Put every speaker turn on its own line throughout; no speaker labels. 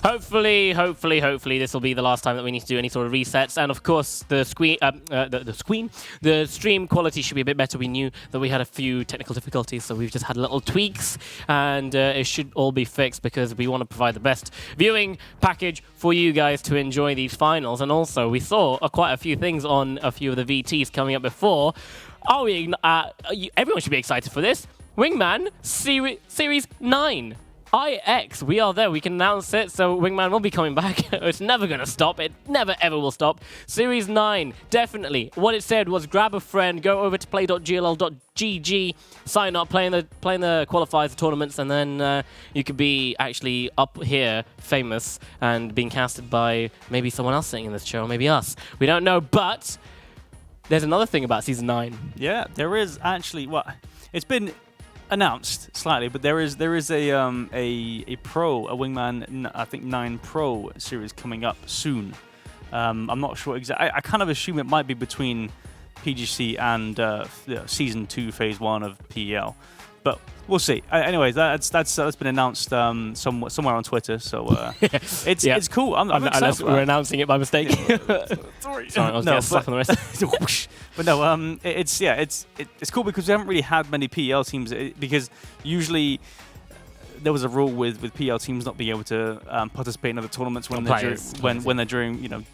hopefully, this will be the last time that we need to do any sort of resets. And of course, the stream quality should be a bit better. We knew that we had a few technical difficulties, so we've just had little tweaks, and it should all be fixed because we want to provide the best viewing package for you guys to enjoy these finals. And also, we saw quite a few things on a few of the VTs coming up before. Everyone should be excited for this. Wingman Series 9. IX, we are there. We can announce it, so Wingman will be coming back. It's never going to stop. It never, ever will stop. Series 9, definitely. What it said was grab a friend, go over to play.gll.gg, sign up, playing the qualifiers, the tournaments, and then you could be actually up here, famous, and being casted by maybe someone else sitting in this show, maybe us. We don't know, but there's another thing about Season 9.
Yeah, there is actually. Well, it's been announced slightly, but there is a Wingman, I think 9 Pro series coming up soon. I'm not sure exactly. I kind of assume it might be between PGC and Season 2, Phase 1 of PEL. But we'll see. Anyways, that's been announced somewhere on Twitter, so it's cool. I'm excited.
Unless we're announcing it by mistake.
Sorry,
I was getting stuck on the rest.
But no, it's cool because we haven't really had many PEL teams because usually there was a rule with PEL teams not being able to participate in other tournaments when they're during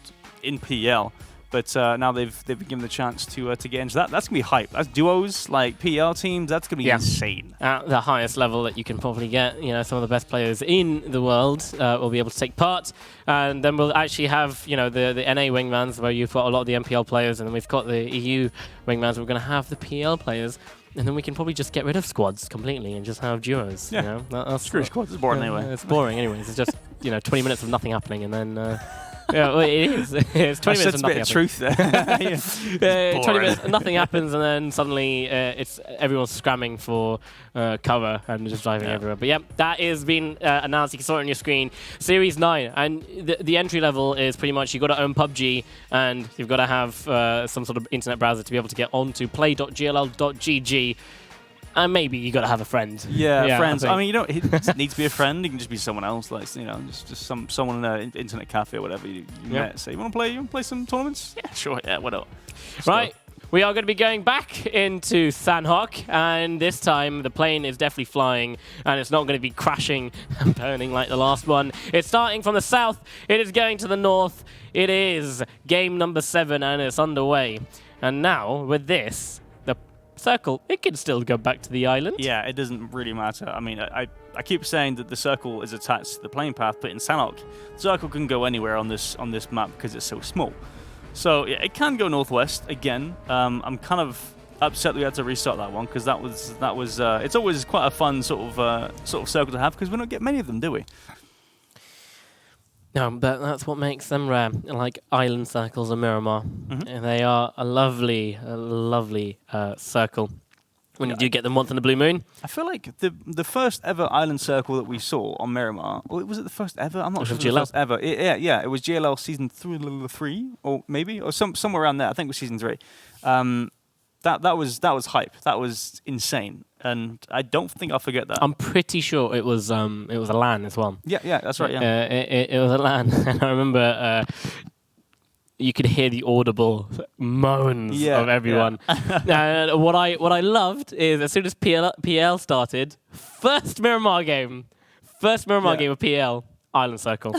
in PEL. But now they've been given the chance to get into that. That's gonna be hype. That's duos like PEL teams. That's gonna be insane.
At the highest level that you can probably get, some of the best players in the world will be able to take part. And then we'll actually have the NA Wingmans where you've got a lot of the MPL players, and then we've got the EU Wingmans. We're gonna have the PL players. And then we can probably just get rid of squads completely and just have duos.
Yeah. Screw squads. It's boring anyway.
It's boring anyways. It's just 20 minutes of nothing happening, and then. Yeah, well, it is. It's 20 minutes of nothing.
A bit of truth there.
20 minutes, nothing happens, and then suddenly everyone's scramming for cover and just driving everywhere. But yeah, that is being announced. You can saw it on your screen. Series 9, and the entry level is pretty much you've got to own PUBG, and you've got to have some sort of internet browser to be able to get onto play.gll.gg. And maybe you got to have a friend.
Yeah, friends. I mean, you don't need to be a friend. You can just be someone else, like just someone in an internet cafe or whatever you met. Say, you want to play some tournaments? Yeah, sure. Yeah, why not?
Right. We are going to be going back into Sanhok, and this time the plane is definitely flying, and it's not going to be crashing and burning like the last one. It's starting from the south. It is going to the north. It is game number 7, and it's underway. And now with this. Circle, it can still go back to the island.
Yeah, it doesn't really matter. I mean, I keep saying that the circle is attached to the plane path, but in Sanhok, the circle can go anywhere on this map because it's so small. So yeah, it can go northwest again. I'm kind of upset we had to restart that one because that was it's always quite a fun sort of circle to have because we don't get many of them, do we?
No, but that's what makes them rare, like island circles of Miramar. And they are a lovely circle when you do get them once in the blue moon.
I feel like the first ever island circle that we saw on Miramar, was it the first ever? I'm not sure if it was the first ever. Yeah, it was GLL Season 3, or maybe, or somewhere around there. I think it was Season 3. That was hype. That was insane. And I don't think I'll forget that.
I'm pretty sure it was a LAN as well.
Yeah, that's right. Yeah,
it was a LAN, and I remember you could hear the audible moans of everyone. And what I loved is as soon as PL started, first Miramar game of PL Island Circle.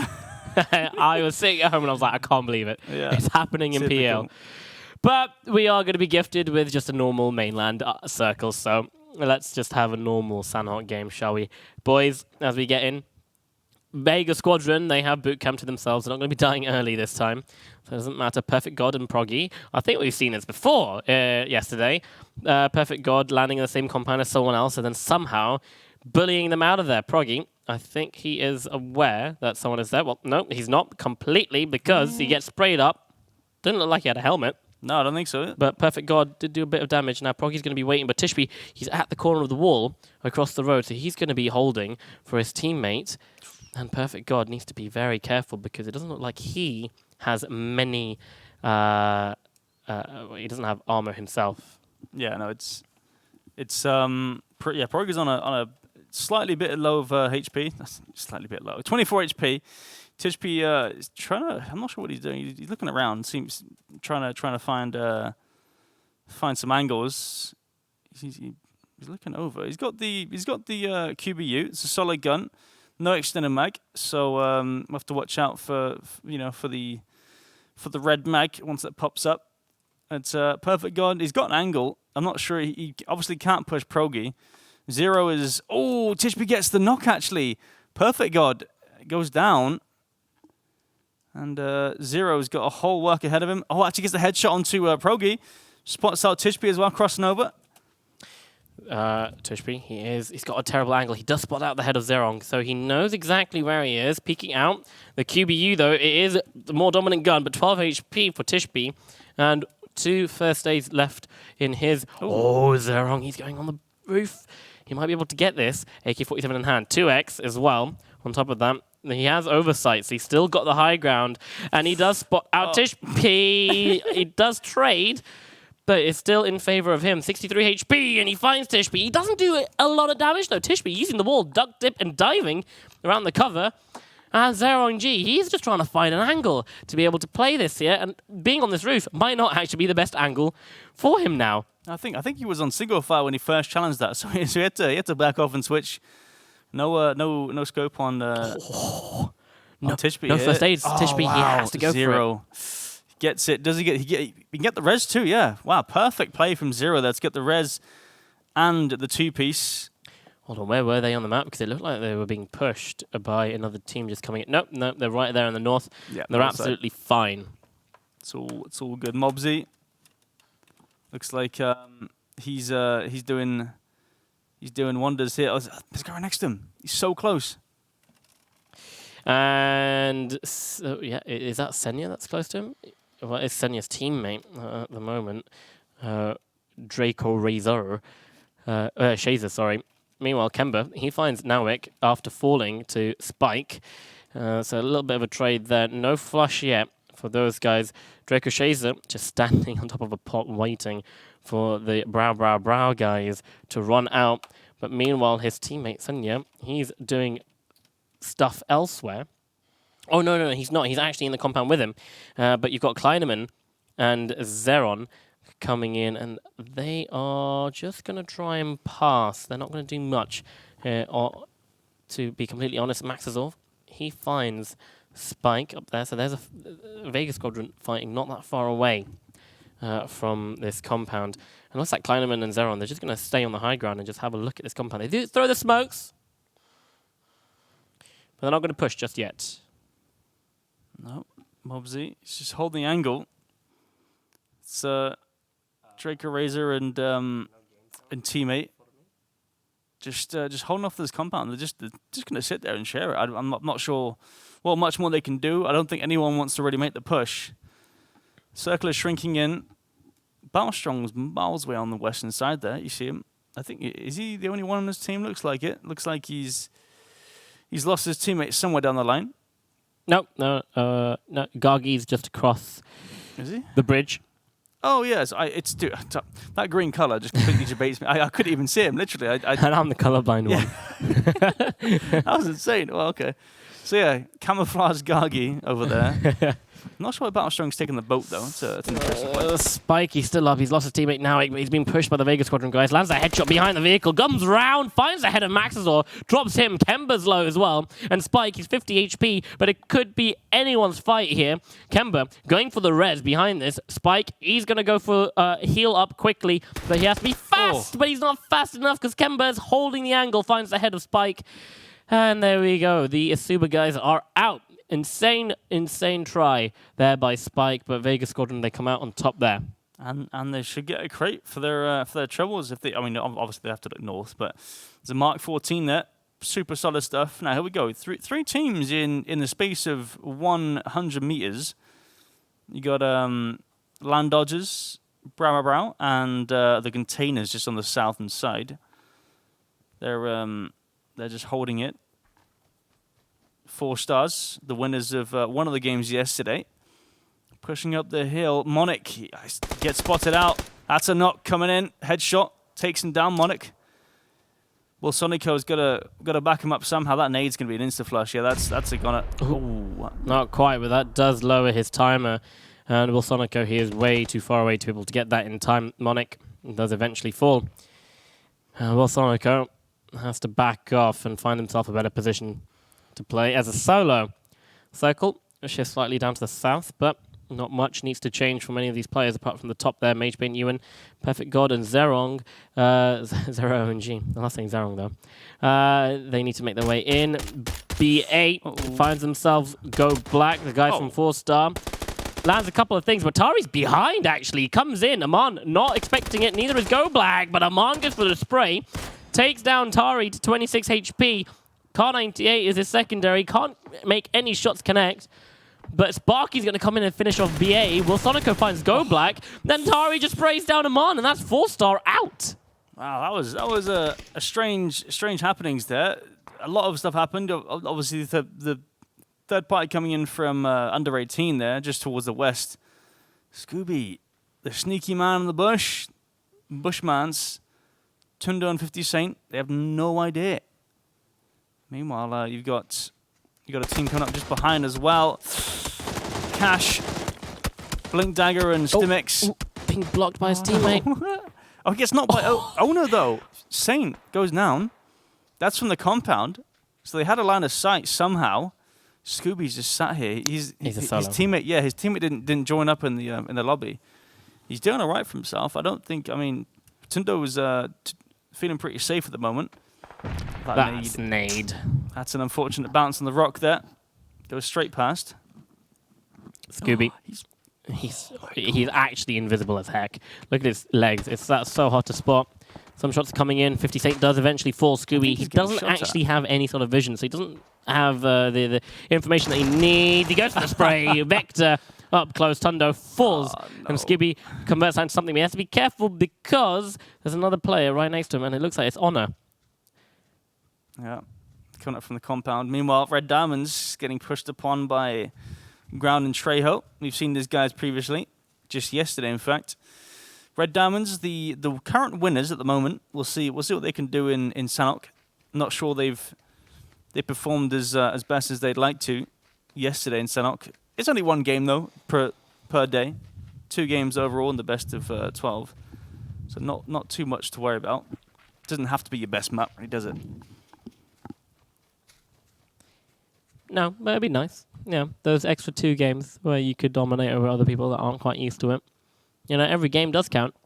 I was sitting at home and I was like, I can't believe it. Yeah. It's happening in PL. But we are going to be gifted with just a normal mainland circle, so. Let's just have a normal Sanhok game, shall we? Boys, as we get in. Vega Squadron, they have boot camp to themselves. They're not going to be dying early this time. So it doesn't matter. Perfect God and Proggy. I think we've seen this before yesterday. Perfect God landing in the same compound as someone else and then somehow bullying them out of there. Proggy, I think he is aware that someone is there. Well, no, he's not completely because he gets sprayed up. Didn't look like he had a helmet.
No, I don't think so.
But Perfect God did do a bit of damage. Now Proggy's going to be waiting, but Tishby, he's at the corner of the wall across the road, so he's going to be holding for his teammate. And Perfect God needs to be very careful because it doesn't look like he has many... he doesn't have armor himself.
Yeah, no, Proggy's on a slightly bit low of HP. That's slightly bit low. 24 HP. Tishby is trying to. I'm not sure what he's doing. He's looking around. Seems trying to find some angles. He's looking over. He's got the QBU. It's a solid gun. No extended mag, so we'll have to watch out for the red mag once that pops up. It's a perfect gun. He's got an angle. I'm not sure. He obviously can't push Progi. Zero is Tishby gets the knock actually. Perfect God goes down, and Zero's got a whole work ahead of him. Actually gets the headshot onto Progi. Spots out Tishby as well, crossing over.
Tishby, he's got a terrible angle. He does spot out the head of Zerong, so he knows exactly where he is, peeking out. The QBU, though, it is the more dominant gun, but 12 HP for Tishby, and 2 first aids left in his... Zerong, he's going on the roof. He might be able to get this. AK-47 in hand. 2x as well, on top of that. He has oversight, so he's still got the high ground, and he does spot out Tishby. He does trade, but it's still in favor of him. 63 HP, and he finds Tishby. He doesn't do a lot of damage, though. Tishby using the wall, duck, dip, and diving around the cover. And Zerong G, he's just trying to find an angle to be able to play this here, and being on this roof might not actually be the best angle for him now.
I think he was on single fire when he first challenged that, so he had to back off and switch. No scope on Tishby.
No first aids. Tishby, he has to go
Zero.
for it.
Gets it. Does he get? He can get the res too. Yeah. Wow. Perfect play from Zero there to get the res and the 2-piece.
Hold on. Where were they on the map? Because it looked like they were being pushed by another team just coming in. Nope. They're right there in the north. Yeah. They're absolutely fine. It's
all good. Mobsy looks like he's doing wonders here. There's a guy right next to him. He's so close.
And so, yeah, is that Senya that's close to him? Well, it's Senya's teammate at the moment, Draco Razor, Shazer, sorry. Meanwhile, Kemba, he finds Nowik after falling to Spike. So a little bit of a trade there. No flush yet for those guys. Draco Shazer just standing on top of a pot waiting for the brow guys to run out. But meanwhile, his teammate Senya, he's doing stuff elsewhere. Oh, no, he's not. He's actually in the compound with him. But you've got Kleineman and Zeron coming in, and they are just going to try and pass. They're not going to do much. Or, to be completely honest, Maxazov, he finds Spike up there. So there's a Vega squadron fighting not that far away from this compound. And looks like Kleineman and Zeron, they're just going to stay on the high ground and just have a look at this compound. They do throw the smokes, but they're not going to push just yet.
No, Mobsy, he's just holding the angle. It's Draco Razor and teammate just holding off this compound. They're just going to sit there and share it. I'm not sure what much more they can do. I don't think anyone wants to really make the push. Circle is shrinking in. Battlestrong's miles away on the western side there. You see him. I think, is he the only one on his team? Looks like it. Looks like he's lost his teammate somewhere down the line.
No. Gargi's just across the bridge.
Oh, yes. That green color just completely debates me. I couldn't even see him, literally.
And I'm the colorblind one.
That was insane. Well, okay. So, yeah, camouflage Gargi over there. I'm not sure why Battlestrong's taking the boat, though. It's an impressive play.
Spike, he's still up. He's lost his teammate now. He's been pushed by the Vega Squadron guys. Lands a headshot behind the vehicle. Comes round. Finds the head of Maxazor. Drops him. Kemba's low as well. And Spike, he's 50 HP. But it could be anyone's fight here. Kemba going for the res behind this. Spike, he's going to go for heal up quickly. But he has to be fast. But he's not fast enough because Kemba is holding the angle. Finds the head of Spike. And there we go. The Asuba guys are out. Insane try there by Spike, but Vega Squadron, they come out on top there.
And they should get a crate for their troubles. Obviously they have to look north, but there's a Mark 14 there. Super solid stuff. Now, here we go. Three teams in the space of 100 meters. You got Land Dodgers, Brow, and the Containers just on the southern side. They're just holding it. 4 stars, the winners of one of the games yesterday. Pushing up the hill, Monic gets spotted out. That's a knock coming in. Headshot takes him down, Monic. Well, Sonico's gotta back him up somehow. That nade's gonna be an insta flush. Yeah, that's gonna.
Ooh. Not quite, but that does lower his timer. And Will Sonico, he is way too far away to be able to get that in time. Monic does eventually fall. Will Sonico has to back off and find himself a better position to play as a solo. Circle shifts slightly down to the south, but not much needs to change for many of these players apart from the top there. Magebane, Ewan, Perfect God, and Zerong. Zero ONG. I'm not saying Zerong, though. They need to make their way in. B8 finds themselves Go Black, the guy from 4-star. Lands a couple of things, but Tari's behind, actually. Comes in. Aman not expecting it. Neither is Go Black, but Aman goes for the spray. Takes down Tari to 26 HP. Car 98 is his secondary. Can't make any shots connect. But Sparky's going to come in and finish off BA. Will Sonico finds Go Black. Then Tari just sprays down Aman, and that's 4-star out.
Wow, that was a strange happenings there. A lot of stuff happened. Obviously, the third party coming in from under 18 there, just towards the west. Scooby, the sneaky man in the bush. Bushmans. Tundo and 50 Cent, they have no idea. Meanwhile, you've got a team coming up just behind as well. Cash, Blink Dagger, and Stimmix.
Being blocked by his teammate.
Oh, he gets knocked by Owner, though. Saint goes down. That's from the compound. So they had a line of sight somehow. Scooby's just sat here. He's a solo. His teammate didn't join up in the lobby. He's doing all right for himself. I don't think. I mean, Tundo was feeling pretty safe at the moment.
That's nade.
That's an unfortunate bounce on the rock there. Goes straight past.
Scooby. He's actually invisible as heck. Look at his legs. That's so hard to spot. Some shots are coming in. 50 Cent does eventually fall. Scooby, he doesn't actually have any sort of vision, so he doesn't have the information that he needs. He goes for the spray. Vector up close. Tundo falls. And Scooby converts that into something. He has to be careful because there's another player right next to him, and it looks like it's Honor.
Yeah, coming up from the compound. Meanwhile, Red Diamonds getting pushed upon by Ground and Trejo. We've seen these guys previously, just yesterday, in fact. Red Diamonds, the current winners at the moment. We'll see what they can do in Sanhok. Not sure they performed as best as they'd like to yesterday in Sanhok. It's only one game though per day, 2 games overall in the best of 12. So not too much to worry about. Doesn't have to be your best map, really, does it?
No, but it'd be nice. Yeah, those extra 2 games where you could dominate over other people that aren't quite used to it. You know, every game does count.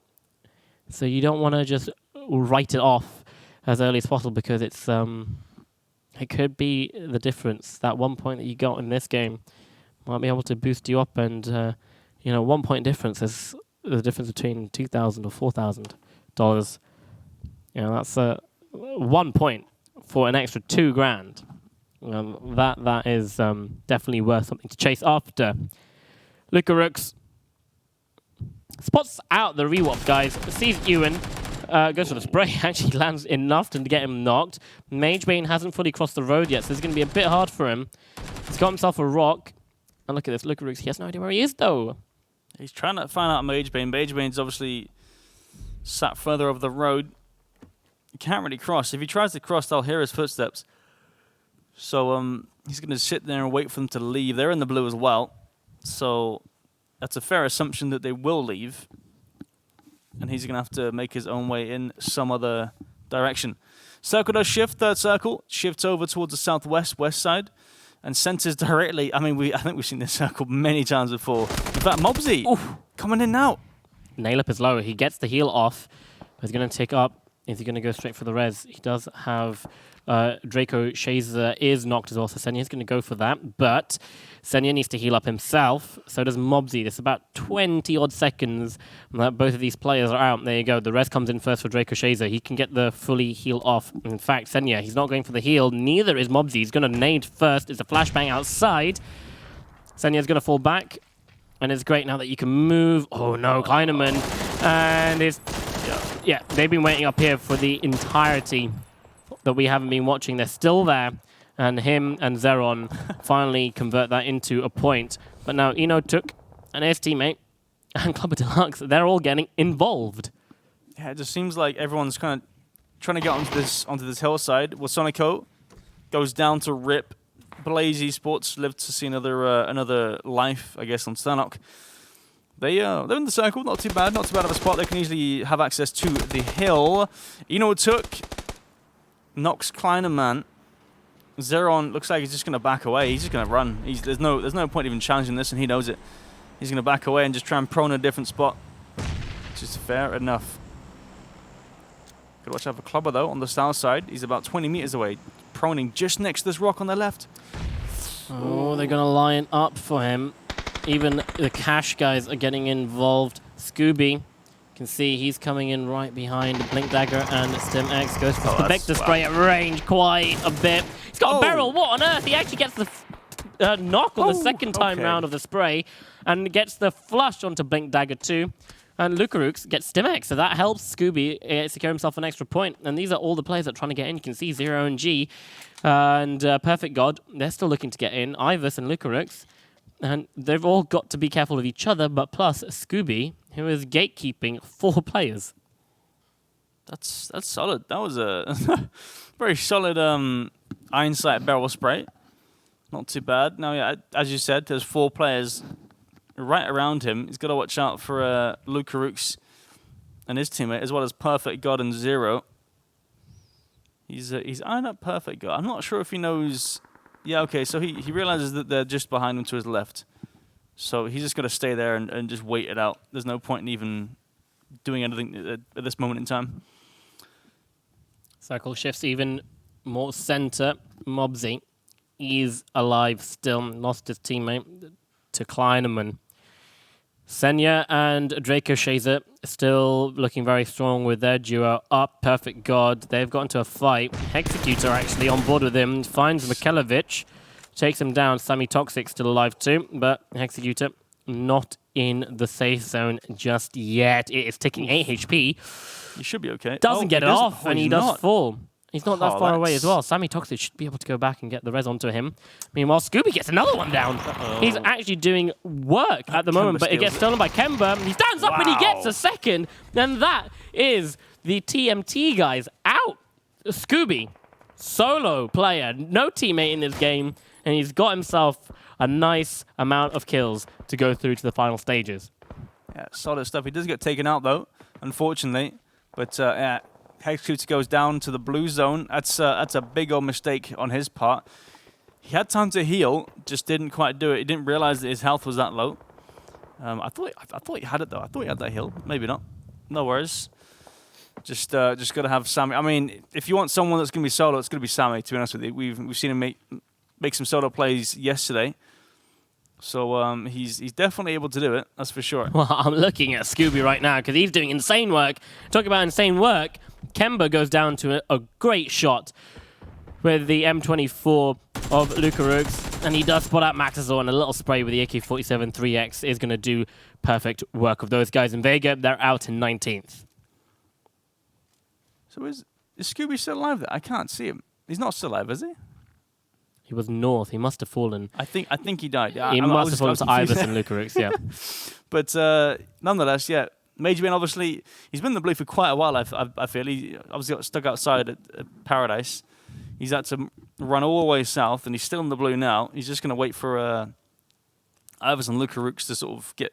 So you don't want to just write it off as early as possible because it's it could be the difference. That 1 point that you got in this game might be able to boost you up, and you know, 1 point difference is the difference between $2,000 or $4,000. You know, that's 1 point for an extra $2,000. That is definitely worth something to chase after. Lucarux spots out the rewap, guys. Sees Ewan. Goes for the spray. Actually lands enough to get him knocked. Magebane hasn't fully crossed the road yet, so it's going to be a bit hard for him. He's got himself a rock. And look at this. Lucarux, he has no idea where he is, though.
He's trying to find out Magebane. Magebane's obviously sat further over the road. He can't really cross. If he tries to cross, they'll hear his footsteps. So he's going to sit there and wait for them to leave. They're in the blue as well. So that's a fair assumption that they will leave. And he's going to have to make his own way in some other direction. Circle does shift. Third circle shifts over towards the west side. And centers directly. I mean, I think we've seen this circle many times before. In fact, Mobsy coming in now.
Nail up is low. He gets the heal off. He's going to take up. Is he going to go straight for the res? He does have Draco HayZ is knocked as well, so Senya's going to go for that. But Senya needs to heal up himself. So does Mobsy. There's about 20-odd seconds that both of these players are out. There you go. The res comes in first for Draco HayZ. He can get the fully heal off. In fact, Senya, he's not going for the heal. Neither is Mobsy. He's going to nade first. It's a flashbang outside. Senya's going to fall back. And it's great now that you can move. Oh no, Kleinerman. And it's... Yeah, they've been waiting up here for the entirety that we haven't been watching. They're still there. And him and Zeron finally convert that into a point. But now Eno took an his teammate and Clubber Deluxe. They're all getting involved.
Yeah, it just seems like everyone's kind of trying to get onto this hillside. Well, Sonico goes down to rip. Blaze Esports live to see another life, I guess, on Stanok. They're in the circle, not too bad of a spot. They can easily have access to the hill. Eno took, knocks Kleinerman. Zeron looks like he's just gonna back away. He's just gonna run. There's no point even challenging this, and he knows it. He's gonna back away and just try and prone a different spot. Which is fair enough. Good watch out for Clubber though on the south side. He's about 20 meters away, proning just next to this rock on the left.
Oh, they're gonna line up for him. Even the cash guys are getting involved. Scooby, you can see he's coming in right behind Blink Dagger, and StimX goes for the Vector Spray at range quite a bit. He's got a barrel. What on earth? He actually gets the knock on the second time round of the spray and gets the flush onto Blink Dagger too. And Lucarux gets StimX, so that helps Scooby secure himself an extra point. And these are all the players that are trying to get in. You can see Zero and G and Perfect God. They're still looking to get in. Ivus and Lucarux. And they've all got to be careful of each other, but plus Scooby, who is gatekeeping 4 players.
That's solid. That was a very solid Iron Sight barrel spray. Not too bad. Now, yeah, as you said, there's 4 players right around him. He's got to watch out for Lucarux and his teammate, as well as Perfect God and Zero. He's eyeing up Perfect God. I'm not sure if he knows. Yeah, okay, so he realizes that they're just behind him to his left. So he's just got to stay there and just wait it out. There's no point in even doing anything at this moment in time.
Circle shifts even more center. Mobsy is alive still. Lost his teammate to Kleinerman. Senya and Draco Shazer still looking very strong with their duo up. Perfect God. They've got into a fight. Hexecutor actually on board with him. Finds Mikhelovic. Takes him down. Sammy Toxic still alive too. But Hexecutor not in the safe zone just yet. It is ticking 8 HP.
You should be okay.
Doesn't get it off, and he does fall. He's not that far away as well. Sammy Toxic should be able to go back and get the res onto him. Meanwhile, Scooby gets another one down. He's actually doing work at the moment, but it gets stolen by Kemba. He stands up and he gets a second. And that is the TMT guys out. Scooby, solo player, no teammate in this game, and he's got himself a nice amount of kills to go through to the final stages.
Yeah, solid stuff. He does get taken out, though, unfortunately. But, yeah. Hexecutor goes down to the blue zone. That's a big old mistake on his part. He had time to heal, just didn't quite do it. He didn't realize that his health was that low. I thought he had it though. I thought he had that heal. Maybe not. No worries. Just got to have Sammy. I mean, if you want someone that's gonna be solo, it's gonna be Sammy. To be honest with you, we've seen him make some solo plays yesterday. So he's definitely able to do it. That's for sure.
Well, I'm looking at Scooby right now because he's doing insane work. Talking about insane work. Kemba goes down to a great shot with the M24 of Lucarux, and he does spot out Maxazor, and a little spray with the AK-47 3X is going to do perfect work of those guys in Vega. They're out in 19th.
So is Scooby still alive there? I can't see him. He's not still alive, is he?
He was north. He must have fallen.
I think he died. Yeah,
he must have fallen to Ibis and Lucarux, yeah.
But nonetheless, yeah. Major Ben, obviously, he's been in the blue for quite a while, I feel. He obviously got stuck outside at Paradise. He's had to run all the way south, and he's still in the blue now. He's just going to wait for Ivers and Lucarux to sort of get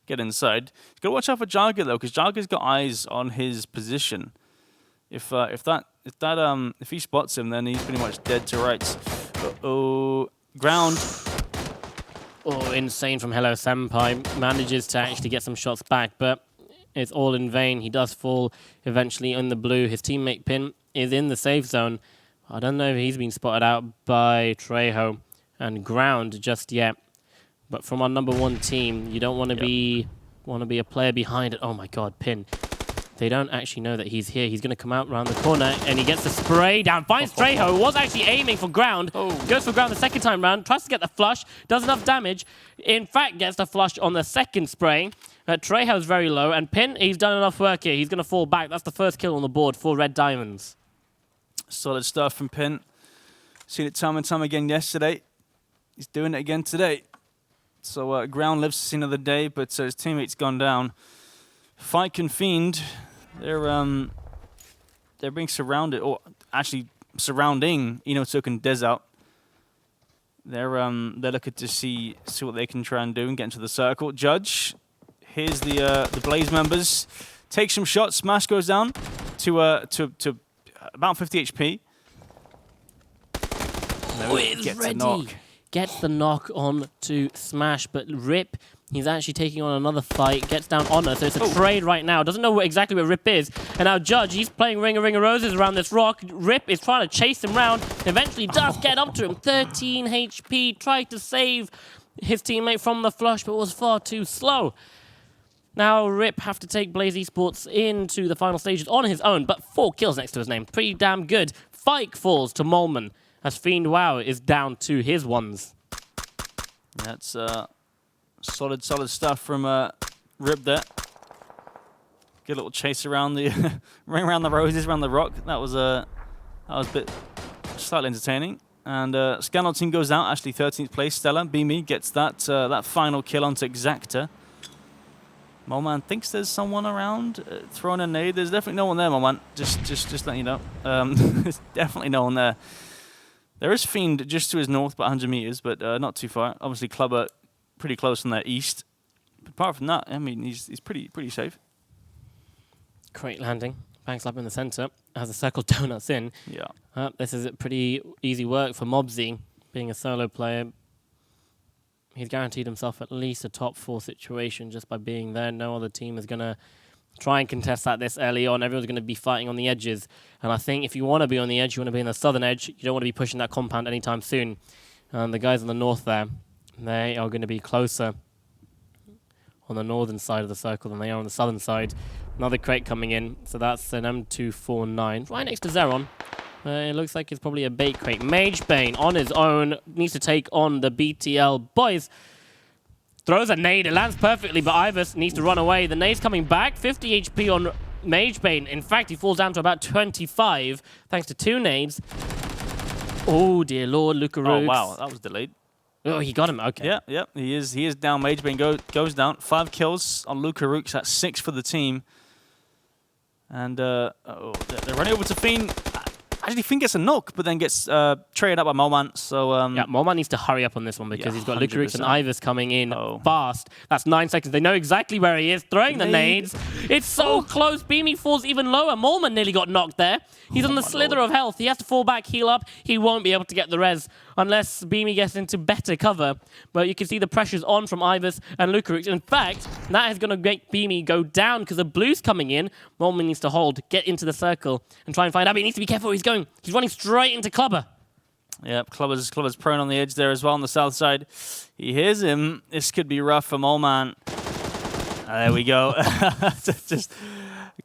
inside. He's got to watch out for Jarga, though, because Jarga's got eyes on his position. If he spots him, then he's pretty much dead to rights. Uh-oh. Ground.
Oh, insane from Hello Senpai. Manages to actually get some shots back, but it's all in vain. He does fall eventually in the blue. His teammate Pin is in the safe zone. I don't know if he's been spotted out by Trejo and Ground just yet. But from our number 1 team, you don't want to be a player behind it. Oh my God, Pin. They don't actually know that he's here. He's going to come out around the corner, and he gets the spray down. Finds Trejo, was actually aiming for Ground. Goes for Ground the second time round, tries to get the flush, does enough damage. In fact, gets the flush on the second spray. Trejo's very low, and Pin, he's done enough work here. He's going to fall back. That's the first kill on the board for Red Diamonds.
Solid stuff from Pin. Seen it time and time again yesterday. He's doing it again today. So Ground lives to see another day, but his teammate's gone down. Fight Confiend. They're they're being surrounded, or actually surrounding Enotuk and Dez out. They're looking to see what they can try and do and get into the circle. Judge, here's the Blaze members. Take some shots. Smash goes down to about 50 HP.
Oh, it's ready. Gets the knock on to Smash, but Rip, he's actually taking on another fight. Gets down Honor, so it's a trade right now. Doesn't know exactly where Rip is. And now Judge, he's playing Ring of Roses around this rock. Rip is trying to chase him around. Eventually does get up to him. 13 HP. Tried to save his teammate from the flush, but was far too slow. Now Rip have to take Blaze Esports into the final stages on his own, but 4 kills next to his name. Pretty damn good. Fike falls to Molman as Fiend Wow is down to his ones.
That's solid stuff from Rip there. Good little chase around the ring around the roses, around the rock. That was a bit slightly entertaining. And Scanner team goes out. Actually, 13th place. Stella Beamy gets that final kill onto Exacta. Moman thinks there's someone around throwing a nade. There's definitely no one there, Moman. Just letting you know. There's definitely no one there. There is Fiend just to his north, about 100 meters, but not too far. Obviously, Clubber pretty close on their east. But apart from that, I mean, he's pretty safe.
Great landing. Bank slap in the center. Has a circle donuts in.
Yeah.
This is pretty easy work for Mobsy, being a solo player. He's guaranteed himself at least a top 4 situation just by being there. No other team is going to try and contest that this early on. Everyone's going to be fighting on the edges. And I think if you want to be on the edge, you want to be in the southern edge. You don't want to be pushing that compound anytime soon. The guys on the north there, they are going to be closer on the northern side of the circle than they are on the southern side. Another crate coming in. So that's an M249 right next to Zeron. It looks like it's probably a bait crate. Mage Bane on his own needs to take on the BTL boys. Throws a nade. It lands perfectly, but Ivers needs to run away. The nade's coming back. 50 HP on Mage Bane. In fact, he falls down to about 25 thanks to 2 nades. Oh, dear Lord, Lukarooks.
Oh, wow. That was delayed.
Oh, he got him. Okay.
Yeah. He is down. Mage Bane goes down. 5 kills on Lukarooks. That's 6 for the team. And they're running over to Fiend. Actually, Fiend gets a knock, but then gets traded up by Molman. So
yeah, Molman needs to hurry up on this one because he's got Lukarooks and Ivers coming in fast. That's 9 seconds. They know exactly where he is, throwing the nades. It's so close. Beamy falls even lower. Molman nearly got knocked there. He's on the slither of health. He has to fall back, heal up. He won't be able to get the res unless Beamy gets into better cover. But you can see the pressure's on from Ivers and Lukarooks. In fact, that is going to make Beamy go down because the blue's coming in. Molman needs to hold, get into the circle, and try and find out. He needs to be careful where he's going. He's running straight into Clubber.
Yep, Clubber's prone on the edge there as well on the south side. He hears him. This could be rough for Molman. There we go. Just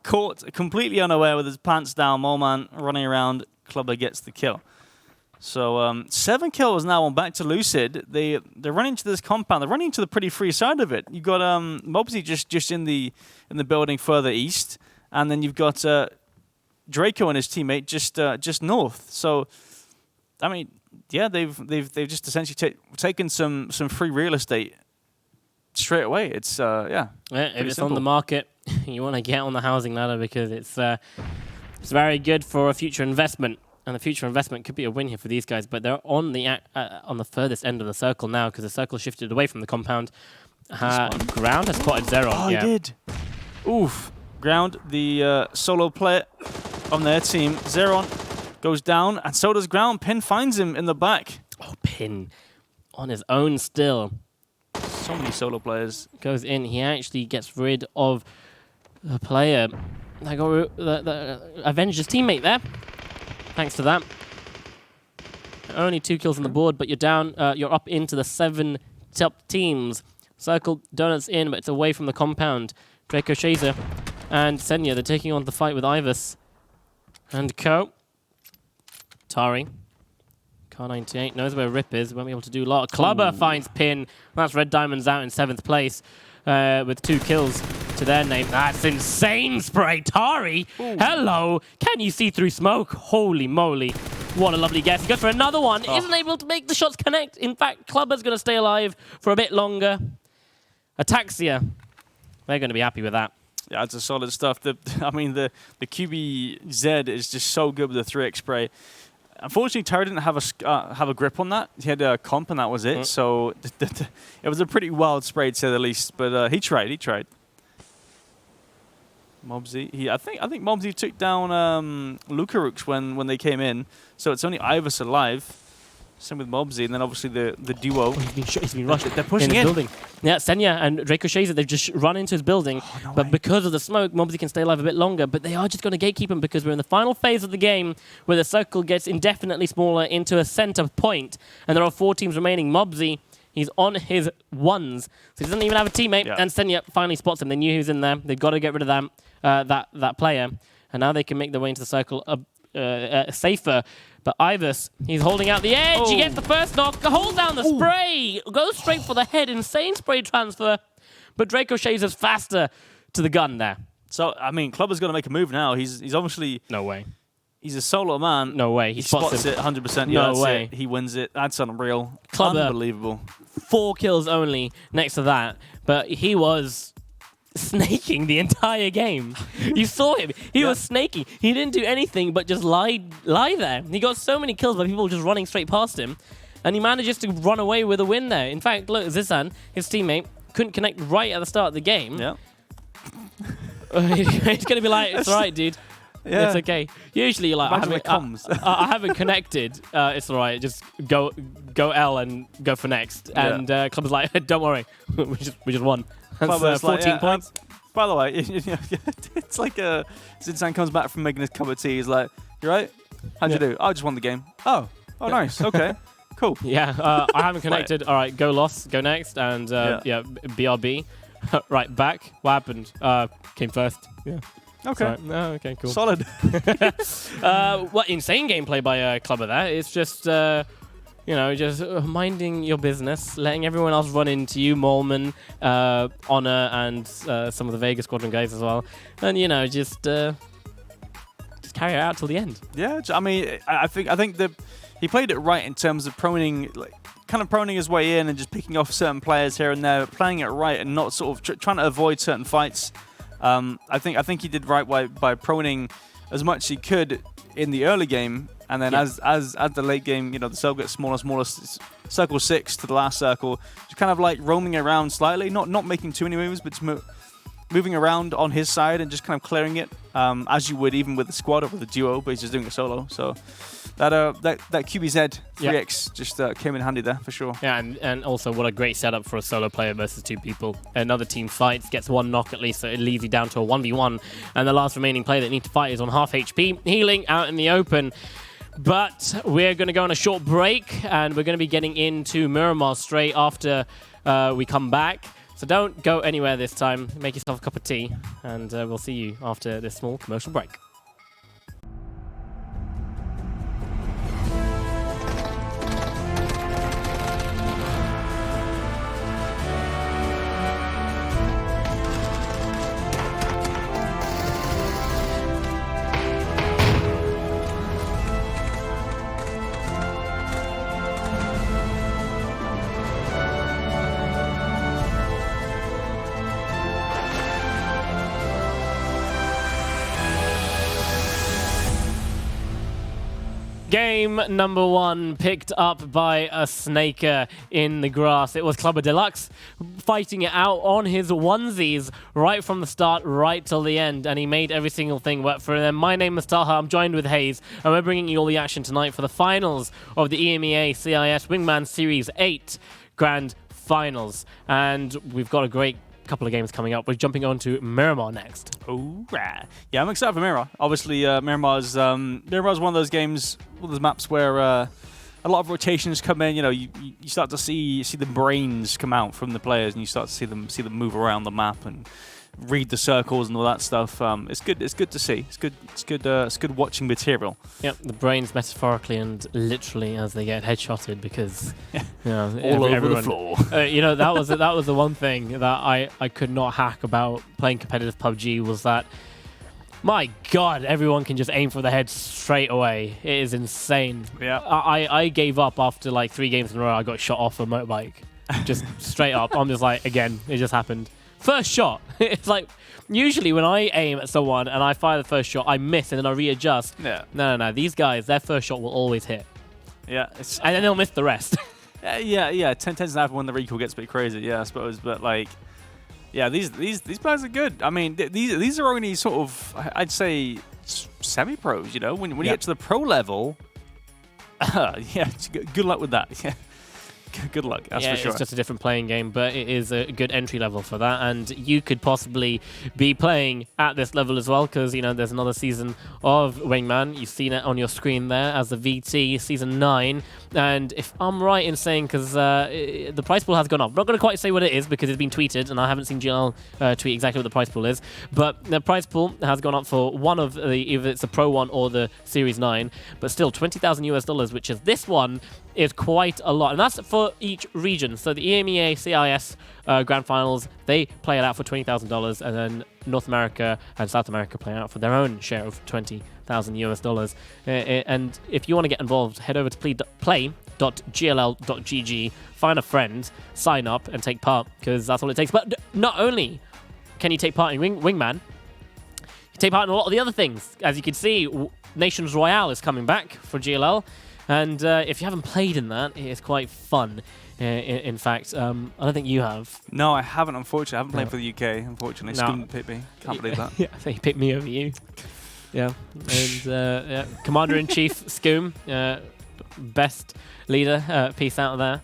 caught completely unaware with his pants down. Molman running around. Clubber gets the kill. So 7 kills now on back to Lucid. They're running to this compound. They're running to the pretty free side of it. You've got Mobsy just in the building further east, and then you've got Draco and his teammate just north. So I mean, yeah, they've just essentially taken some free real estate straight away. It's yeah.
If it's on the market, you want to get on the housing ladder because it's very good for a future investment. And the future investment could be a win here for these guys, but they're on the furthest end of the circle now because the circle shifted away from the compound. Ground has spotted Zeron.
Oh, he did. Oof. Ground, the solo player on their team. Zeron goes down, and so does Ground. Pin finds him in the back.
Oh, Pin on his own still.
So many solo players.
Goes in. He actually gets rid of the player that got the Avengers teammate there. Thanks to that. Only 2 kills on the board, but you're down. You're up into the 7 top teams. Circle Donuts in, but it's away from the compound. Draco Shazer and Senya, they're taking on the fight with Ivers. And Co. Tari. Car98 knows where Rip is. Won't be able to do a lot. Clubber finds Pin. That's Red Diamonds out in 7th place with 2 kills to their name. That's insane spray. Tari, hello. Can you see through smoke? Holy moly. What a lovely guess. He goes for another one. Isn't able to make the shots connect. In fact, Clubber's going to stay alive for a bit longer. Ataxia. They're going to be happy with that.
Yeah, it's a solid stuff. I mean, the QBZ is just so good with the 3x spray. Unfortunately, Terry didn't have a grip on that. He had a comp, and that was it. So it was a pretty wild spray, to say the least. But he tried. Mobsy. I think Mobsy took down Lukarux when they came in. So it's only Ivers alive. Same with Mobsy, and then obviously the duo.
He's been rushed.
They're pushing in.
Building. Yeah, Senya and Draco HayZ, they've just run into his building.
No
but
way.
because of the smoke, Mobsy can stay alive a bit longer. But they are just going to gatekeep him because we're in the final phase of the game where the circle gets indefinitely smaller into a center point. And there are 4 teams remaining. Mobsy, he's on his ones. So he doesn't even have a teammate.
Yeah.
And Senya finally spots him. They knew he was in there. They've got to get rid of that player. And now they can make their way into the circle safer. But Ivers, he's holding out the edge. He gets the first knock. Hold down the spray. Goes straight for the head. Insane spray transfer. But Draco HayZ is faster to the gun there.
So, I mean, Clubber's going to make a move now. He's obviously...
No way.
He's a solo man.
No way. He spots
it 100%.
No way.
He wins it. That's unreal.
Clubber,
unbelievable.
4 kills only next to that. But he was snaking the entire game. You saw him. He was snaking. He didn't do anything but just lie there. He got so many kills by people just running straight past him. And he manages to run away with a win there. In fact, look, Zizan, his teammate, couldn't connect right at the start of the game.
Yeah.
He's going to be like, it's all right, dude.
Yeah.
It's okay. Usually, like, I haven't connected. It's all right. Just go L and go for next. And Club is like, don't worry, we just won. That's 14 points.
By the way, it's like Zinsan comes back from making his cup of tea. He's like, you right? How'd you do? I just won the game. Oh, nice. Okay, cool.
Yeah, I haven't connected. All right, go loss, go next, and BRB. Right, back. What happened? Came first. Yeah.
Okay.
No, okay, cool.
Solid.
What insane gameplay by Clubber there. It's just, just minding your business, letting everyone else run into you, Molman, Honor, and some of the Vegas Squadron guys as well. And, just carry it out till the end.
Yeah, I mean, I think that he played it right in terms of proning, kind of proning his way in and just picking off certain players here and there, playing it right and not sort of trying to avoid certain fights. I think he did right by proning as much as he could in the early game, and then as the late game, the circle gets smaller and smaller, circle 6 to the last circle, just kind of like roaming around slightly, not making too many moves, but just moving around on his side and just kind of clearing it as you would even with the squad or with the duo, but he's just doing it solo. So that QBZ 3x just came in handy there for sure.
Yeah, and also what a great setup for a solo player versus 2 people. Another team fights, gets 1 knock at least, so it leaves you down to a 1v1. And the last remaining player that need to fight is on half HP, healing out in the open. But we're going to go on a short break, and we're going to be getting into Miramar straight after we come back. So don't go anywhere this time. Make yourself a cup of tea, and we'll see you after this small commercial break. Game number 1 picked up by a snaker in the grass. It was Clubber Deluxe fighting it out on his onesies right from the start, right till the end, and he made every single thing work for them. My name is Talha. I'm joined with HayZ, and we're bringing you all the action tonight for the finals of the EMEA CIS Wingman Series 8 Grand Finals. And we've got a great couple of games coming up. We're jumping on to Miramar next.
Oh, yeah, I'm excited for Miramar. Obviously, Miramar's one of those games, one of those maps where a lot of rotations come in. You start to see the brains come out from the players, and you start to see them move around the map and read the circles and all that stuff. It's good. It's good to see. It's good watching material.
Yep, the brains metaphorically and literally as they get headshotted because
all over the floor.
That was the one thing that I could not hack about playing competitive PUBG was that, my God, everyone can just aim for the head straight away. It is insane.
Yeah.
I gave up after like 3 games in a row. I got shot off a motorbike, just straight up. I'm just like, again, it just happened. First shot. It's like, usually when I aim at someone and I fire the first shot, I miss and then I readjust.
Yeah.
No. These guys, their first shot will always hit.
Yeah.
And then they'll miss the rest.
Yeah. Tends to happen when the recoil gets a bit crazy. Yeah, I suppose. But like, yeah, these players are good. I mean, these are only sort of, I'd say, semi-pros. You know, when you get to the pro level, yeah, good luck with that. Yeah. Good luck, that's for sure.
It's just a different playing game, but it is a good entry level for that. And you could possibly be playing at this level as well, because there's another season of Wingman. You've seen it on your screen there as the VT Season 9. And if I'm right in saying, because the price pool has gone up, I'm not going to quite say what it is because it's been tweeted, and I haven't seen GLL tweet exactly what the price pool is. But the price pool has gone up for one of the, either it's the Pro one or the Series 9, but still $20,000 US, which is this one. Is quite a lot, and that's for each region. So the EMEA CIS Grand Finals, they play it out for $20,000, and then North America and South America play out for their own share of $20,000 US. And if you want to get involved, head over to play.gll.gg, find a friend, sign up, and take part, because that's all it takes. But not only can you take part in Wingman, you take part in a lot of the other things. As you can see, Nations Royale is coming back for GLL. And if you haven't played in that, it's quite fun. In fact, I don't think you have.
No, I haven't, unfortunately. I haven't played for the UK, unfortunately.
No.
Scoom picked me. Can't believe that.
Yeah, I think he picked me over you. Yeah. And Commander-in-Chief Scoom, best leader, peace out there.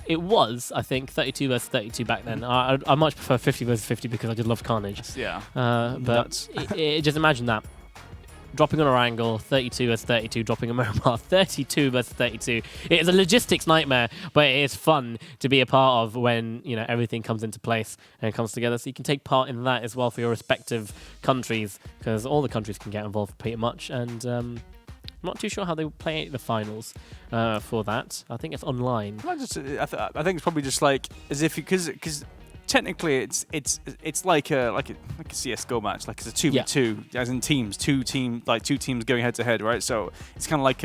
It was, I think, 32 versus 32 back then. I much prefer 50 versus 50 because I just love Carnage.
Yeah.
But just imagine that. Dropping on a angle, 32 versus 32, dropping a Miramar, 32 versus 32. It is a logistics nightmare, but it is fun to be a part of when everything comes into place and comes together. So you can take part in that as well for your respective countries, because all the countries can get involved pretty much. And I'm not too sure how they play the finals for that. I think it's online.
I think it's probably just like as if because technically it's like a CS:GO match, like it's a 2v2, as in teams, two teams going head to head, right? So it's kind of like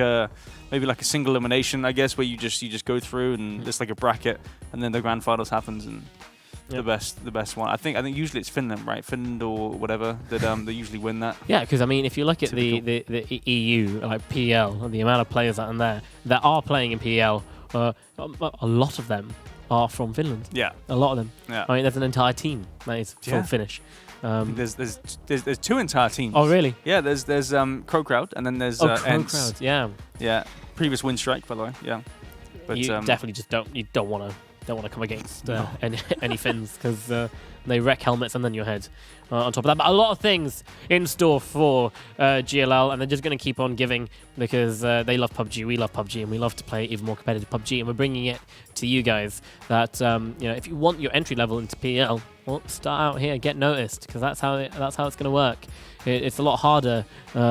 maybe like a single elimination, I guess, where you just go through and it's like a bracket, and then the grand finals happens and the best one. I think usually it's Finland, right? Finland or whatever that they usually win that.
Yeah, because I mean, if you look at the EU, like PL, and the amount of players that are there that are playing in PL, a lot of them are from Finland.
Yeah,
a lot of them.
Yeah,
I mean, there's an entire team that is from Finnish.
There's two entire teams.
Oh, really?
Yeah, there's Crow Crowd, and then there's
Crow Crowd. Yeah.
Previous win strike, by the way. Yeah,
but you definitely just don't want to come against any Finns, because they wreck helmets and then your head on top of that. But a lot of things in store for GLL, and they're just going to keep on giving, because they love PUBG, we love PUBG, and we love to play even more competitive PUBG, and we're bringing it to you guys. That if you want your entry level into PL, well, start out here, get noticed, because that's how it's going to work. It's a lot harder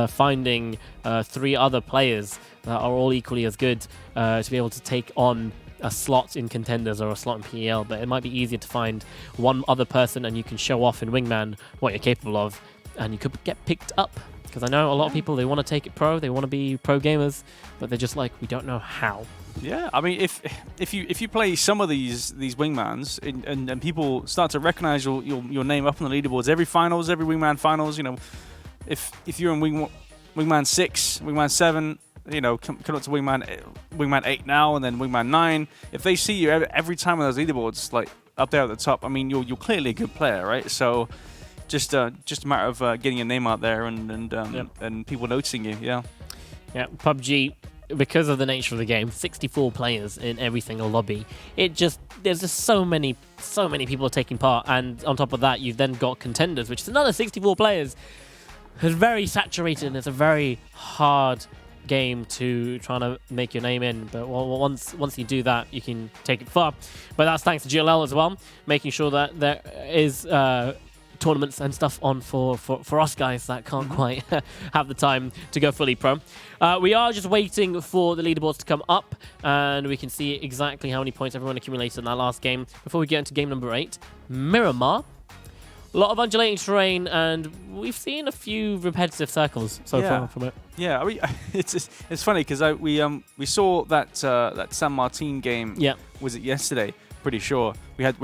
finding 3 other players that are all equally as good to be able to take on a slot in Contenders or a slot in PEL, but it might be easier to find one other person and you can show off in Wingman what you're capable of, and you could get picked up. Because I know a lot of people, they want to take it pro, they want to be pro gamers, but they're just like, we don't know how.
Yeah, I mean, if you play some of these Wingmans and people start to recognize your name up on the leaderboards, every Wingman finals, if you're in Wingman 6, Wingman 7, come up to Wingman 8 now, and then Wingman 9. If they see you every time on those leaderboards, like up there at the top, I mean, you're clearly a good player, right? So just a matter of getting your name out there and people noticing you. Yeah.
Yeah. PUBG, because of the nature of the game, 64 players in every single lobby. There's just so many people taking part, and on top of that, you've then got Contenders, which is another 64 players. It's very saturated, and it's a very hard game to try to make your name in, but once you do that, you can take it far. But that's thanks to GLL as well, making sure that there is tournaments and stuff on for us guys that can't quite have the time to go fully pro. We are just waiting for the leaderboards to come up, and we can see exactly how many points everyone accumulated in that last game. Before we get into game number 8, Miramar. A lot of undulating terrain, and we've seen a few repetitive circles so far from it.
Yeah, I mean, it's funny because we saw that San Martin game.
Yeah.
Was it yesterday? pretty sure. We had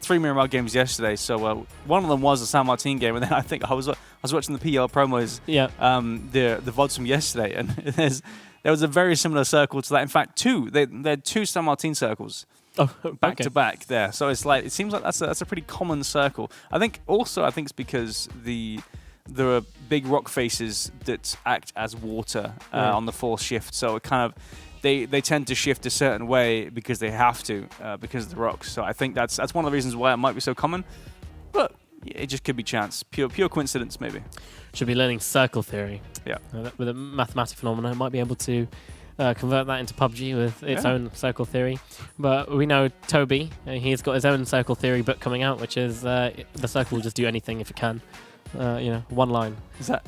3 Miramar games yesterday, so one of them was the San Martin game, and then I think I was watching the PL promos, the VODs from yesterday, and there was a very similar circle to that. In fact, they had 2 San Martin circles back to back there. So it seems like that's a pretty common circle. I think it's because there are big rock faces that act as water on the 4th shift, so it kind of they tend to shift a certain way because they have to because of the rocks. So I think that's one of the reasons why it might be so common, but it just could be chance, pure coincidence maybe.
Should be learning circle theory.
Yeah,
with a mathematic phenomenon, might be able to convert that into PUBG with its own circle theory. But we know Toby, he's got his own circle theory book coming out, which is the circle will just do anything if it can. One line.
Is that?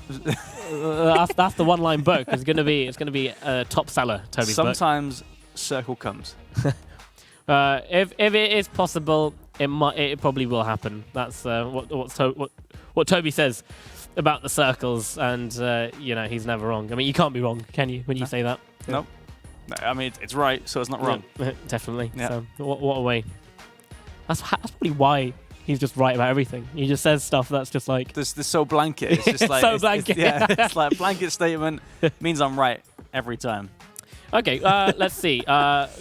That's the one-line book. It's gonna be a top seller. Toby's
Sometimes
book.
circle comes.
If it is possible, it probably will happen. That's what Toby says about the circles, and he's never wrong. I mean, you can't be wrong, can you? When you say that?
Nope. I mean, it's right, so it's not wrong.
Definitely.
Yeah.
So what a way. That's probably why. He's just right about everything. He just says stuff that's just like...
This so blanket. It's just like...
so blanket.
It's like a blanket statement means I'm right every time.
Okay, let's see.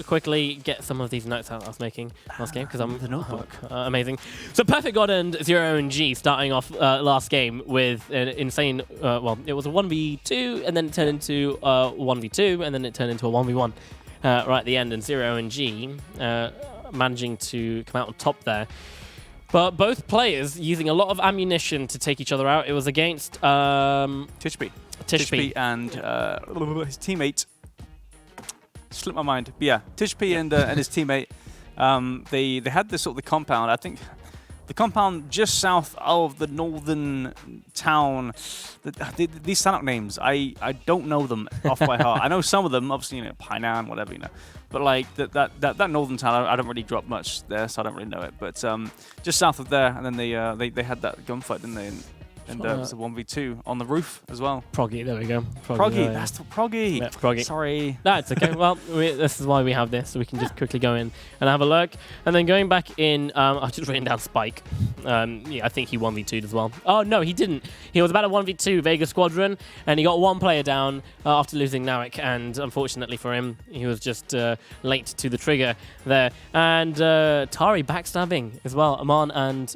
Quickly get some of these notes out I was making last game, because I'm...
The notebook.
Amazing. So Perfect God and Zero and G starting off last game with an insane... it was a 1v2, and then it turned into a 1v2, and then it turned into a 1v1 right at the end, and Zero and G managing to come out on top there. But both players using a lot of ammunition to take each other out. It was against
Tishby and his teammate. Slipped my mind. But yeah, Tishby and his teammate. They had this sort of the compound. I think the compound just south of the northern town. These Sanok names, I don't know them off by heart. I know some of them, obviously, Painan, whatever, But like that northern town, I don't really drop much there, so I don't really know it. But just south of there, and then they had that gunfight, didn't they? And it was a 1v2 on the roof as well.
Proggy, there we go.
Proggy, that's the Proggy.
Yeah, Proggy.
Sorry.
No, it's okay. Well, this is why we have this, so we can just quickly go in and have a look. And then going back in, I've just written down Spike. I think he 1v2'd as well. Oh, no, he didn't. He was about a 1v2 Vega Squadron, and he got 1 player down after losing Nawik, and unfortunately for him, he was just late to the trigger there. And Tari backstabbing as well, Aman and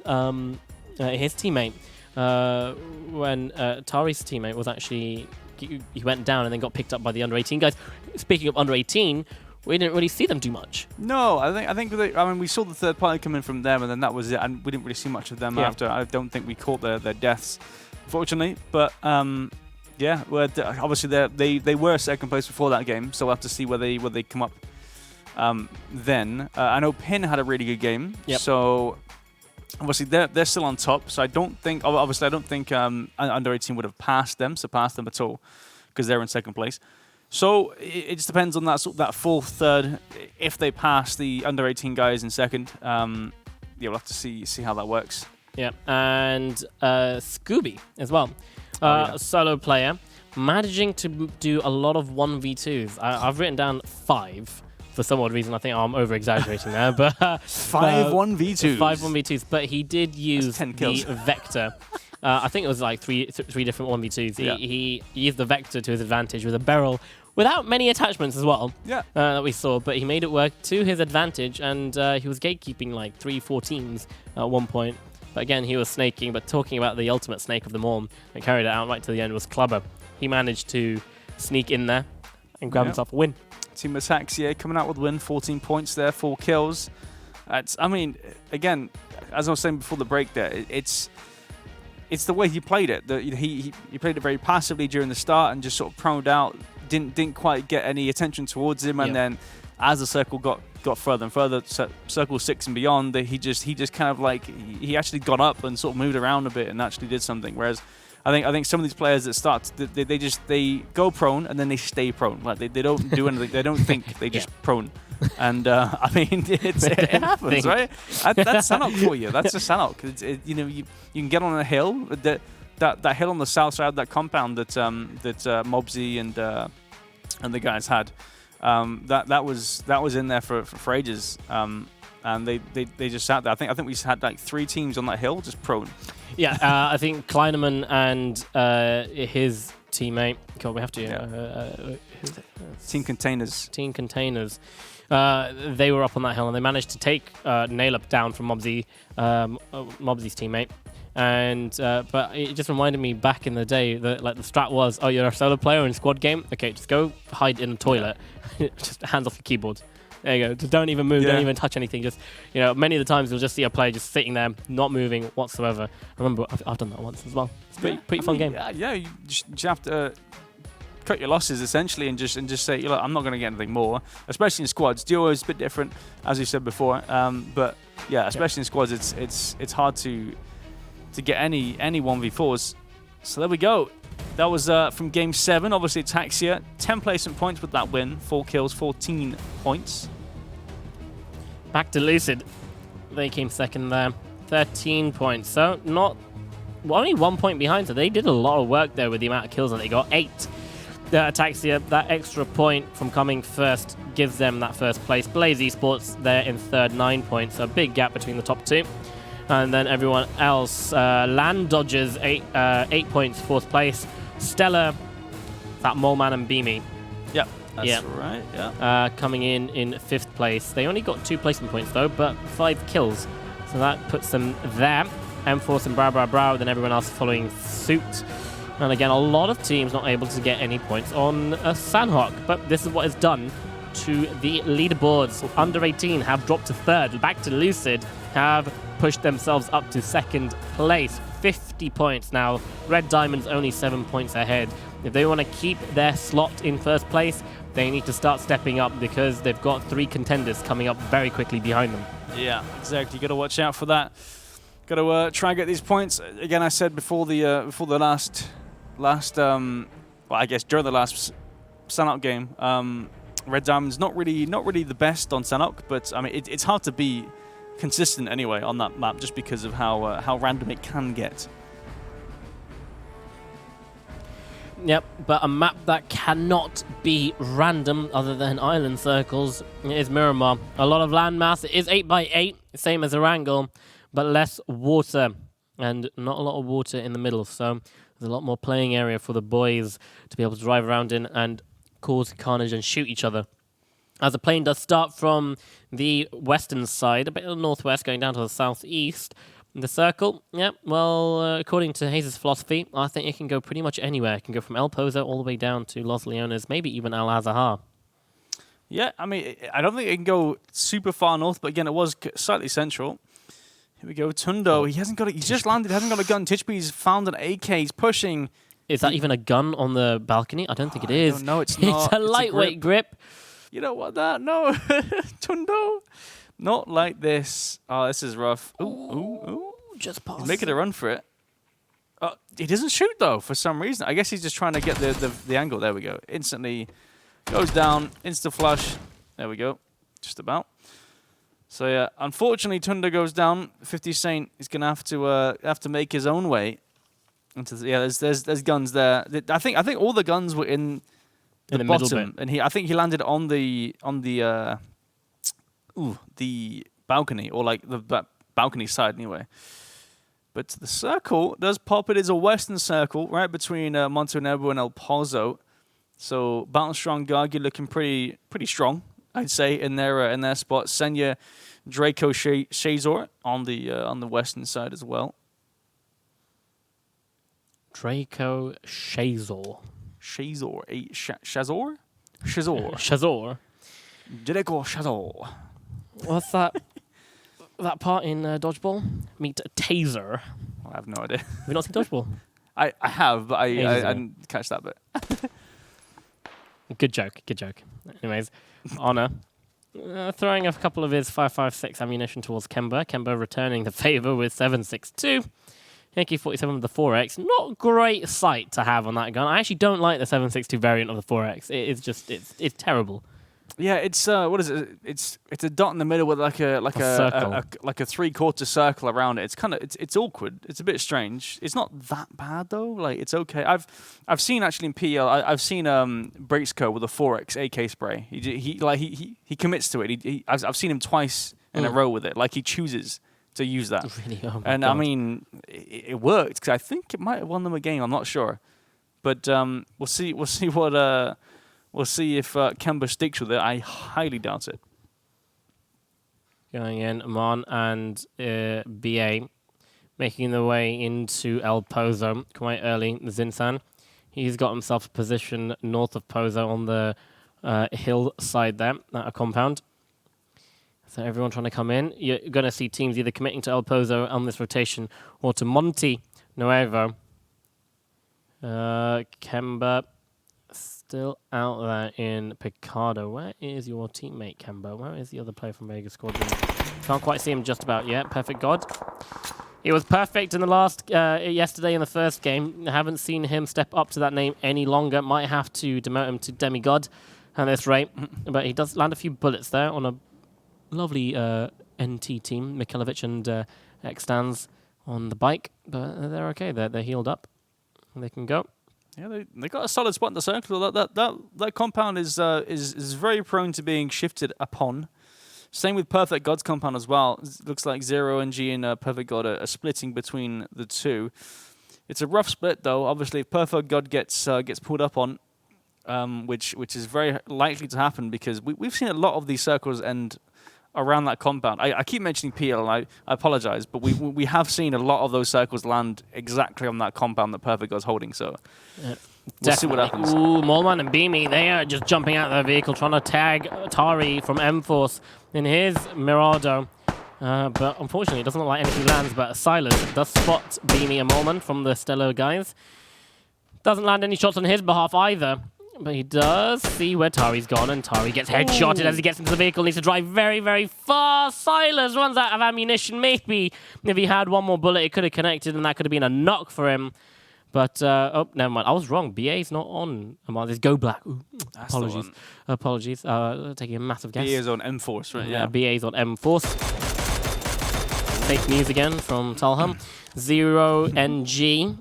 his teammate. When Tari's teammate was actually, he went down and then got picked up by the under-18 guys. Speaking of under-18, we didn't really see them do much.
No, I think we saw the third party come in from them, and then that was it, and we didn't really see much of them after. I don't think we caught their deaths, fortunately. But obviously they were second place before that game, so we'll have to see where they come up. Then I know Pin had a really good game, so. Obviously, they're still on top, so I don't think under 18 would have surpassed them at all, because they're in second place. So it just depends on that fourth, third. If they pass the under 18 guys in second, we'll have to see how that works. Yeah,
and Scooby as well, a solo player, managing to do a lot of 1v2s. I've written down 5. For some odd reason, I think I'm over-exaggerating there, but
5 1v2s.
5 1v2s, but he did use the Vector. I think it was like three different 1v2s. He used the Vector to his advantage with a barrel without many attachments as well. That we saw, but he made it work to his advantage, and he was gatekeeping like 3-4 teams at one point. But again, he was snaking. But talking about the ultimate snake of them all, and carried it out right to the end was Clubber. He managed to sneak in there and grab himself a win.
Team Ataxia coming out with win, 14 points there, 4 kills. Again, as I was saying before the break there, it's the way he played it. He played it very passively during the start and just sort of proned out, didn't quite get any attention towards him, and then as the circle got further and further, circle 6 and beyond, he just kind of like he actually got up and sort of moved around a bit and actually did something. Whereas I think some of these players that start, they go prone and then they stay prone. Like they don't do anything. They don't think. They just prone. And it happens, right? That's Sanok for you. That's just Sanok. You can get on a hill. That hill on the south side of that compound that Mobsy and the guys had. That was in there for ages. and they just sat there. I think we had like 3 teams on that hill just prone.
Yeah, I think Kleineman and his teammate. God, we have to. Who's it?
Team Containers.
Team Containers. They were up on that hill and they managed to take Naileup down from Mobsy, Mobsy's teammate. And but it just reminded me back in the day that like the strat was, oh, you're a solo player in squad game. Okay, just go hide in the toilet. Just hands off your keyboard. There you go. Just don't even move. Don't even touch anything. Just many of the times you'll just see a player just sitting there, not moving whatsoever. I remember I've done that once as well. It's a pretty fun game.
Yeah, you just have to cut your losses essentially and just say, look, I'm not going to get anything more. Especially in squads, duo is a bit different, as you said before. But yeah, especially in squads, it's hard to get any 1v4s. So there we go. That was from Game 7. Obviously, Ataxia, 10 placement points with that win. 4 kills, 14 points.
Back to Lucid. They came second there. 13 points. So only 1 point behind. So they did a lot of work there with the amount of kills that they got. 8. Ataxia, that extra point from coming first gives them that first place. Blaze Esports, they're in third, 9 points. So a big gap between the top 2. And then everyone else, Land Dodgers, 8 points, 4th place. Stellar, that Moleman and Beamy.
Yep, that's right, yeah.
Coming in 5th place. They only got 2 placement points though, but 5 kills. So that puts them there. M-Force and Brow, then everyone else following suit. And again, a lot of teams not able to get any points on Sanhok. But this is what is done to the leaderboards. Under 18 have dropped to 3rd. Back to Lucid have pushed themselves up to 2nd place. 50 points now. Red Diamond's only 7 points ahead. If they want to keep their slot in 1st place, they need to start stepping up because they've got 3 contenders coming up very quickly behind them.
Yeah, exactly. You got to watch out for that. Got to try and get these points. Again, I said before the last well, I guess during the last Sanhok game, Red Diamond's not really the best on Sanhok, but I mean it's hard to be consistent anyway on that map just because of how random it can get.
Yep, but a map that cannot be random other than island circles is Miramar. A lot of landmass. It is 8x8, same as Erangel, but less water and not a lot of water in the middle. So there's a lot more playing area for the boys to be able to drive around in and cause carnage and shoot each other. As the plane does start from the western side, a bit of the northwest, going down to the southeast. The circle, yeah, well, according to HayZ's philosophy, I think it can go pretty much anywhere. It can go from El Pozo all the way down to Los Leones, maybe even Al Azahar.
Yeah, I mean, I don't think it can go super far north, but again, it was slightly central. Here we go, Tundo. He hasn't got it. He's just landed. Hasn't got a gun. Titchby's found an AK. He's pushing.
Is that even a gun on the balcony? I don't think it is.
No, it's not.
It's a lightweight grip.
You don't want that. No, Tundo. Not like this. Oh, this is rough. Ooh.
Just past.
He's making a run for it. He doesn't shoot though for some reason. I guess he's just trying to get the angle. There we go. Instantly goes down. Insta flush. There we go. Just about. So yeah, unfortunately, Tunda goes down. 50 Saint is gonna have to make his own way into there's guns there. I think all the guns were in the bottom, and I think he landed on the balcony, or like the balcony side anyway. But the circle does pop. It is a western circle right between Montenegro and El Pozo. So Battle Strong Gargi looking pretty strong, I'd say, in their spot. Senya, Draco, Shazor on the western side as well.
Draco, Shazor.
Shazor? Draco, Shazor.
What's that? That part in Dodgeball? Meet Taser.
I have no idea.
Have you not seen Dodgeball?
I have, but I didn't catch that bit.
Good joke. Anyways, Honor throwing a couple of his 5.56 ammunition towards Kemba. Kemba returning the favor with 7.62. Yankee 47 with the 4X. Not great sight to have on that gun. I actually don't like the 7.62 variant of the 4X. It's terrible.
Yeah, it's what is it? It's a dot in the middle with like a three-quarter circle around it. It's awkward. It's a bit strange. It's not that bad though. Like it's okay. I've seen actually in PL. I've seen Breaksco with a 4X AK spray. He commits to it. I've seen him twice in a row with it. Like he chooses to use that.
Really? Oh my
and
God.
I mean, it worked because I think it might have won them a game. I'm not sure, but we'll see. We'll see what. We'll see if Kemba sticks with it. I highly doubt it.
Going in, Amon and BA making their way into El Pozo quite early. Zinsan, he's got himself a position north of Pozo on the hillside there, at a compound. So everyone trying to come in. You're going to see teams either committing to El Pozo on this rotation or to Monte Nuevo. Kemba still out there in Picado. Where is your teammate, Kemba? Where is the other player from Vegas Squadron? Can't quite see him just about yet. Perfect God. He was perfect in the last, yesterday in the first game. I haven't seen him step up to that name any longer. Might have to demote him to Demigod at this rate. But he does land a few bullets there on a lovely NT team. Mikhailovic and Xstans on the bike. But they're okay. They're healed up. They can go.
Yeah, they got a solid spot in the circle. That compound is very prone to being shifted upon. Same with Perfect God's compound as well. It looks like Zero and G and Perfect God are splitting between the two. It's a rough split though. Obviously, if Perfect God gets pulled up on, which is very likely to happen because we've seen a lot of these circles end around that compound. I keep mentioning PL, and I apologize, but we have seen a lot of those circles land exactly on that compound that Perfect God's holding. So we'll see what happens.
Ooh, Molman and Beamy, they are just jumping out of their vehicle, trying to tag Tari from M-Force in his Mirado. But unfortunately, it doesn't look like anything lands, but Silas does spot Beamy and Molman from the Stellar guys. Doesn't land any shots on his behalf either. But he does see where Tari's gone, and Tari gets headshotted as he gets into the vehicle. Needs to drive very, very fast. Silas runs out of ammunition. Maybe if he had one more bullet, it could have connected, and that could have been a knock for him. But, oh, never mind. I was wrong. BA's not on. There's Go Black. Ooh, apologies. Apologies. Taking a massive guess.
BA's on M-Force, right?
Yeah, BA's on M-Force. Fake news again from Talha. 0NG.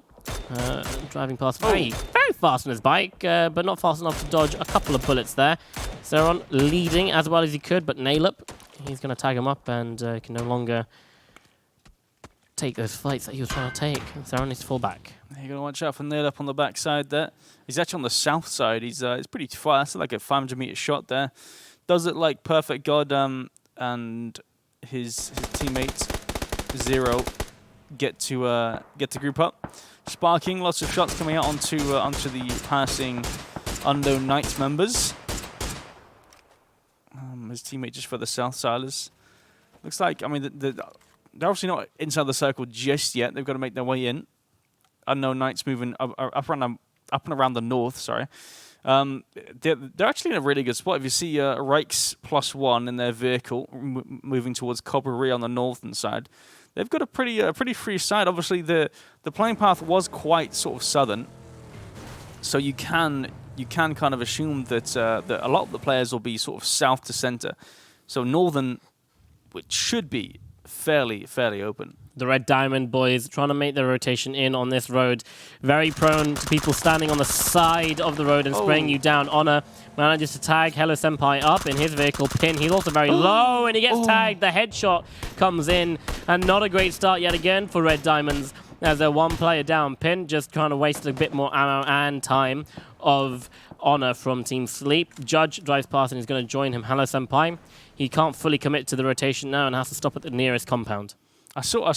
Driving past very fast on his bike, but not fast enough to dodge a couple of bullets there. Zeron leading as well as he could, but Nailup, he's going to tag him up and can no longer take those fights that he was trying to take. Zeron needs to fall back.
You're going to watch out for Nailup on the backside there. He's actually on the south side. He's pretty fast, like a 500-meter shot there. Does it like Perfect God and his teammate Zero get to group up. Sparking, lots of shots coming out onto the passing Unknown Knights members. His teammate just further south, Silas. Looks like, I mean, they're obviously not inside the circle just yet. They've got to make their way in. Unknown Knights moving up and around the north, sorry. They're actually in a really good spot. If you see Reichs +1 in their vehicle moving towards Cabrera on the northern side, they've got a pretty free side. Obviously, the playing path was quite sort of southern, so you can kind of assume that a lot of the players will be sort of south to center. So northern, which should be fairly open.
The Red Diamond boys trying to make their rotation in on this road. Very prone to people standing on the side of the road and spraying you down. Honor manages to tag Hello Senpai up in his vehicle. Pin, he's also very low, and he gets tagged. The headshot comes in, and not a great start yet again for Red Diamonds. As a one player down. Pin just trying to waste a bit more ammo and time of Honor from Team Sleep. Judge drives past and is going to join him. Hello Senpai. He can't fully commit to the rotation now and has to stop at the nearest compound.
I saw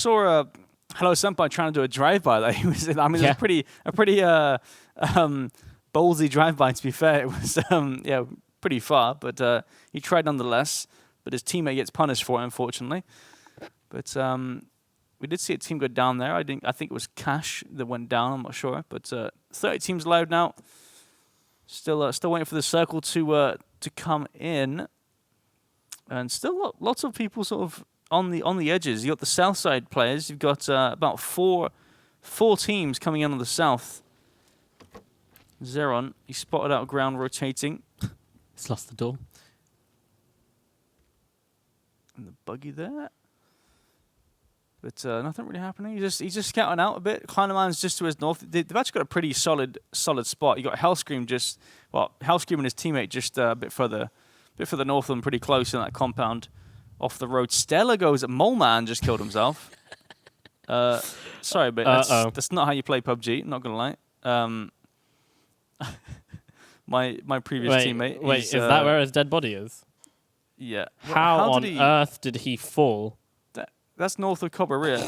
Hello Senpai trying to do a drive-by. That he was, I mean,
yeah.
It was a pretty ballsy drive-by. To be fair, it was pretty far, but he tried nonetheless. But his teammate gets punished for it, unfortunately. But we did see a team go down there. I think it was Cash that went down. I'm not sure, but 30 teams allowed now. Still waiting for the circle to come in, and still lots of people sort of on the edges. You got the south side players. You've got about four teams coming in on the south. Zeron, he spotted out ground rotating.
He's lost the door.
And the buggy there. But nothing really happening. He's just scouting out a bit. Kleineman's just to his north. They've actually got a pretty solid spot. You got Hellscream Hellscream and his teammate just a bit further north and pretty close in that compound. off the road. Stella goes, Mole Man just killed himself. Sorry, but that's not how you play PUBG, not going to lie. My previous teammate.
Wait, is that where his dead body is?
Yeah.
How on earth did he fall?
That's north of Cabrera.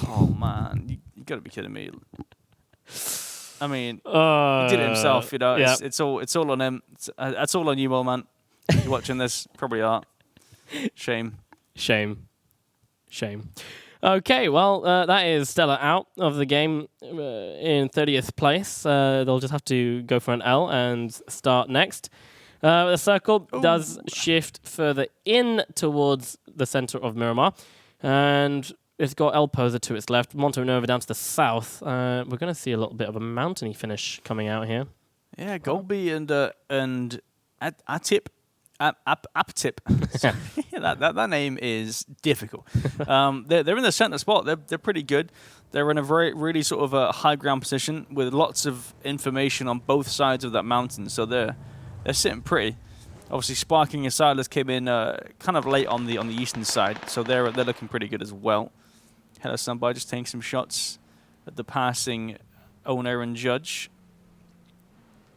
Oh, man. You got to be kidding me. I mean, he did it himself, you know. Yeah. It's all on him. That's all on you, Mole Man. If you're watching this, probably are. Shame.
Okay, well, that is Stella out of the game in 30th place. They'll just have to go for an L and start next. The circle does shift further in towards the center of Miramar, and it's got El Poser to its left, Montenova down to the south. We're going to see a little bit of a mountainy finish coming out here.
Yeah, Golby and Atip. Aptip. that name is difficult. They're in the center spot. They're pretty good. They're in a really sort of a high ground position with lots of information on both sides of that mountain. So they're sitting pretty. Obviously, Sparking and Silas came in kind of late on the eastern side, so they're looking pretty good as well. Hello, Sunby, just taking some shots at the passing owner and judge.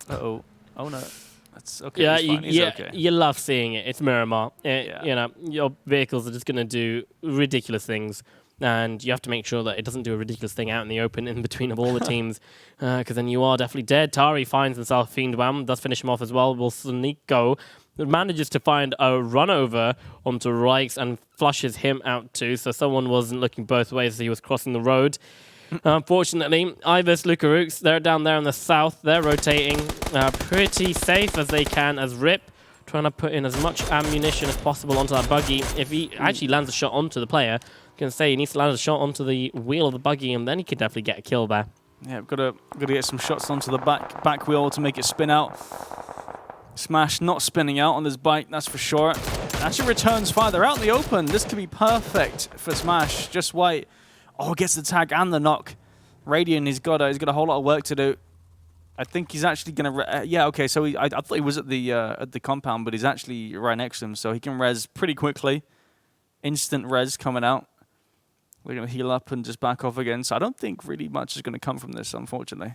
Oh no. That's okay.
Yeah,
okay.
You love seeing it. It's Miramar. You know, your vehicles are just going to do ridiculous things, and you have to make sure that it doesn't do a ridiculous thing out in the open in between of all the teams, because then you are definitely dead. Tari finds himself Fiend Wham, does finish him off as well. Will Sneeko manages to find a run over onto Reichs and flushes him out too, so someone wasn't looking both ways, so he was crossing the road. Unfortunately, Ibis, Lukaruks, they're down there in the south. They're rotating pretty safe as they can as Rip, trying to put in as much ammunition as possible onto that buggy. If he actually lands a shot onto the player, I can say he needs to land a shot onto the wheel of the buggy, and then he could definitely get a kill there.
Yeah, we've got to get some shots onto the back wheel to make it spin out. Smash not spinning out on this bike, that's for sure. Actually returns fire. They're out in the open. This could be perfect for Smash. Just wait. Oh, gets the tag and the knock. Radiant, he's got a whole lot of work to do. I think he's actually gonna. Yeah, okay. So I thought he was at the compound, but he's actually right next to him, so he can res pretty quickly. Instant res coming out. We're gonna heal up and just back off again. So I don't think really much is gonna come from this, unfortunately.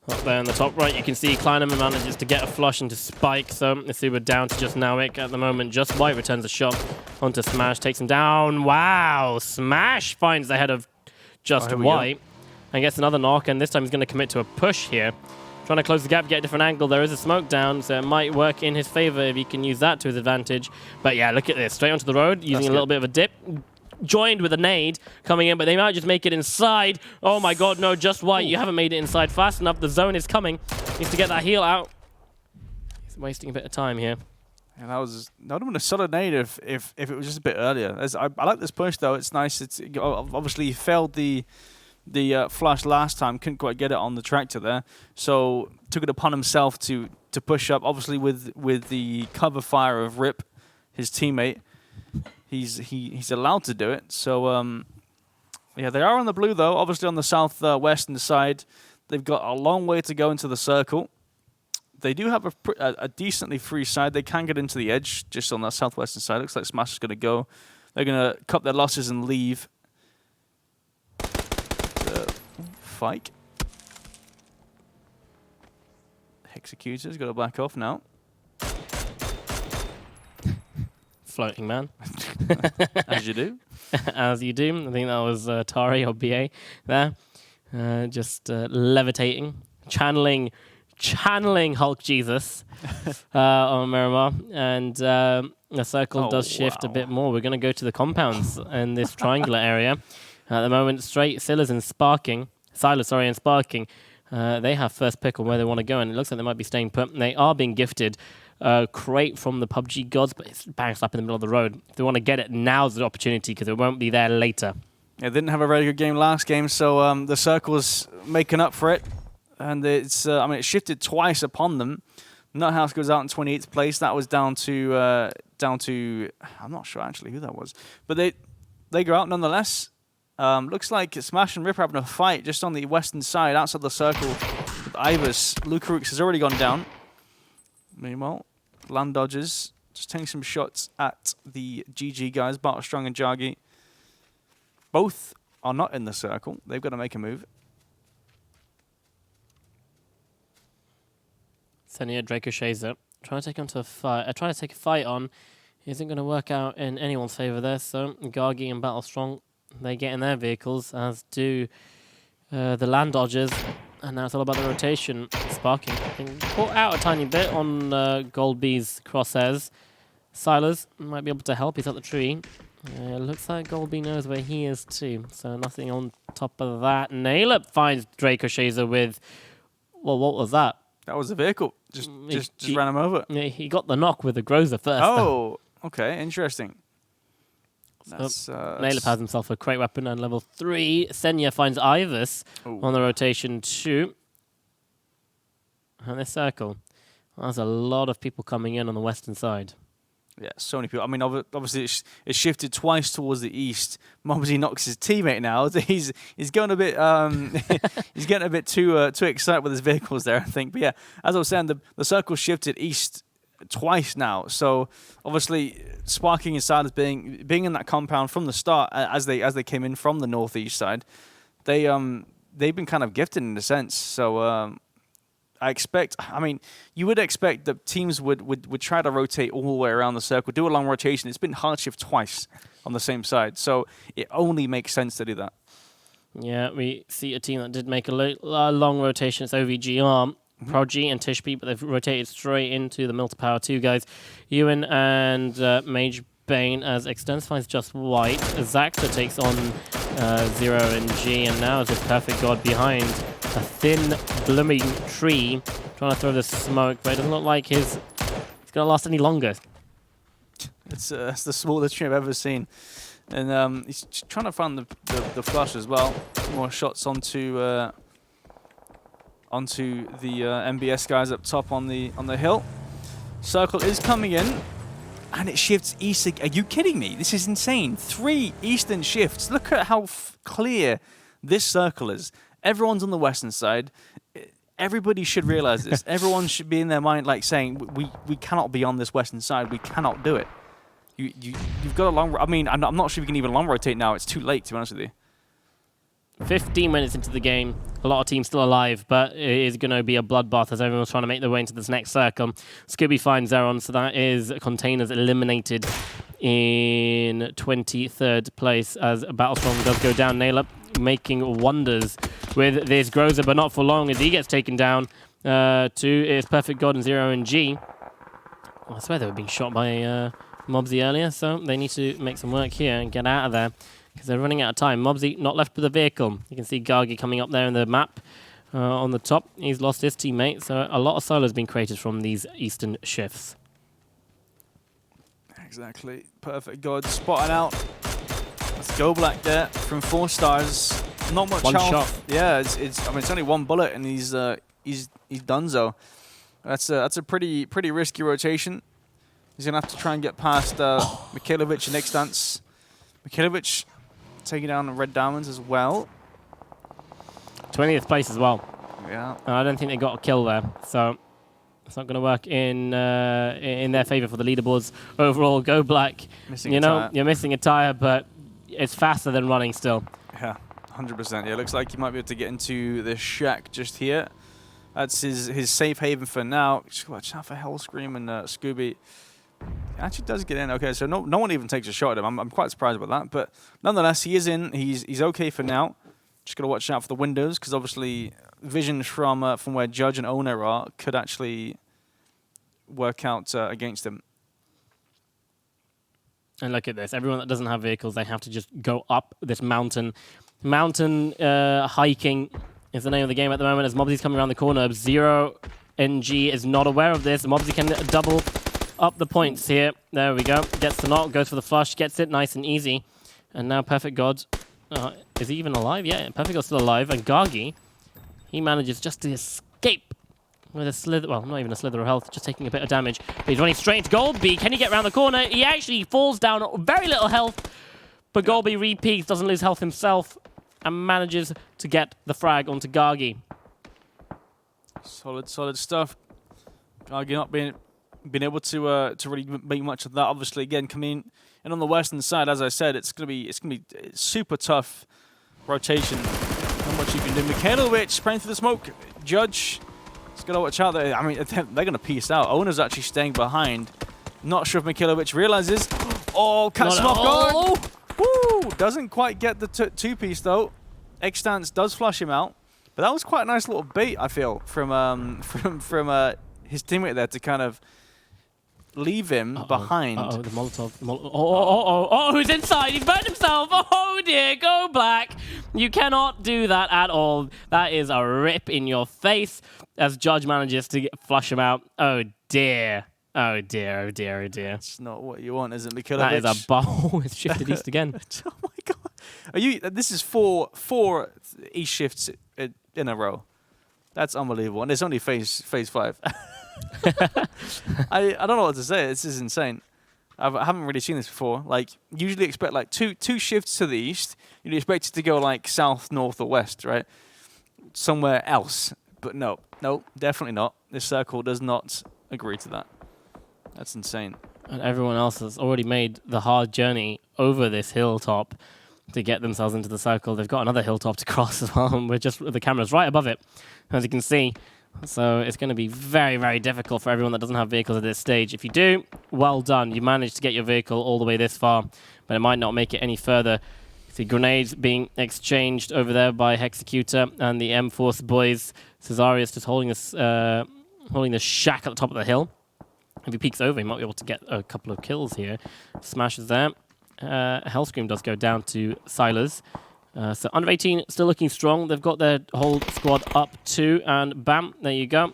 Up there in the top right, you can see Kleineman manages to get a flush into Spike. So let's see, we're down to just Nowick at the moment. Just White returns a shot onto Smash, takes him down. Wow, Smash finds the head of Just White and gets another knock, and this time he's going to commit to a push here. Trying to close the gap, get a different angle. There is a smoke down, so it might work in his favor if he can use that to his advantage. But yeah, look at this. Straight onto the road, using a little bit of a dip. Joined with a nade coming in, but they might just make it inside. Oh my god, no, Just White, you haven't made it inside fast enough. The zone is coming. Needs to get that heal out. He's wasting a bit of time here.
Yeah, that would have been a solid nade if it was just a bit earlier. I like this push though. It's nice. It's obviously he failed the flash last time. Couldn't quite get it on the tractor there. So took it upon himself to push up. Obviously with the cover fire of Rip, his teammate. He's allowed to do it. So yeah, they are on the blue though. Obviously on the southwestern side, they've got a long way to go into the circle. They do have a decently free side. They can get into the edge just on that southwestern side. Looks like Smash is going to go. They're going to cut their losses and leave. Fike. Executor's got to back off now.
Floating man.
As you do.
As you do. I think that was Tari or BA there. Just levitating. Channeling Hulk Jesus on Miramar. And the circle does shift a bit more. We're going to go to the compounds in this triangular area. At the moment, straight Silas and Sparking. They have first pick on where they want to go, and it looks like they might be staying put. They are being gifted a crate from the PUBG gods, but it's bang slap in the middle of the road. If they want to get it, now's the opportunity, because it won't be there later.
Yeah, didn't have a very good game last game, so the circle's making up for it. And it's, it shifted twice upon them. Nuthouse goes out in 28th place. That was down to, I'm not sure actually who that was. But they go out nonetheless. Looks like Smash and Rip are having a fight just on the western side, outside the circle with Ibis. Lukarux has already gone down. Meanwhile, land dodges just taking some shots at the GG guys, Battlestrong and Jagi. Both are not in the circle. They've got to make a move.
Sending a Draco HayZ, trying to take him to a fight. Trying to take a fight on. Isn't going to work out in anyone's favor there. So Gargi and Battlestrong, they get in their vehicles, as do the land dodgers. And now it's all about the rotation. Sparking being caught out a tiny bit on Goldbee's crosshairs. Silas might be able to help. He's up the tree. Looks like Goldbee knows where he is too. So nothing on top of that. Nailep finds Draco HayZ with... Well, what was that?
That was a vehicle. Just ran him over.
He got the knock with the Groza first.
Oh, okay. Interesting.
Nailep has himself a crate weapon and level 3. Senya finds Ivus on the rotation 2. And this circle. There's a lot of people coming in on the western side.
Yeah, so many people. I mean, obviously it's shifted twice towards the east. mobz knocks his teammate now. He's going a bit he's getting a bit too excited with his vehicles there, I think. But yeah, as I was saying, the circle shifted east twice now. So obviously Sparking and Silas being in that compound from the start as they came in from the northeast side, they've been kind of gifted in a sense. So I mean, you would expect that teams would try to rotate all the way around the circle, do a long rotation. It's been hard shift twice on the same side, so it only makes sense to do that.
Yeah, we see a team that did make a long rotation. It's OVGR, Prodigy and Tishby, but they've rotated straight into the Milta Power 2 guys. Ewan and Mage Bane as Extens finds just white. Zaxa takes on Zero and G, and now it's Perfect God behind a thin, blooming tree, trying to throw the smoke, but it doesn't look like it's going to last any longer.
It's the smallest tree I've ever seen. And he's trying to find the flush as well. More shots onto the MBS guys up top on the hill. Circle is coming in, and it shifts east. Are you kidding me? This is insane. 3 eastern shifts. Look at how clear this circle is. Everyone's on the western side. Everybody should realize this. Everyone should be in their mind like saying, we cannot be on this western side. We cannot do it. You've got a long... I mean, I'm not sure if you can even long rotate now. It's too late, to be honest with you.
15 minutes into the game. A lot of teams still alive, but it is going to be a bloodbath as everyone's trying to make their way into this next circle. Scooby finds Zeron, so that is Containers eliminated in 23rd place as Battlestrong does go down. Nailep making wonders with this Groza, but not for long as he gets taken down. 2 is Perfect God and 0 and G. I swear they were being shot by mobz earlier, so they need to make some work here and get out of there because they're running out of time. mobz not left with a vehicle. You can see Gargi coming up there in the map on the top. He's lost his teammate, so a lot of solo has been created from these eastern shifts.
Exactly. Perfect God spotting out. Let's go black there from 4 stars. Not much
One
health.
shot.
Yeah, it's only 1 bullet and he's donezo. That's a pretty risky rotation. He's gonna have to try and get past Mikhailovic and Extance. Mikhailovic taking down the Red Diamonds as well.
20th place as well.
Yeah.
I don't think they got a kill there, so it's not going to work in their favor for the leaderboards. Overall, go black.
Missing a tire.
You're missing a tire, but it's faster than running still.
Yeah, 100%. Yeah, looks like he might be able to get into the shack just here. That's his safe haven for now. Just watch out for Hellscream and Scooby. He actually does get in. Okay, so no one even takes a shot at him. I'm quite surprised about that. But nonetheless, he is in. He's okay for now. Just got to watch out for the windows because obviously vision from where Judge and Owner are could actually work out against him.
And look at this. Everyone that doesn't have vehicles, they have to just go up this mountain. Mountain hiking is the name of the game at the moment as mobz coming around the corner. Zero NG is not aware of this. mobz can double up the points here. There we go. Gets the knock, goes for the flush, gets it nice and easy. And now Perfect God. Is he even alive? Yeah, Perfect God's still alive. And Gargi, he manages just to escape with a slither. Well, not even a slither of health, just taking a bit of damage. But he's running straight into Goldbee. Can he get around the corner? He actually falls down, very little health. But Goldbee repeats, doesn't lose health himself, and manages to get the frag onto Gargi.
Solid stuff. Gargi not being been able to really make much of that. Obviously, again, coming in on the western side, as I said, it's gonna be super tough rotation. Not much you can do. Mikhailovic spraying through the smoke. Judge, it's gotta watch out there. I mean, they're gonna piece out. Owner's actually staying behind. Not sure if Mikhailovic realizes. Oh, catch him off guard. Woo! Doesn't quite get the two-piece though. Extance does flush him out, but that was quite a nice little bait, I feel, from his teammate there to kind of leave him behind.
The Molotov. Oh, who's inside? He's burned himself. Oh dear, go black. You cannot do that at all. That is a rip in your face as Judge manages to flush him out. Oh dear. Oh dear, oh dear, oh dear.
It's not what you want, is it, Mikhailovic?
That is a ball. It's shifted east again.
Oh my god. Are you? This is four east shifts in a row. That's unbelievable. And it's only phase 5. I don't know what to say. This is insane. I haven't really seen this before. Like, usually expect like two shifts to the east. You'd expect it to go like south, north, or west, right? Somewhere else. But no, definitely not. This circle does not agree to that. That's insane.
And everyone else has already made the hard journey over this hilltop to get themselves into the circle. They've got another hilltop to cross as well, and the camera's right above it, as you can see. So it's going to be very, very difficult for everyone that doesn't have vehicles at this stage. If you do, well done. You managed to get your vehicle all the way this far, but it might not make it any further. See grenades being exchanged over there by Hexecutor and the M-Force boys. Cesarius just holding the shack at the top of the hill. If he peeks over, he might be able to get a couple of kills here. Smashes there. Hellscream does go down to Silas. So under 18 still looking strong. They've got their whole squad up too, and bam, there you go.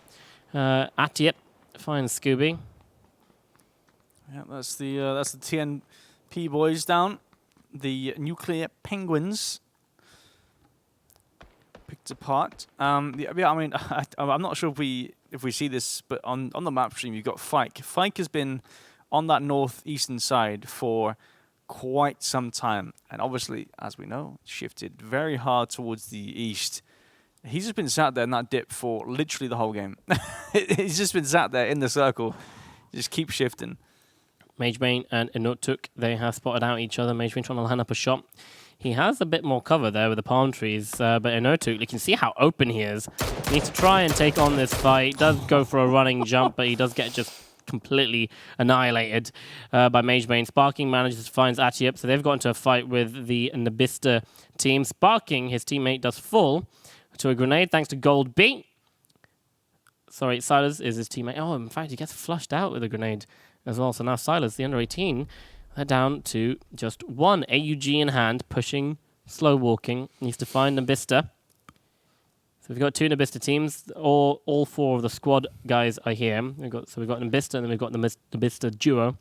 Atiet finds Scooby.
Yeah, that's the TNP boys down. The Nuclear Penguins picked apart. Yeah, I mean, I'm not sure if we see this, but on the map stream you've got Fike. Fike has been on that northeastern side for quite some time, and obviously, as we know, shifted very hard towards the east. He's just been sat there in that dip for literally the whole game. He's just been sat there in the circle, just keep shifting.
Magebane and Inotuk, they have spotted out each other. Magebane trying to line up a shot. He has a bit more cover there with the palm trees, but Inotuk, you can see how open he is. He needs to try and take on this fight. Does go for a running jump, but he does get just completely annihilated by Magebane. Sparking manages to find Atiep, so they've got into a fight with the Nabista team. Sparking, his teammate, does fall to a grenade thanks to Gold B. Sorry, Silas is his teammate. Oh, in fact, he gets flushed out with a grenade as well. So now Silas, the under 18, they're down to just one AUG in hand, pushing, slow walking. Needs to find Nabista. So we've got two Nabista teams. All four of the squad guys are here. We've got Nabista and then we've got the Nabista duo.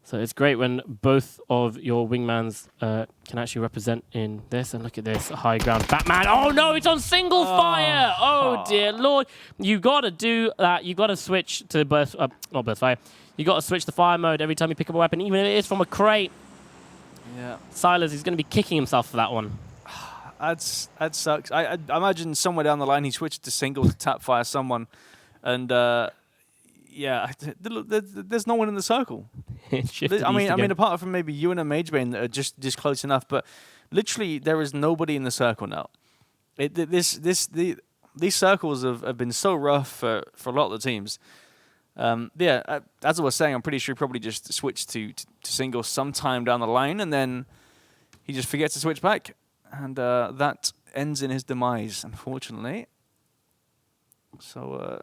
So it's great when both of your wingmans can actually represent in this. And look at this, high ground. Batman, oh no, it's on single fire! Oh dear Lord. You got to do that. You got to switch to not burst fire. You got to switch to fire mode every time you pick up a weapon, even if it is from a crate.
Yeah.
Silas is going to be kicking himself for that one.
That sucks. I imagine somewhere down the line he switched to single to tap fire someone, and yeah, there's no one in the circle. I mean, apart from maybe you and a Magebane that are just close enough, but literally there is nobody in the circle now. These circles have been so rough for a lot of the teams. Yeah, as I was saying, I'm pretty sure he probably just switched to single sometime down the line, and then he just forgets to switch back, and that ends in his demise, unfortunately. So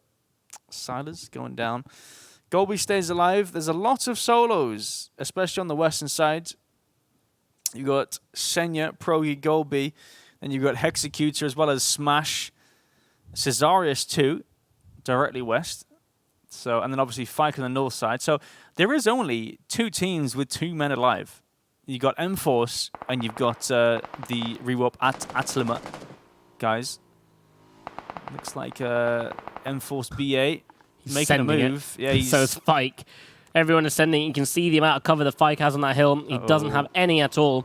Silas going down. Golby stays alive. There's a lot of solos, especially on the western side. You got Senya, Progi, Golby, then you got Hexecutor as well as Smash, Cesarius too, directly west. So, and then obviously Fike on the north side. So there is only two teams with 2 men alive. You got M-Force and you've got the Rewop Atlama guys. Looks like M-Force BA making a move. Yeah,
so it's Fike. Everyone is sending. You can see the amount of cover that Fike has on that hill. He doesn't have any at all.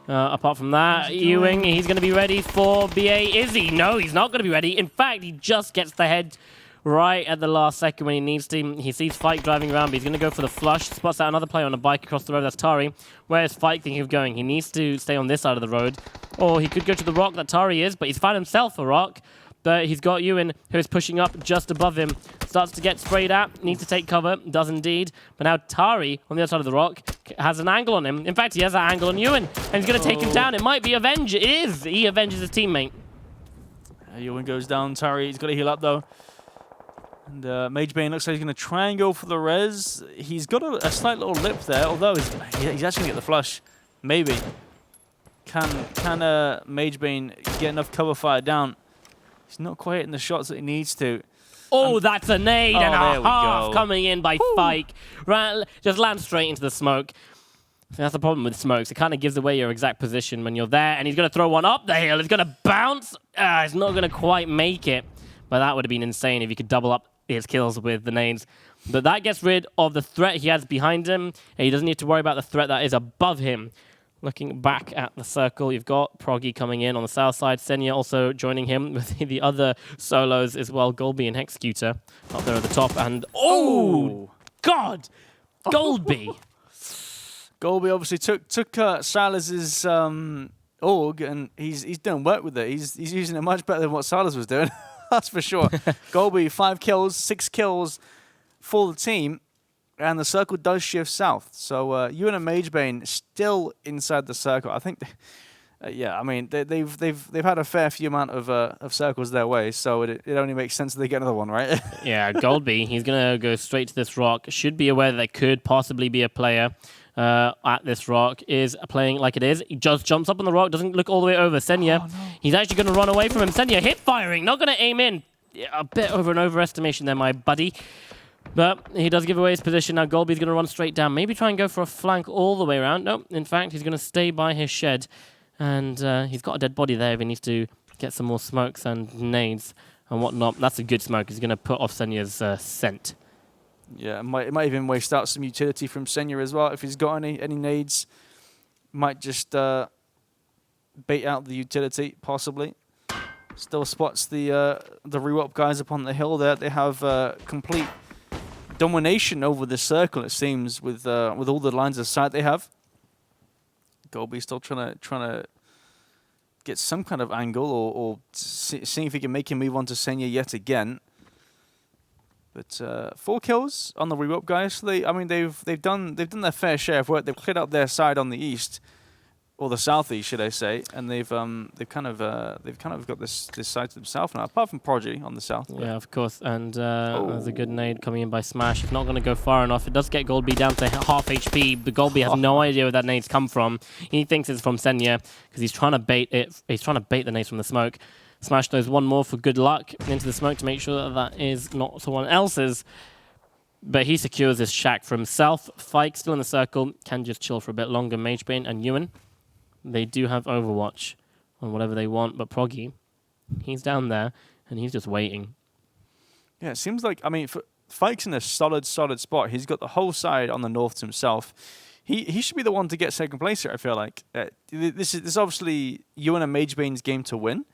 Apart from that, Ewing, he's going to be ready for BA. Is he? No, he's not going to be ready. In fact, he just gets the head right at the last second when he needs to. He sees Fike driving around, but he's going to go for the flush. Spots out another player on a bike across the road. That's Tari. Where is Fike thinking of going? He needs to stay on this side of the road. Or he could go to the rock that Tari is, but he's found himself a rock. But he's got Ewan, who is pushing up just above him. Starts to get sprayed at, needs to take cover, does indeed. But now Tari, on the other side of the rock, has an angle on him. In fact, he has that angle on Ewan, and he's going to take him down. It might be Avenge. It is. He avenges his teammate.
Ewan goes down. Tari, he's got to heal up, though. And MageBane looks like he's going to try and go for the res. He's got a slight little lip there, although he's actually going to get the flush. Maybe. Can MageBane get enough cover fire down? He's not quite hitting the shots that he needs to.
Oh, that's a nade and a half
go.
coming in by Fike. Just lands straight into the smoke. That's the problem with smokes. It kind of gives away your exact position when you're there, and he's going to throw one up the hill. It's going to bounce. It's not going to quite make it. But that would have been insane if he could double up his kills with the nades. But that gets rid of the threat he has behind him, and he doesn't need to worry about the threat that is above him. Looking back at the circle, you've got Proggy coming in on the south side. Senya also joining him with the other solos as well. Golby and Hexecutor up there at the top. And oh, God! Golby!
Golby obviously took Salas's org, and he's doing work with it. He's using it much better than what Salas was doing. That's for sure. Golby, 5 kills, 6 kills for the team. And the circle does shift south. So Ewan and MageBane still inside the circle. I think, yeah, I mean, they've had a fair few amount of circles their way, so it only makes sense that they get another one, right?
Yeah, Goldby, he's going to go straight to this rock. Should be aware that there could possibly be a player at this rock. Is playing like it is. He just jumps up on the rock, doesn't look all the way over. Senya, oh, no. He's actually going to run away from him. Senya hip firing, not going to aim in. Yeah, a bit over an overestimation there, my buddy. But he does give away his position. Now Golby's going to run straight down. Maybe try and go for a flank all the way around. No, in fact, he's going to stay by his shed. And he's got a dead body there if he needs to get some more smokes and nades and whatnot. That's a good smoke. He's going to put off Senya's scent.
Yeah, it might even waste out some utility from Senya as well. If he's got any nades, might just bait out the utility, possibly. Still spots the re-up guys up on the hill there. They have complete domination over the circle, it seems, with all the lines of sight they have. Golby still trying to get some kind of angle or see if he can make him move on to Senya yet again. But 4 kills on the re-up guys. So they've done their fair share of work. They've cleared up their side on the east. Or the southeast, should I say? And they've kind of got this side to themselves now. Apart from Prodigy on the south.
Yeah, of course. And there's a good nade coming in by Smash. It's not going to go far enough. It does get Golby down to half HP. But Golby has no idea where that nade's come from. He thinks it's from Senya because he's trying to bait it. He's trying to bait the nades from the smoke. Smash throws one more for good luck into the smoke to make sure that is not someone else's. But he secures this shack for himself. Fike still in the circle. Can just chill for a bit longer. MageBane and Ewan. They do have Overwatch on whatever they want, but Proggy, he's down there, and he's just waiting.
Yeah, it seems like, I mean, Fike's in a solid spot. He's got the whole side on the north to himself. He should be the one to get second place here, I feel like. This is obviously Ewan and MageBane's game to win.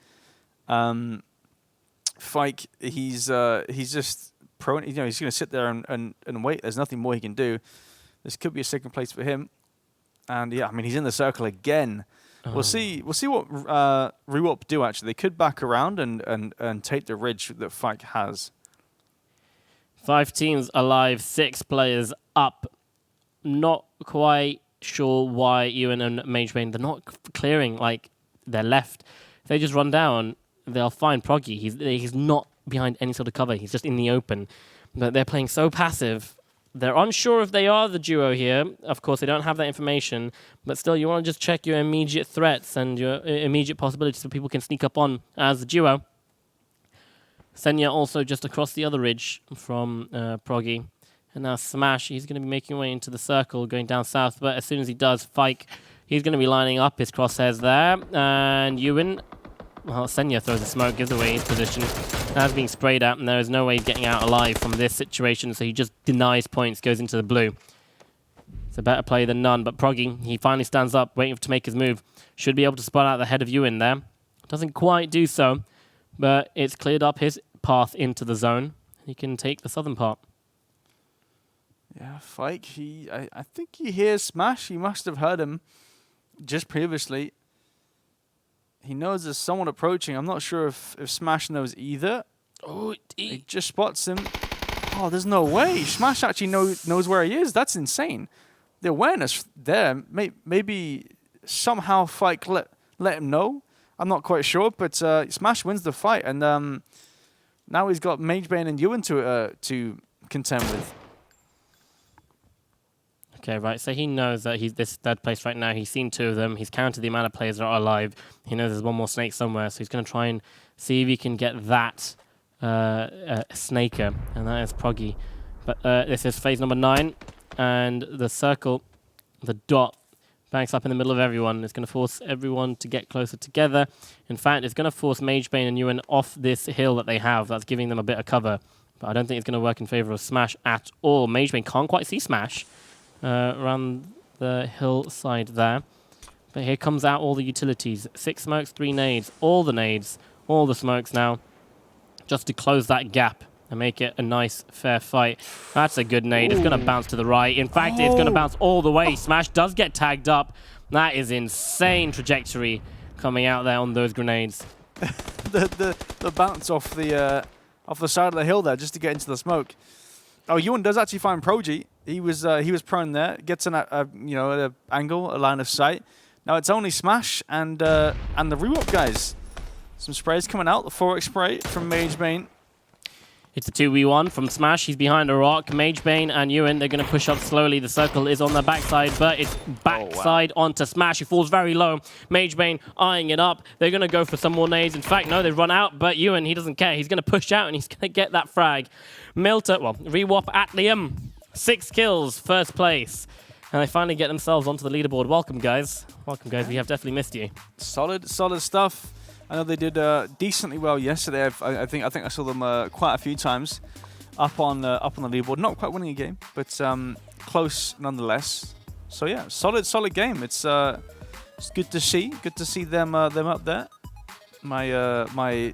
Fike, he's just prone. He's going to sit there and wait. There's nothing more he can do. This could be a second place for him. And yeah, I mean, he's in the circle again. Oh. We'll see what Rewop do, actually. They could back around and take the ridge that Fike has.
5 teams alive, 6 players up. Not quite sure why Ewan and MageBane, they're not clearing like they're left. If they just run down, they'll find Proggy. He's not behind any sort of cover. He's just in the open. But they're playing so passive. They're unsure if they are the duo here. Of course, they don't have that information. But still, you want to just check your immediate threats and your immediate possibilities so people can sneak up on as the duo. Senya also just across the other ridge from Proggy. And now Smash, he's going to be making way into the circle, going down south. But as soon as he does, Fike, he's going to be lining up his crosshairs there. And Ewan, well, Senya throws a smoke, gives away his position. That's being sprayed at, and there is no way he's getting out alive from this situation, so he just denies points, goes into the blue. It's a better play than none, but Proggy, he finally stands up, waiting to make his move. Should be able to spot out the head of Ewan there. Doesn't quite do so, but it's cleared up his path into the zone. he can take the southern part.
Yeah, Fike, I think he hears Smash. He must have heard him just previously. He knows there's someone approaching. I'm not sure if Smash knows either.
Oh,
he just spots him. Oh, there's no way. Smash actually knows where he is. That's insane. The awareness there. Maybe somehow Fike let him know. I'm not quite sure, but Smash wins the fight, and now he's got MageBane and Ewan to contend with.
Okay, right. So he knows that he's this third place right now. He's seen 2 of them. He's counted the amount of players that are alive. He knows there's one more snake somewhere, so he's going to try and see if he can get that snaker, and that is Proggy. But this is phase number 9, and the circle, the dot, banks up in the middle of everyone. It's going to force everyone to get closer together. In fact, it's going to force MageBane and Ewan off this hill that they have. That's giving them a bit of cover. But I don't think it's going to work in favor of Smash at all. MageBane can't quite see Smash around the hillside there. But here comes out all the utilities. 6 smokes, 3 nades. All the nades, all the smokes now, just to close that gap and make it a nice, fair fight. That's a good nade. Ooh. It's going to bounce to the right. In fact, it's going to bounce all the way. Smash does get tagged up. That is insane trajectory coming out there on those grenades.
the bounce off the side of the hill there just to get into the smoke. Oh, Ewan does actually find Proggy. He was prone there. Gets an angle, a line of sight. Now it's only Smash and the re-up guys. Some sprays coming out. The 4x spray from MageBane.
It's a 2v1 from Smash. He's behind a rock. MageBane and Ewan, they're going to push up slowly. The circle is on their backside, but it's backside onto Smash. He falls very low. MageBane eyeing it up. They're going to go for some more nades. In fact, no, they've run out, but Ewan, he doesn't care. He's going to push out, and he's going to get that frag. Rewop Atlium. 6 kills, first place. And they finally get themselves onto the leaderboard. Welcome, guys. Welcome, guys. We have definitely missed you.
Solid stuff. I know they did decently well yesterday. I think I saw them quite a few times up on the leaderboard. Not quite winning a game, but close nonetheless. So yeah, solid game. It's good to see. Good to see them up there. My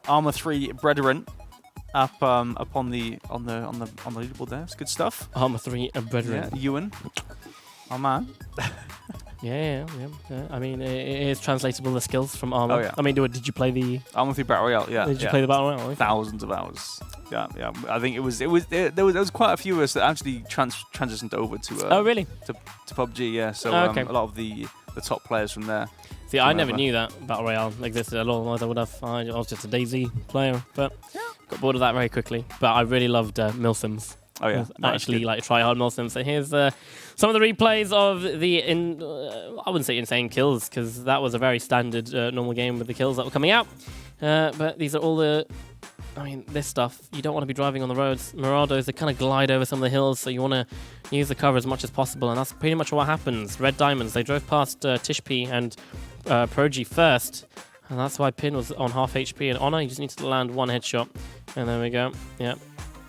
Armor 3 brethren up on the leaderboard there. It's good stuff.
Armor 3 brethren.
Yeah, Ewan, my man.
Yeah. I mean, it is translatable, the skills from Armor.
Oh, yeah.
I mean, did you play the
Armor 3 Battle Royale? Yeah.
Did you play the Battle Royale?
Thousands of hours. Yeah. I think there was quite a few of us that actually transitioned over to.
Oh, really?
To PUBG, yeah. So
okay.
A lot of the top players from there.
See, I never knew that Battle Royale existed at all. Otherwise, I would have. I was just a DayZ player, but got bored of that very quickly. But I really loved Milsims.
Oh yeah,
actually like try hard Milsim. So here's some of the replays of the I wouldn't say insane kills, because that was a very standard normal game with the kills that were coming out. But these are all the, I mean, this stuff. You don't want to be driving on the roads. Mirados, they kind of glide over some of the hills, so you want to use the cover as much as possible, and that's pretty much what happens. Red Diamonds, they drove past Tishp and Proggy first, and that's why Pin was on half HP. And Honor, you just need to land 1 headshot, and there we go. Yeah.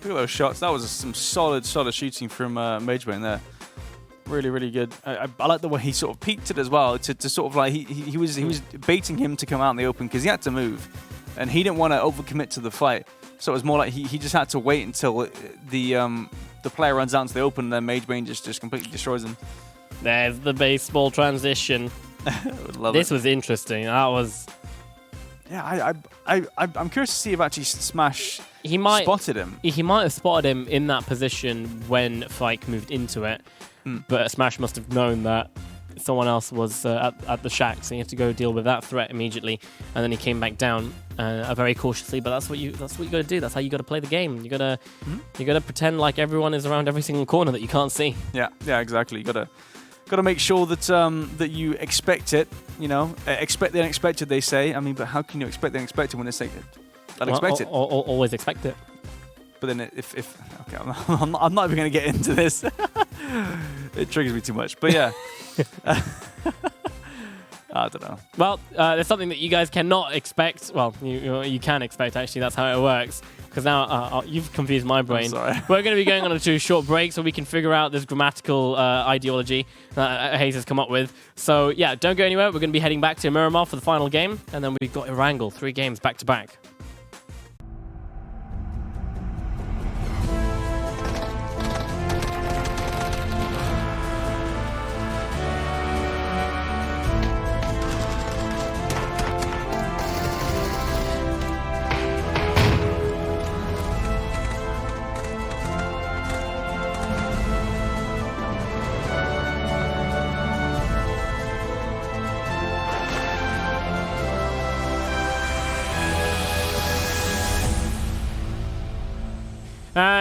Look at those shots. That was some solid shooting from MageBane there. Really good. I like the way he sort of peeked it as well, to sort of like he was baiting him to come out in the open because he had to move, and he didn't want to overcommit to the fight. So it was more like he just had to wait until the player runs out into the open, and then MageBane just completely destroys him.
There's the baseball transition. This was interesting. That was.
Yeah, I'm curious to see if actually Smash spotted him.
He might have spotted him in that position when Fike moved into it, but Smash must have known that someone else was at the shack, so he had to go deal with that threat immediately, and then he came back down very cautiously. But that's what you got to do. That's how you got to play the game. You got to pretend like everyone is around every single corner that you can't see. Yeah,
exactly. You got to make sure that that you expect it. You know, expect the unexpected, they say. I mean, but how can you expect the unexpected when it's unexpected?
Always expect it.
But then if okay, I'm not even going to get into this. It triggers me too much. But yeah. I don't know.
Well, there's something that you guys cannot expect. Well, you can expect, actually. That's how it works. Because now you've confused my brain.
I'm sorry.
We're going to be going on a short break so we can figure out this grammatical ideology that HayZ has come up with. So, yeah, don't go anywhere. We're going to be heading back to Miramar for the final game. And then we've got Erangel, 3 games back to back.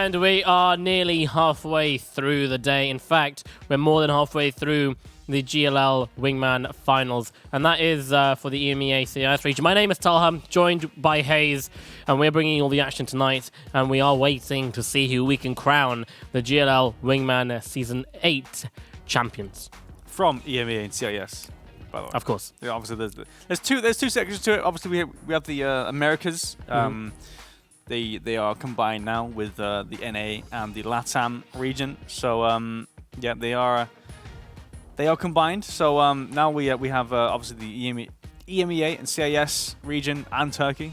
And we are nearly halfway through the day. In fact, we're more than halfway through the GLL Wingman finals. And that is for the EMEA CIS region. My name is Talha, joined by HayZ, and we're bringing you all the action tonight. And we are waiting to see who we can crown the GLL Wingman Season 8 champions.
From EMEA and CIS, by the way.
Of course.
Yeah, obviously, there's two sections to it. Obviously, we have the Americas. They are combined now with the NA and the LATAM region. So yeah, they are combined. So now we have obviously the EMEA and CIS region and Turkey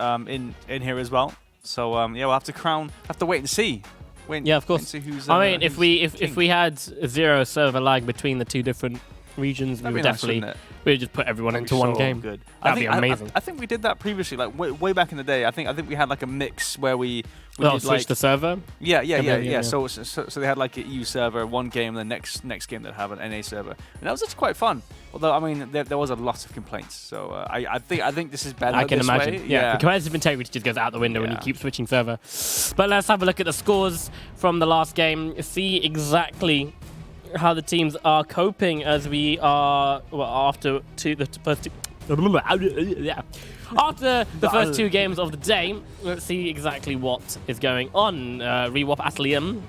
in here as well. So yeah, we'll have to wait and see.
Yeah, of course. I mean, if we had zero server lag between the two different regions, we would definitely we'd just put everyone into one game.
Good.
That'd be amazing.
I think we did that previously, like way back in the day. I think we had like a mix where we
did, switch the server.
Yeah. So they had like an EU server, one game, and the next game they'd have an NA server, and that was just quite fun. Although I mean, there was a lot of complaints. So I think this is better.
I can imagine.
Way.
Yeah, the competitive integrity just goes out the window when you keep switching server. But let's have a look at the scores from the last game. See exactly how the teams are coping as we are after the first two games of the day. Let's see exactly what is going on. Rewap Atlium,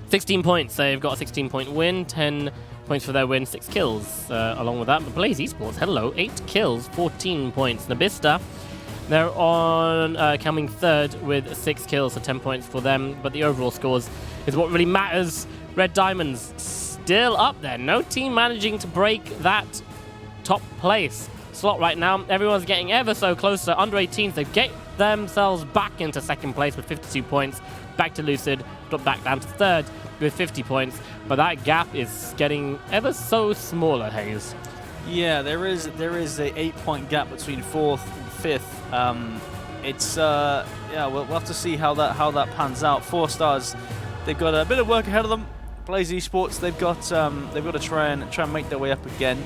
16 points. They've got a 16-point win, 10 points for their win, 6 kills. Along with that, but Blaze Esports, hello, 8 kills, 14 points. Nabista, they're on coming third with 6 kills, so 10 points for them. But the overall scores is what really matters. Red Diamonds still up there. No team managing to break that top place slot right now. Everyone's getting ever so closer. Under 18s, they get themselves back into second place with 52 points. Back to Lucid, drop back down to third with 50 points. But that gap is getting ever so smaller, HayZ.
Yeah, there is a 8-point gap between fourth and fifth. It's yeah, we'll have to see how that pans out. 4 stars, they've got a bit of work ahead of them. Blaze Esports, they've got to try and make their way up again,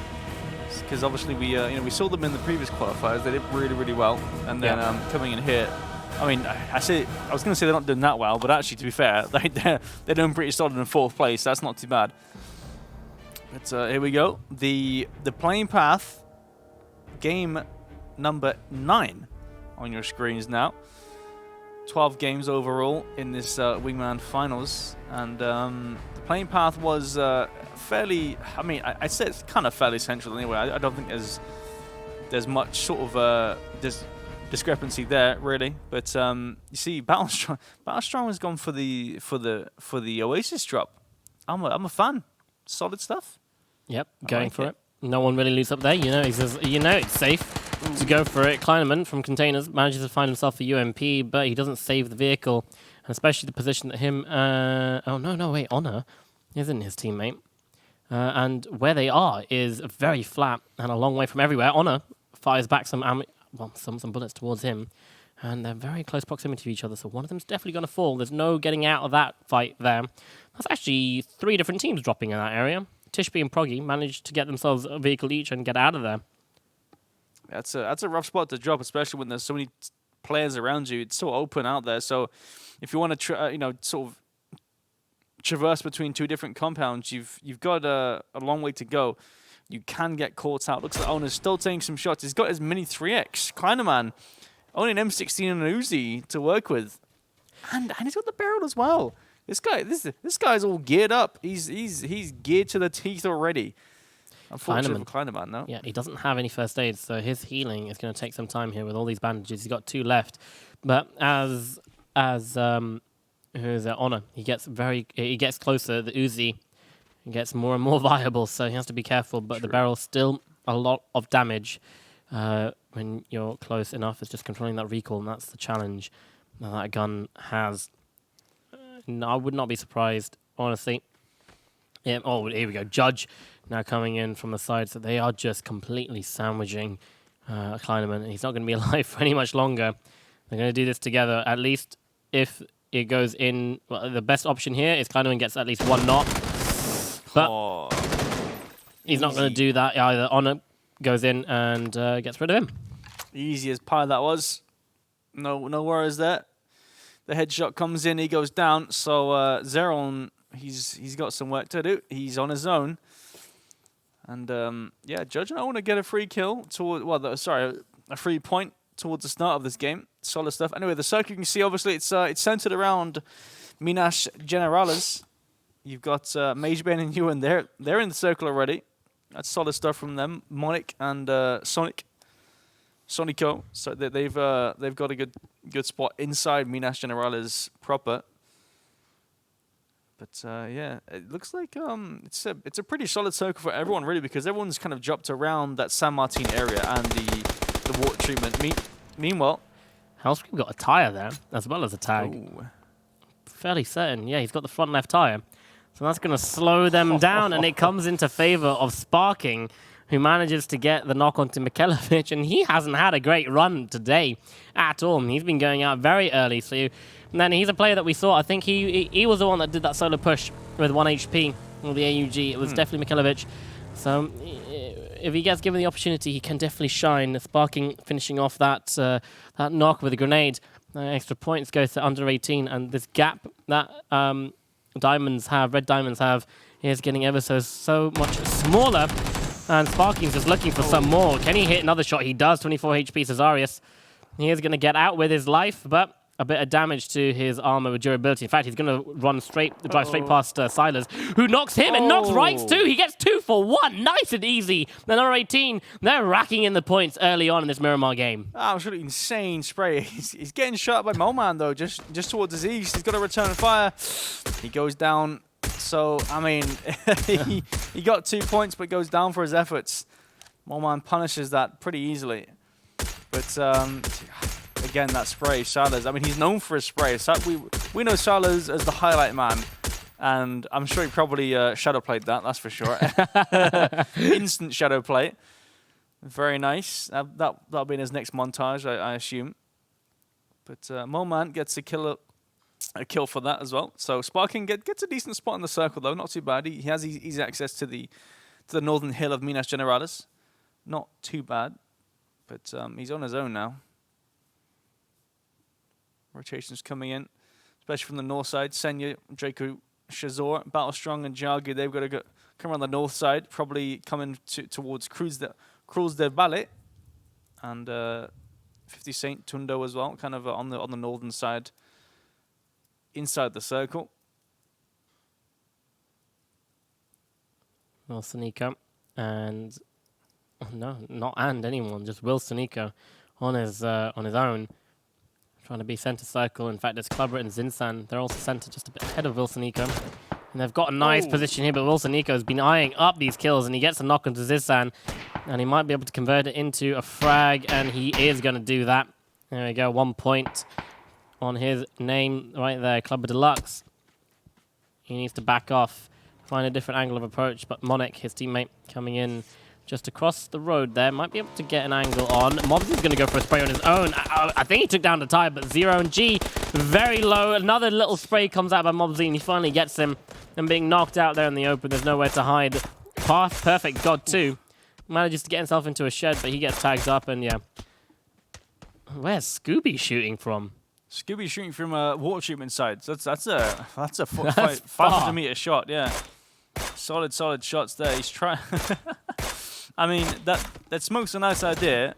because obviously we saw them in the previous qualifiers. They did really well, and then coming in here, I mean, I was going to say they're not doing that well, but actually, to be fair, they're doing pretty solid in 4th place. That's not too bad. But here we go. The playing path, game number 9 on your screens now. 12 games overall in this Wingman finals, and the playing path was fairly. I mean, I'd say it's kind of fairly central anyway. I don't think there's much sort of discrepancy there really. But you see, Battlestrong has gone for the Oasis drop. I'm a fan. Solid stuff.
Yep, going for it. No one really loses up there. He says, it's safe to go for it. Kleinerman from Containers manages to find himself a UMP, but he doesn't save the vehicle, and especially the position that him. Wait, Honor isn't his teammate, and where they are is very flat and a long way from everywhere. Honor fires back some bullets towards him, and they're very close proximity to each other. So one of them's definitely going to fall. There's no getting out of that fight there. That's actually 3 different teams dropping in that area. Tishby and Proggy managed to get themselves a vehicle each and get out of there.
That's a rough spot to drop, especially when there's so many players around you. It's so open out there. So if you want to sort of traverse between 2 different compounds, you've got a long way to go. You can get caught out. Looks like Owner's still taking some shots. He's got his mini 3X. Kleinerman, only an M16 and an Uzi to work with, and he's got the barrel as well. This guy's all geared up. He's geared to the teeth already. Unfortunately for Kleinerman, though.
Yeah, he doesn't have any first aid, so his healing is going to take some time here with all these bandages. He's got 2 left, but as who's Honor, he gets closer. The Uzi gets more and more viable, so he has to be careful. But the barrel's still a lot of damage when you're close enough. It's just controlling that recoil, and that's the challenge that gun has. No, I would not be surprised, honestly. Yeah, oh, here we go. Judge now coming in from the side, so they are just completely sandwiching Kleinerman. He's not going to be alive for any much longer. They're going to do this together. At least if it goes in, well, the best option here is Kleinerman gets at least 1 knock. But he's not going to do that either. Honor goes in and gets rid of him.
Easy as pie that was. No worries there. The headshot comes in, he goes down. So Zeron, he's got some work to do. He's on his own. And yeah, Judge, I want to get a free kill toward, well, sorry, a free point towards the start of this game. Solid stuff. Anyway, the circle you can see, obviously, it's centered around Minas Generales. You've got Magebane and Ewan there. They're in the circle already. That's solid stuff from them. Monic and Sonico. So they've got a good spot inside Minas Generales proper. But yeah, it looks like it's a pretty solid circle for everyone really, because everyone's kind of dropped around that San Martin area and the water treatment. Meanwhile,
Hellscream got a tire there as well as a tag.
Ooh.
Fairly certain, yeah, he's got the front left tire. So that's going to slow them down, and it comes into favor of Sparking, who manages to get the knock onto Mikhelovic, and he hasn't had a great run today at all. He's been going out very early, and then he's a player that we saw. I think he was the one that did that solo push with 1 HP with the AUG. It was definitely Mikhelovic. So if he gets given the opportunity, he can definitely shine. Sparking finishing off that knock with a grenade. Extra points goes to under 18, and this gap that red diamonds have is getting ever so much smaller. And Sparking's just looking for some more. Can he hit another shot? He does. 24 HP, Cesarius. He is going to get out with his life, but a bit of damage to his armor with durability. In fact, he's going to drive straight past Silas, who knocks him and knocks Rights too. He gets 2 for 1. Nice and easy. Then number 18, they're racking in the points early on in this Miramar game.
Absolutely insane spray. He's getting shot by Moman, though, just towards his east. He's got to return fire. He goes down. So, I mean, he got 2 points, but goes down for his efforts. Moman punishes that pretty easily. But, again, that spray, Salas. I mean, he's known for his spray. We know Salas as the highlight man. And I'm sure he probably shadow played that, that's for sure. Instant shadow play. Very nice. That'll be in his next montage, I assume. But Moman gets a kill for that as well. So Sparking gets a decent spot in the circle, though. Not too bad. He has easy access to the northern hill of Minas Generales. Not too bad. But he's on his own now. Rotations coming in, especially from the north side. Senya, Draco, Shazor, Battlestrong, and Jagu, they've got to come around the north side, probably coming towards Cruz del Valle. And 50 Saint Tundo as well, kind of on the northern side, inside the circle.
Wilsonico and no, not anyone, just Wilsonico on his own. Trying to be center circle. In fact, it's Clubber and Zinsan. They're also center just a bit ahead of Wilsonico. And they've got a nice position here, but Wilsonico has been eyeing up these kills, and he gets a knock onto Zinsan, and he might be able to convert it into a frag, and he is going to do that. There we go, 1 point on his name right there, Clubber Deluxe. He needs to back off, find a different angle of approach, but Monic, his teammate, coming in just across the road there, might be able to get an angle on. Mobsy's going to go for a spray on his own. I think he took down the tire, but Zero and G very low. Another little spray comes out by Mobsy, and he finally gets him. And being knocked out there in the open, there's nowhere to hide. Path perfect, God 2. Manages to get himself into a shed, but he gets tagged up, and yeah. Where's Scooby shooting from?
Scooby shooting from a water treatment side. So that's a 500-meter shot, yeah. Solid shots there. He's trying. I mean, that smoke's a nice idea.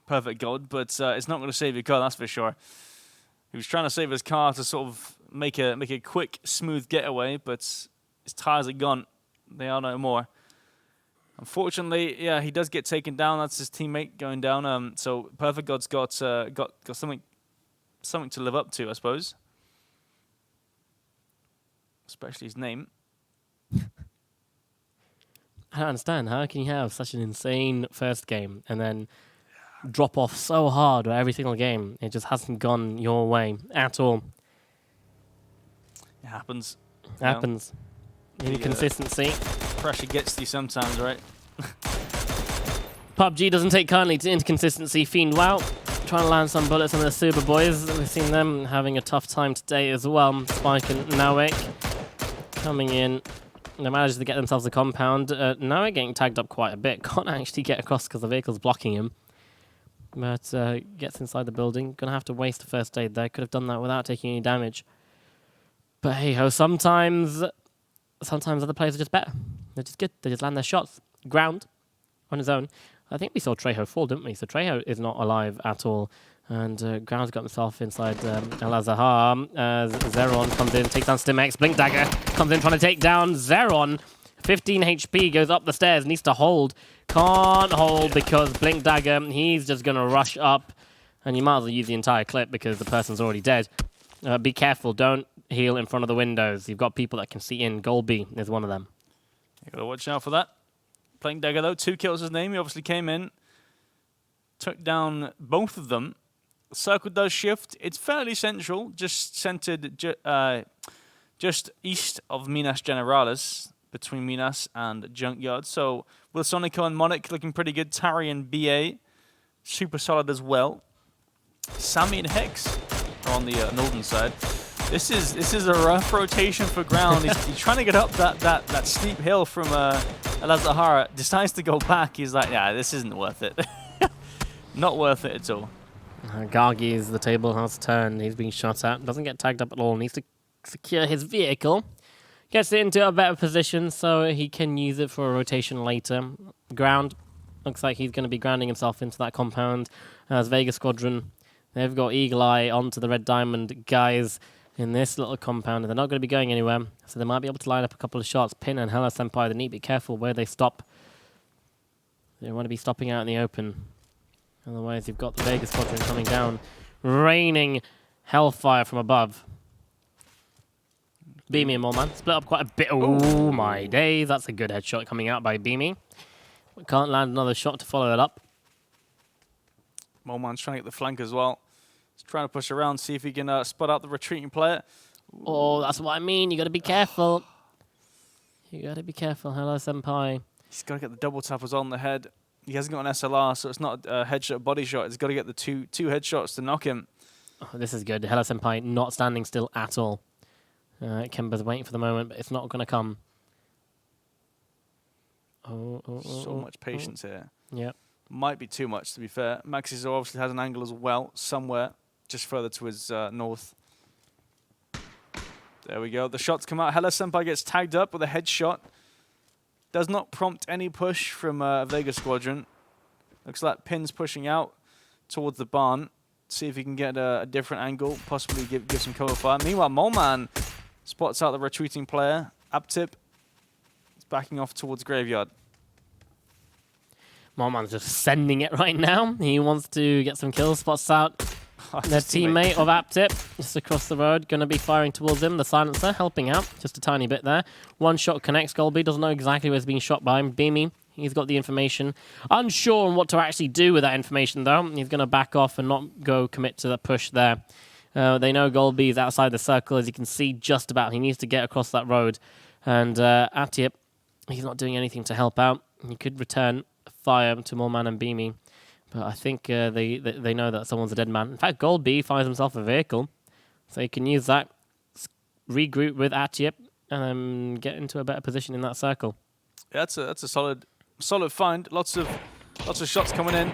Perfect gold, but it's not going to save your car, that's for sure. He was trying to save his car to sort of make a quick, smooth getaway, but his tires are gone. They are no more. Unfortunately, yeah, he does get taken down. That's his teammate going down. So Perfect God's got something to live up to, I suppose. Especially his name.
I don't understand. How can you have such an insane first game and then drop off so hard with every single game? It just hasn't gone your way at all.
It happens.
Happens. Inconsistency.
Pressure gets to you sometimes, right?
PUBG doesn't take kindly to inconsistency. Fiend wow. Trying to land some bullets on the Super Boys. We've seen them having a tough time today as well. Spike and Nawek coming in. They managed to get themselves a compound. Nawek getting tagged up quite a bit. Can't actually get across because the vehicle's blocking him. but gets inside the building. Gonna have to waste the first aid there. Could have done that without taking any damage. But hey ho, sometimes other players are just better. They're just good. They just land their shots. Ground on his own. I think we saw Trejo fall, didn't we? So Trejo is not alive at all. And Ground's got himself inside El-Azhar. Zeron comes in, takes down Stimex. Blink Dagger comes in trying to take down Zeron. 15 HP, goes up the stairs, needs to hold. Can't hold because Blink Dagger, he's just going to rush up. And you might as well use the entire clip because the person's already dead. Be careful, don't heal in front of the windows. You've got people that can see in. Golby is one of them.
You got to watch out for that. Blink Dagger, though, 2 kills his name. He obviously came in, took down both of them. The circle does shift. It's fairly central, just centered just east of Minas Generalis, between Minas and Junkyard. So Wilsonico and Monic looking pretty good. Tari and BA, super solid as well. Sammy and Hex are on the northern side. This is a rough rotation for Ground. He's trying to get up that steep hill from El-Azhar. Decides to go back. He's like, yeah, this isn't worth it. Not worth it at all.
Gargi the table has turned. He's being shot at. Doesn't get tagged up at all. Needs to secure his vehicle. Gets it into a better position so he can use it for a rotation later. Ground. Looks like he's going to be grounding himself into that compound. As Vega Squadron, they've got Eagle Eye onto the Red Diamond guys in this little compound. And they're not going to be going anywhere. So they might be able to line up a couple of shots. Pin and Hella Senpai, they need to be careful where they stop. They want to be stopping out in the open. Otherwise, you've got the Vega Squadron coming down, raining hellfire from above. Beamy and Moleman split up quite a bit. Oh my days, that's a good headshot coming out by Beamy. We can't land another shot to follow it up.
Moleman's trying to get the flank as well. He's trying to push around, see if he can spot out the retreating player.
Oh, that's what I mean. You got to be careful. You got to be careful. Hello, Senpai.
He's got to get the double tap as well on the head. He hasn't got an SLR, so it's not a headshot, body shot. He's got to get the two headshots to knock him.
Oh, this is good. Hello Senpai not standing still at all. Kemba's waiting for the moment, but it's not going to come.
So much patience here.
Yeah.
Might be too much, to be fair. Maxis obviously has an angle as well, somewhere, just further to his north. There we go. The shots come out. Hello Senpai gets tagged up with a headshot. Does not prompt any push from Vega Squadron. Looks like Pin's pushing out towards the barn. See if he can get a different angle, possibly give some cover fire. Meanwhile, Moleman spots out the retreating player. Uptip is backing off towards Graveyard.
Moleman's just sending it right now. He wants to get some kills. Spots out their teammate of Aptip just across the road. Going to be firing towards him. The silencer helping out just a tiny bit there. One shot connects. Golby doesn't know exactly where he's being shot by him. Beamy, he's got the information. Unsure on what to actually do with that information, though. He's going to back off and not go commit to the push there. They know Golby is outside the circle, as you can see just about. He needs to get across that road. And Aptip, he's not doing anything to help out. He could return fire to Moleman and Beamy. But I think they know that someone's a dead man. In fact, Golby finds himself a vehicle. So he can use that, regroup with Atiyip, and get into a better position in that circle.
Yeah, that's a solid find. Lots of shots coming in.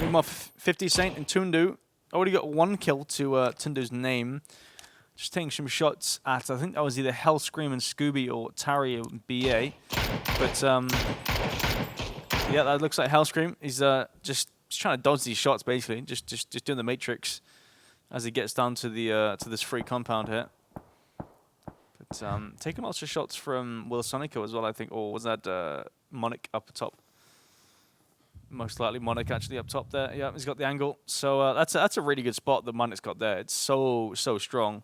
Meanwhile, 50 Saint and Tundu already got one kill to Tundu's name. Just taking some shots at, I think that was either Hellscream and Scooby or Tari and BA. But yeah, that looks like Hellscream. He's just trying to dodge these shots, basically. Just doing the Matrix as he gets down to the to this free compound here. But taking lots of shots from Wilsonico as well, I think. Or was that Monic up top? Most likely Monic actually up top there. Yeah, he's got the angle. So that's a really good spot that Monic's got there. It's so strong.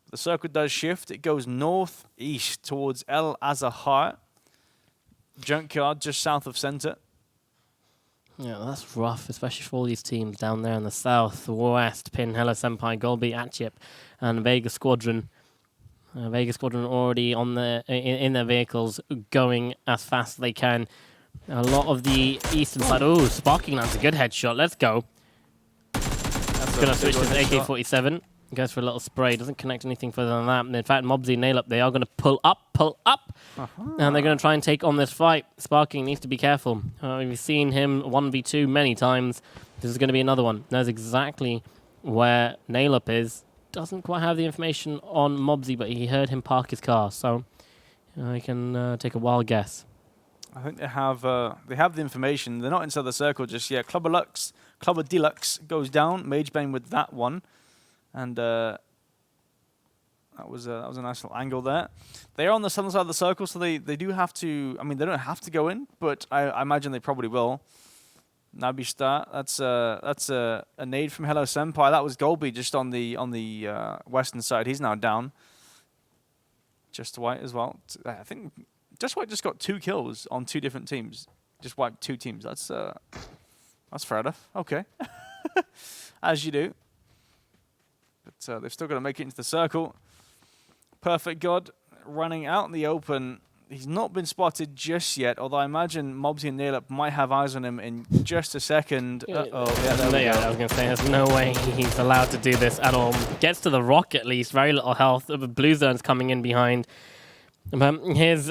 The circle does shift. It goes northeast towards El-Azhar. Junkyard just south of center.
Yeah, well, that's rough, especially for all these teams down there in the south, west. Pin, Hello Senpai, Golby, Atchip, and Vega Squadron. Vega Squadron already on in their vehicles, going as fast as they can. A lot of the eastern side. Oh, Sparking lands a good headshot. Let's go. That's going to switch to the AK-47. Goes for a little spray. Doesn't connect anything further than that. And in fact, Mobsy nail up. They are going to pull up. And they're going to try and take on this fight. Sparking needs to be careful. We've seen him 1v2 many times. This is going to be another one. Knows exactly where Nailup is. Doesn't quite have the information on Mobsy, but he heard him park his car, so he can take a wild guess.
I think they have the information. They're not inside the circle just yet. Clubber Deluxe goes down. Magebane with that one, and that was a nice little angle there. They are on the southern side of the circle, so they do have to. I mean, they don't have to go in, but I imagine they probably will. Nabistar, that's a nade from Hello Senpai. That was Golby just on the western side. He's now down. Just White as well. I think Just White just got 2 kills on 2 different teams. Just wiped 2 teams. That's fair enough. Okay, as you do. But they've still got to make it into the circle. Perfect God running out in the open. He's not been spotted just yet, although I imagine Mobsy and Nailup might have eyes on him in just a second. Uh-oh. Yeah, there we go.
I was going to say, there's no way he's allowed to do this at all. Gets to the rock at least, very little health. The blue zone's coming in behind. His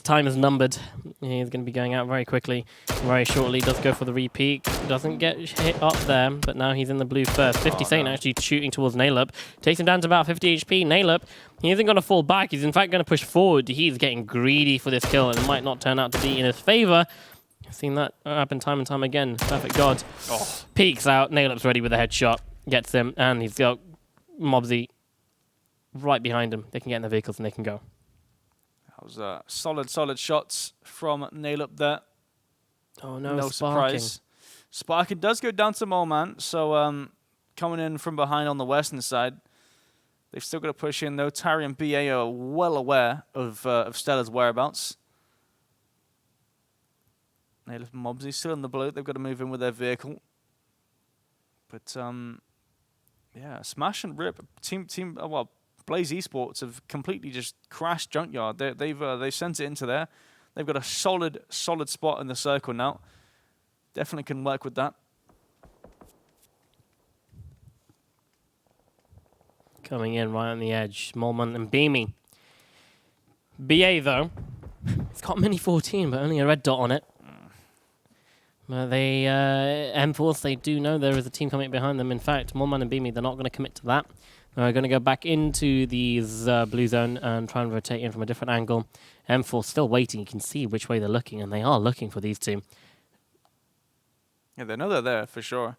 time is numbered. He's going to be going out very quickly, very shortly. Does go for the repeat. Doesn't get hit up there, but now he's in the blue first. 50 Saint actually shooting towards Nailup. Takes him down to about 50 HP. Nailup, he isn't going to fall back. He's in fact going to push forward. He's getting greedy for this kill, and it might not turn out to be in his favor. I've seen that happen time and time again. Perfect God. Peeks out. Nailup's ready with a headshot. Gets him, and he's got Mobsy right behind him. They can get in the vehicles and they can go.
That was solid shots from Nailup there.
Oh no,
no surprise. Sparking does go down to Moleman, so coming in from behind on the western side. They've still got to push in though. Tari and BA are well aware of Stella's whereabouts. Nailup and Mobsy still in the blue. They've got to move in with their vehicle. But yeah, smash and rip. Well, Blaze Esports have completely just crashed Junkyard. They've sent it into there. They've got a solid spot in the circle now. Definitely can work with that.
Coming in right on the edge, Molman and Beamy. BA though, it's got mini 14, but only a red dot on it. But they M-Force, they do know there is a team coming behind them. In fact, Molman and Beamy, they're not going to commit to that. They're going to go back into these blue zone and try and rotate in from a different angle. M4 still waiting. You can see which way they're looking, and they are looking for these two.
Yeah, they know they're there for sure.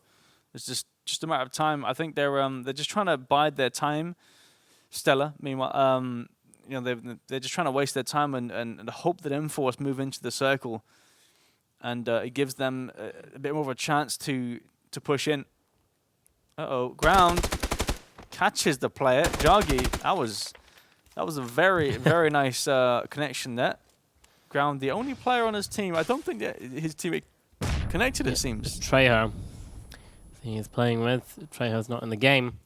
It's just a matter of time. I think they're just trying to bide their time. Stella, meanwhile, you know, they're just trying to waste their time and hope that M-Force move into the circle, and it gives them a bit more of a chance to push in. Ground. Catches the player. Jagi, that was a very nice connection there. Ground, the only player on his team. I don't think that his teammate connected, it seems.
Trejo. He's playing with. Trejo's not in the game.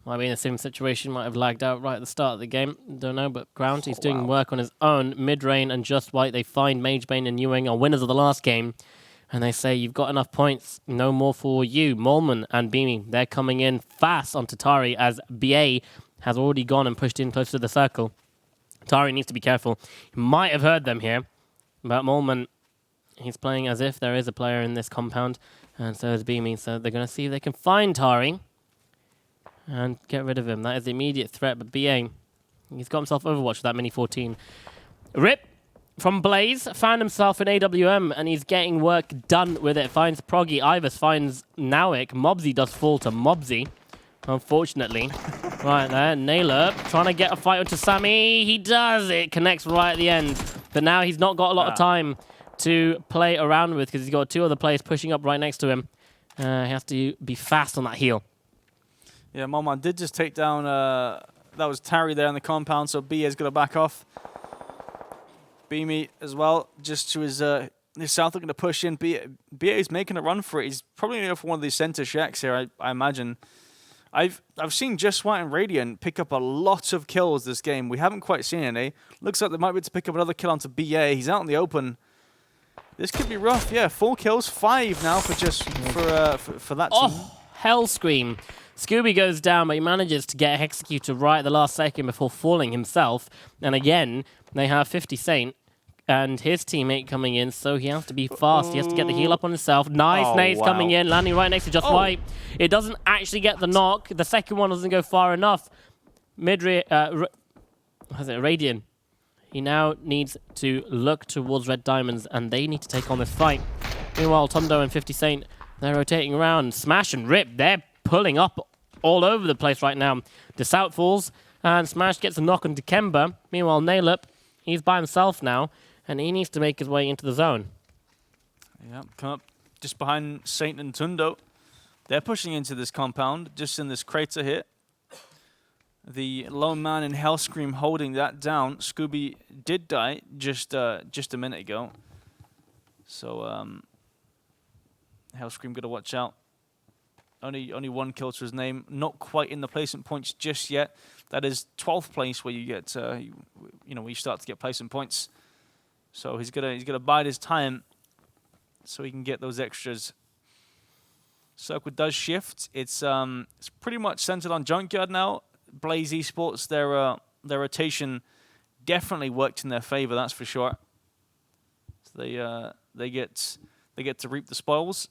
Might be in a similar situation. Might have lagged out right at the start of the game. Don't know, but Ground, he's doing work on his own. Mid-Rain and Just White, they find Magebane and Ewing are winners of the last game. And they say, you've got enough points, no more for you. Molman and Beamy, they're coming in fast onto Tari as BA has already gone and pushed in close to the circle. Tari needs to be careful. You might have heard them here, but Molman, he's playing as if there is a player in this compound, and so is Beamy. So they're going to see if they can find Tari and get rid of him. That is the immediate threat, but BA, he's got himself Overwatch with that Mini 14. Rip! From Blaze, found himself in AWM, and he's getting work done with it. Finds Proggy, Ivers finds Nowick. Mobsy does fall to Mobsy, unfortunately. Right there, Nailup trying to get a fight onto Sammy. He does, it connects right at the end. But now he's not got a lot of time to play around with because he's got 2 other players pushing up right next to him. He has to be fast on that heel.
Yeah, Molman did just take down, that was Tari there in the compound, so BA's going to back off. Beamy as well, just to his south, looking to push in. BA is making a run for it. He's probably going to go for one of these center shacks here, I imagine. I've seen Just White and Radiant pick up a lot of kills this game. We haven't quite seen any. Looks like they might be able to pick up another kill onto BA. He's out in the open. This could be rough. Yeah, 4 kills, 5 now for that team.
Hell Scream. Scooby goes down, but he manages to get executed right at the last second before falling himself. And again, they have 50 Saint and his teammate coming in, so he has to be fast. He has to get the heal up on himself. Nice nades coming in, landing right next to Just White. It doesn't actually get the knock. The second one doesn't go far enough. Radiant. He now needs to look towards Red Diamonds, and they need to take on this fight. Meanwhile, Tondo and 50 Saint, they're rotating around. Smash and Rip, they're pulling up all over the place right now. Desout falls, and Smash gets a knock on Dikemba. Meanwhile, Nailup, he's by himself now, and he needs to make his way into the zone.
Yeah, come up just behind Saint and Tundo. They're pushing into this compound, just in this crater here. The lone man in Hellscream holding that down. Scooby did die just a minute ago. So Hellscream got to watch out. Only one kill to his name. Not quite in the placement points just yet. That is 12th place where you get where you start to get placement points. So he's gonna bide his time so he can get those extras. Circle does shift. It's pretty much centered on Junkyard now. Blaze Esports, their rotation definitely worked in their favor, that's for sure. So they get to reap the spoils.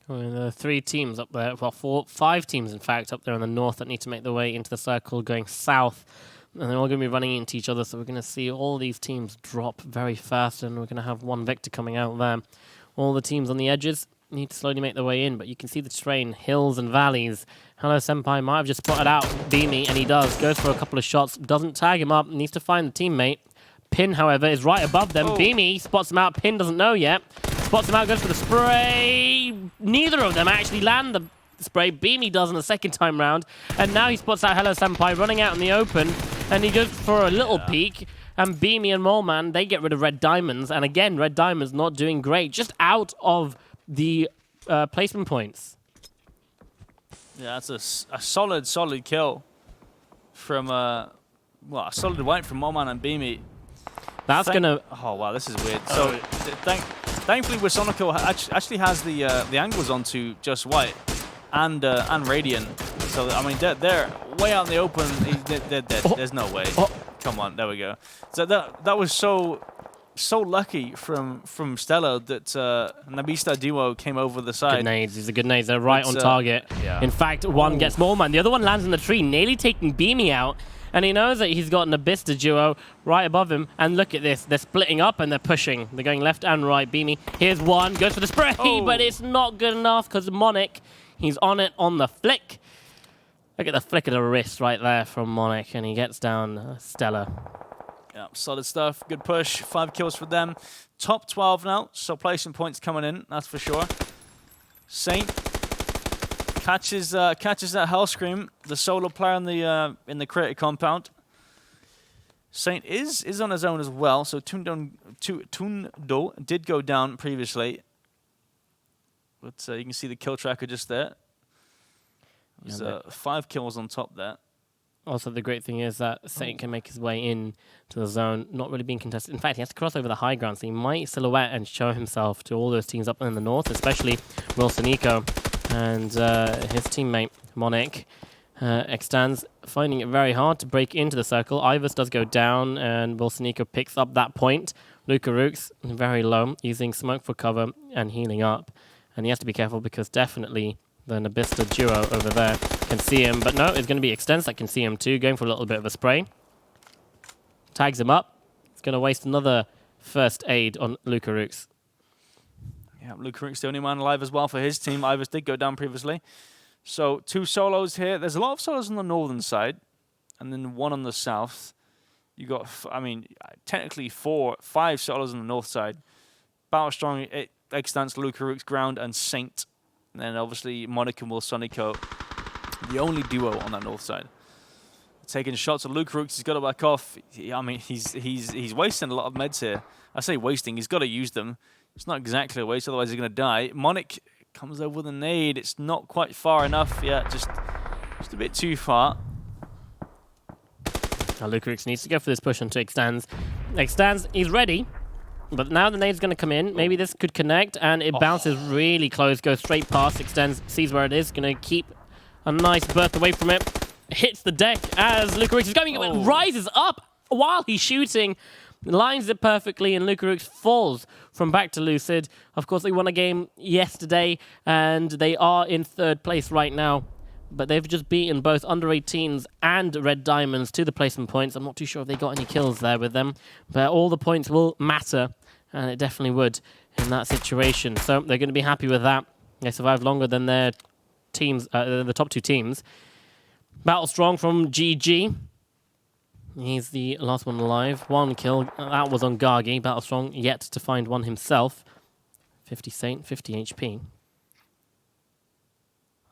Well, there are 3 teams up there, well, 5 teams in fact up there in the north that need to make their way into the circle going south, and they're all going to be running into each other. So we're going to see all these teams drop very fast, and we're going to have one victor coming out there. All the teams on the edges need to slowly make their way in, but you can see the terrain, hills and valleys. Hello Senpai might have just spotted out Beamy, and he does. Goes for a couple of shots, doesn't tag him up, needs to find the teammate. Pin, however, is right above them. Beamy spots him out, Pin doesn't know yet. Spots him out, goes for the spray. Neither of them actually land the spray. Beamy does on the second time round, and now he spots out Hello Senpai running out in the open, and he goes for a little peek. And Beamy and Moleman, they get rid of Red Diamonds, and again, Red Diamonds not doing great, just out of the placement points.
Yeah, that's a solid kill from a solid wipe from Moleman and Beamy.
That's gonna.
Oh wow, this is weird. So thankfully, Wisonico actually has the angles onto Just White and Radiant. So I mean, they're way out in the open. They're dead. There's no way. Come on, there we go. So that was so lucky from Stella that Nabista Duo came over the side.
Good nades. These are good nades. They're right on target.
Yeah.
In fact, one gets Moleman. The other one lands in the tree, nearly taking Beamy out. And he knows that he's got an Nabista Duo right above him. And look at this. They're splitting up and they're pushing. They're going left and right. Beamy. Here's one. Goes for the spray. But it's not good enough because Monic, he's on it on the flick. Look at the flick of the wrist right there from Monic. And he gets down Stella.
Yeah, solid stuff. Good push. 5 kills for them. Top 12 now. So placement points coming in. That's for sure. Saint catches that Hellscream, the solo player in the creator compound. Saint is on his own as well. So Tundo did go down previously, but you can see the kill tracker just there. There's 5 kills on top there.
Also, the great thing is that Saint can make his way in to the zone, not really being contested. In fact, he has to cross over the high ground, so he might silhouette and show himself to all those teams up in the north, especially Wilsonico and his teammate, Monic. Extends, finding it very hard to break into the circle. Ivers does go down, and Wilsonico picks up that point. Luca Rooks, very low, using smoke for cover and healing up. And he has to be careful because definitely the Nabista Duo over there can see him. But no, it's going to be Extends that can see him too, going for a little bit of a spray. Tags him up. It's going to waste another first aid on Luca Rooks.
Yeah, Luca Rooks the only man alive as well for his team. Ivers did go down previously. So 2 solos here. There's a lot of solos on the northern side, and then 1 on the south. You got, I mean, technically 5 solos on the north side. Battle Strong, it extends Luca Rooks, Ground, and Saint. And then obviously Monic and Wilsonico, the only duo on that north side. Taking shots at Luca Rooks, he's got to back off. I mean, he's wasting a lot of meds here. I say wasting, he's got to use them. It's not exactly a waste, otherwise he's going to die. Monic comes over with a nade. It's not quite far enough yet, just a bit too far.
Now Luca Rooks needs to go for this push onto Extends. Extends, he's ready. But now the nade's going to come in. Maybe this could connect, and it bounces really close, goes straight past, Extends, sees where it is, going to keep a nice berth away from it. Hits the deck as Luca Rooks is going, rises up while he's shooting, lines it perfectly, and Lukarux falls from back to Lucid. Of course, they won a game yesterday, and they are in 3rd place right now. But they've just beaten both under-18s and Red Diamonds to the placement points. I'm not too sure if they got any kills there with them, but all the points will matter, and it definitely would in that situation. So they're going to be happy with that. They survived longer than their teams, the top 2 teams. Battle Strong from GG. He's the last one alive. 1 kill. That was on Gargi. Battle Strong yet to find one himself. 50 Saint, 50 HP.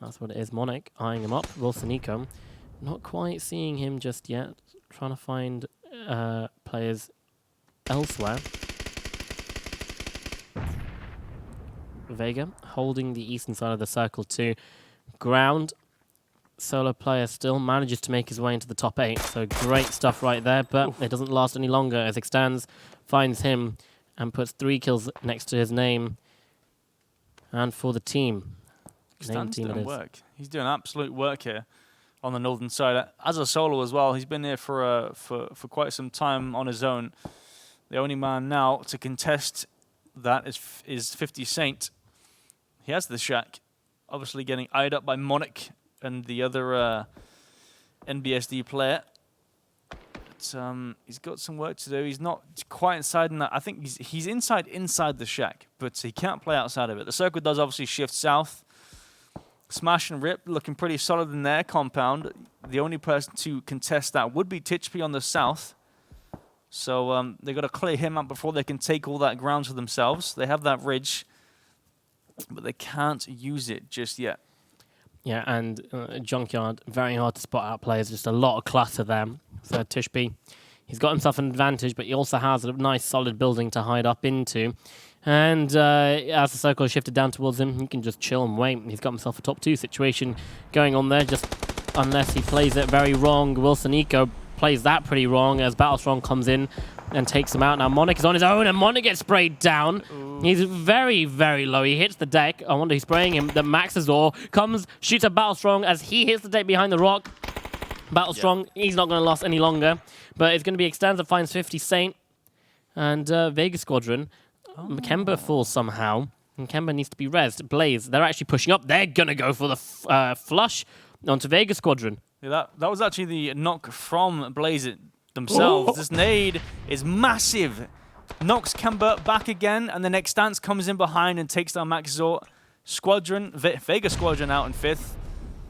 That's what it is. Monarch eyeing him up. Wilsonico. Not quite seeing him just yet. Trying to find players elsewhere. Vega holding the eastern side of the circle to ground. Solo player still manages to make his way into the top 8. So great stuff right there, but it doesn't last any longer as Extans finds him and puts 3 kills next to his name. And for the team.
Extans doing work. He's doing absolute work here on the northern side. As a solo as well, he's been here for quite some time on his own. The only man now to contest that is 50 Saint. He has the shack. Obviously getting eyed up by Monarch and the other NBSD player. But, he's got some work to do. He's not quite inside in that. I think he's inside the shack, but he can't play outside of it. The circle does obviously shift south. Smash and Rip looking pretty solid in their compound. The only person to contest that would be Titchby on the south. So they've got to clear him out before they can take all that ground for themselves. They have that ridge, but they can't use it just yet.
Yeah, and Junkyard, very hard to spot out players. Just a lot of clutter there. So Tishby, he's got himself an advantage, but he also has a nice solid building to hide up into. And as the circle is shifted down towards him, he can just chill and wait. He's got himself a top 2 situation going on there, just unless he plays it very wrong. Wilsonico plays that pretty wrong as Battlestrong comes in and takes him out. Now Monarch is on his own, and Monarch gets sprayed down. Ooh. He's very, very low. He hits the deck. I wonder who's spraying him. The Maxazor comes, shoots at Battlestrong as he hits the deck behind the rock. Battlestrong, he's not going to last any longer, but it's going to be Extans that finds 50 Saint and Vega Squadron. Kemba falls somehow, and Kemba needs to be rezzed. Blaze, they're actually pushing up. They're going to go for the flush onto Vega Squadron.
Yeah, that was actually the knock from Blaze themselves. This nade is massive. Knocks Kemba back again, and the next stance comes in behind and takes down Maxazor. Squadron, Vega Squadron out in 5th.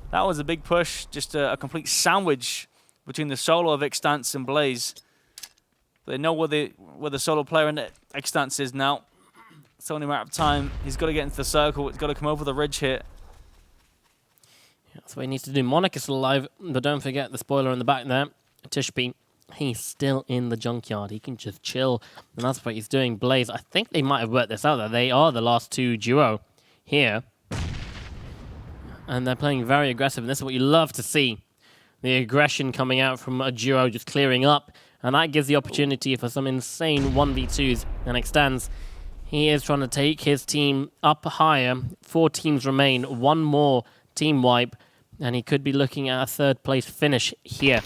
That was a big push, just a complete sandwich between the solo of Extance and Blaze. They know where the solo player in Extance is now. It's only a matter of time. He's got to get into the circle. He's got to come over the ridge here.
Yeah, that's what he needs to do. Monarch is still alive, but don't forget the spoiler in the back there. Tishby, he's still in the junkyard. He can just chill, and that's what he's doing. Blaze, I think they might have worked this out. That they are the last 2 duo here. And they're playing very aggressive, and this is what you love to see. The aggression coming out from a duo just clearing up. And that gives the opportunity for some insane 1v2s. And Extans, he is trying to take his team up higher. 4 teams remain. 1 more team wipe. And he could be looking at a 3rd place finish here.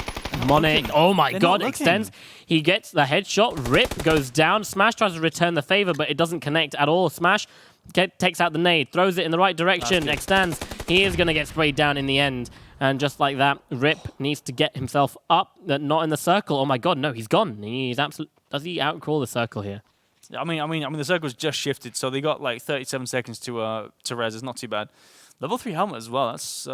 Monarch, oh my god, Extends. He gets the headshot. Rip goes down. Smash tries to return the favor, but it doesn't connect at all. Smash takes out the nade, throws it in the right direction. Extends. He is going to get sprayed down in the end. And just like that, Rip needs to get himself up, not in the circle. Oh my god, no, he's gone. He's absolutely. Does he outcrawl the circle here?
I mean, the circle's just shifted, so they got like 37 seconds to res. It's not too bad. Level 3 helmet as well. That's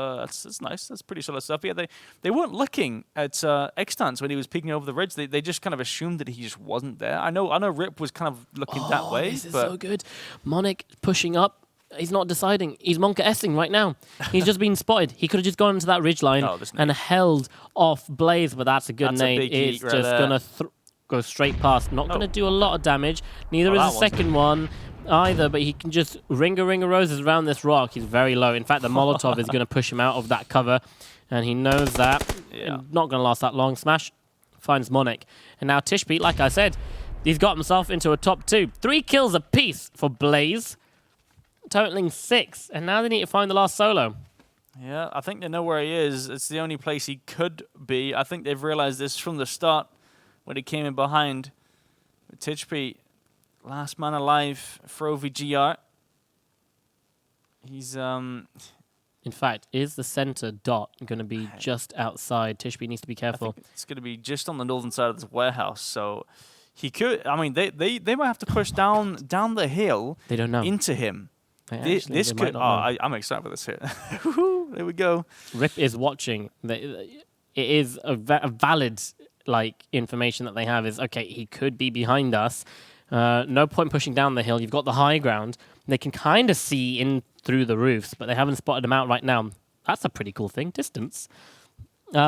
nice. That's pretty solid stuff. Yeah, they weren't looking at Extance when he was peeking over the ridge. They just kind of assumed that he just wasn't there. I know Rip was kind of looking that way.
This is so good. Monarch pushing up. He's not deciding. He's Monka-essing right now. He's just been spotted. He could have just gone into that ridgeline and held off Blaze, but that's a good nade. It's just going to go straight past. Not going to do a lot of damage. Neither is the second one either, but he can just ring a roses around this rock. He's very low. In fact, the Molotov is going to push him out of that cover, and he knows that. Yeah. Not going to last that long. Smash finds Monarch. And now Tishby, like I said, he's got himself into a top 2. 3 kills apiece for Blaze. Totaling 6, and now they need to find the last solo.
Yeah, I think they know where he is. It's the only place he could be. I think they've realized this from the start. when he came in behind. Tishby, last man alive for OVGR. He's
In fact, is the center dot going to be just outside? Tishby needs to be careful.
It's going to be just on the northern side of this warehouse, so he could. I mean, they might have to push down the hill.
They don't know
into him. This could. I'm excited for this here. There we go.
Rip is watching. It is a valid information that they have is okay. He could be behind us. No point pushing down the hill. You've got the high ground. They can kind of see in through the roofs, but they haven't spotted him out right now. That's a pretty cool thing. Distance. So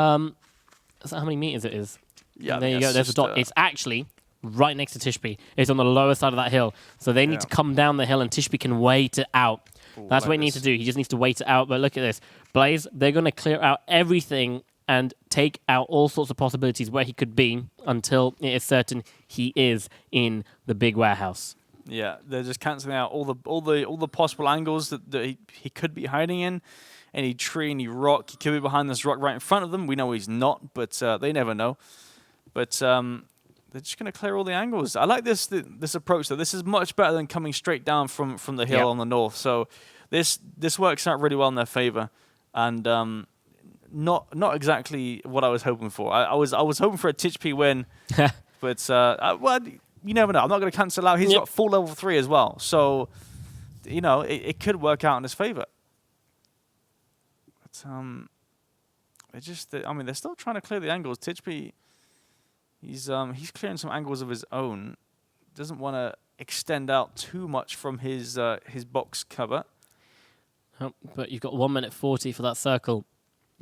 how many meters it is?
Yeah,
there you go. There's a dot. It's actually right next to Tishby. It's on the lower side of that hill. So they need to come down the hill, and Tishby can wait it out. That's what he needs to do. He just needs to wait it out. But look at this. Blaze, they're going to clear out everything and take out all sorts of possibilities where he could be until it is certain he is in the big warehouse.
Yeah, they're just cancelling out all the possible angles that he could be hiding in. Any tree, any rock. He could be behind this rock right in front of them. We know he's not, but they never know. But they're just going to clear all the angles. I like this approach, though. This is much better than coming straight down from the hill on the north. So this works out really well in their favor. And not exactly what I was hoping for. I was hoping for a Tishby win, but well, you never know. I'm not going to cancel out. He's got full level 3 as well, so it could work out in his favor. But they're still trying to clear the angles. Tishby, he's clearing some angles of his own. Doesn't want to extend out too much from his box cover.
Oh, but you've got 1 minute 40 for that circle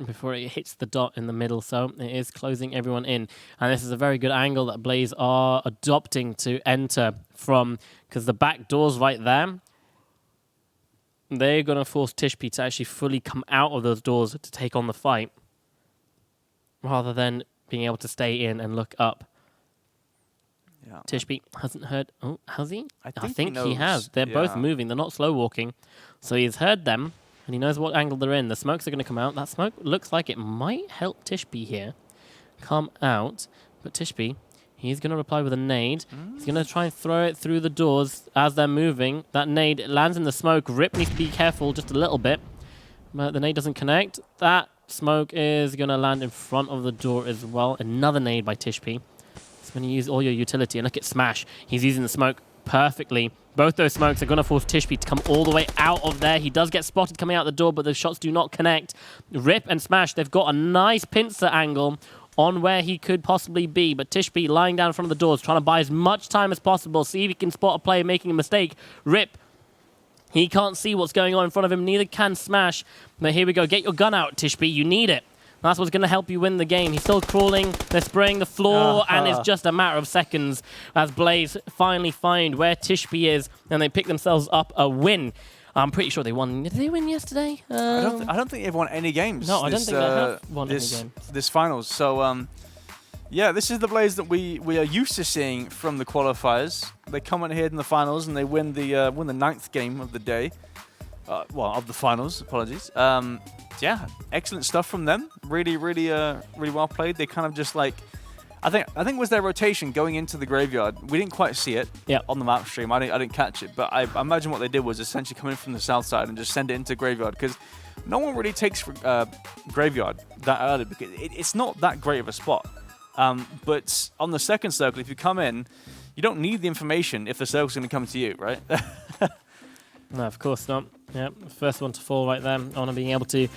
before it hits the dot in the middle, so it is closing everyone in. And this is a very good angle that Blaze are adopting to enter from, because the back door's right there. They're going to force Tishby to actually fully come out of those doors to take on the fight, rather than being able to stay in and look up.
Yeah.
Tishby hasn't heard. Oh, has he?
I
think he has. They're both moving. They're not slow walking. So he's heard them, and he knows what angle they're in. The smokes are going to come out. That smoke looks like it might help Tishby here come out. But Tishby, he's going to reply with a nade. He's going to try and throw it through the doors as they're moving. That nade lands in the smoke. Rip needs to be careful just a little bit. But the nade doesn't connect. That smoke is going to land in front of the door as well. Another nade by Tishby. It's when you use all your utility. And look at Smash. He's using the smoke perfectly. Both those smokes are going to force Tishby to come all the way out of there. He does get spotted coming out the door, but the shots do not connect. Rip and Smash, they've got a nice pincer angle on where he could possibly be, but Tishby lying down in front of the doors, trying to buy as much time as possible, see if he can spot a player making a mistake. Rip, he can't see what's going on in front of him, neither can Smash. But here we go, get your gun out, Tishby, you need it. That's what's going to help you win the game. He's still crawling, they're spraying the floor, and it's just a matter of seconds as Blaze finally find where Tishby is, and they pick themselves up a win. I'm pretty sure they won. Did they win yesterday?
I don't think they've won any games.
No, I don't think they have won any games.
This finals. So, yeah, this is the Blaze that we are used to seeing from the qualifiers. They come in here in the finals and they win the 9th game of the day. Of the finals. Apologies. Yeah, excellent stuff from them. Really well played. They kind of just I think it was their rotation going into the graveyard. We didn't quite see it on the map stream. I didn't catch it, but I imagine what they did was essentially come in from the south side and just send it into graveyard, because no one really takes graveyard that early because it's not that great of a spot. But on the second circle, if you come in, you don't need the information if the circle's going to come to you, right?
No, of course not. Yeah, first one to fall right there. Honor being able to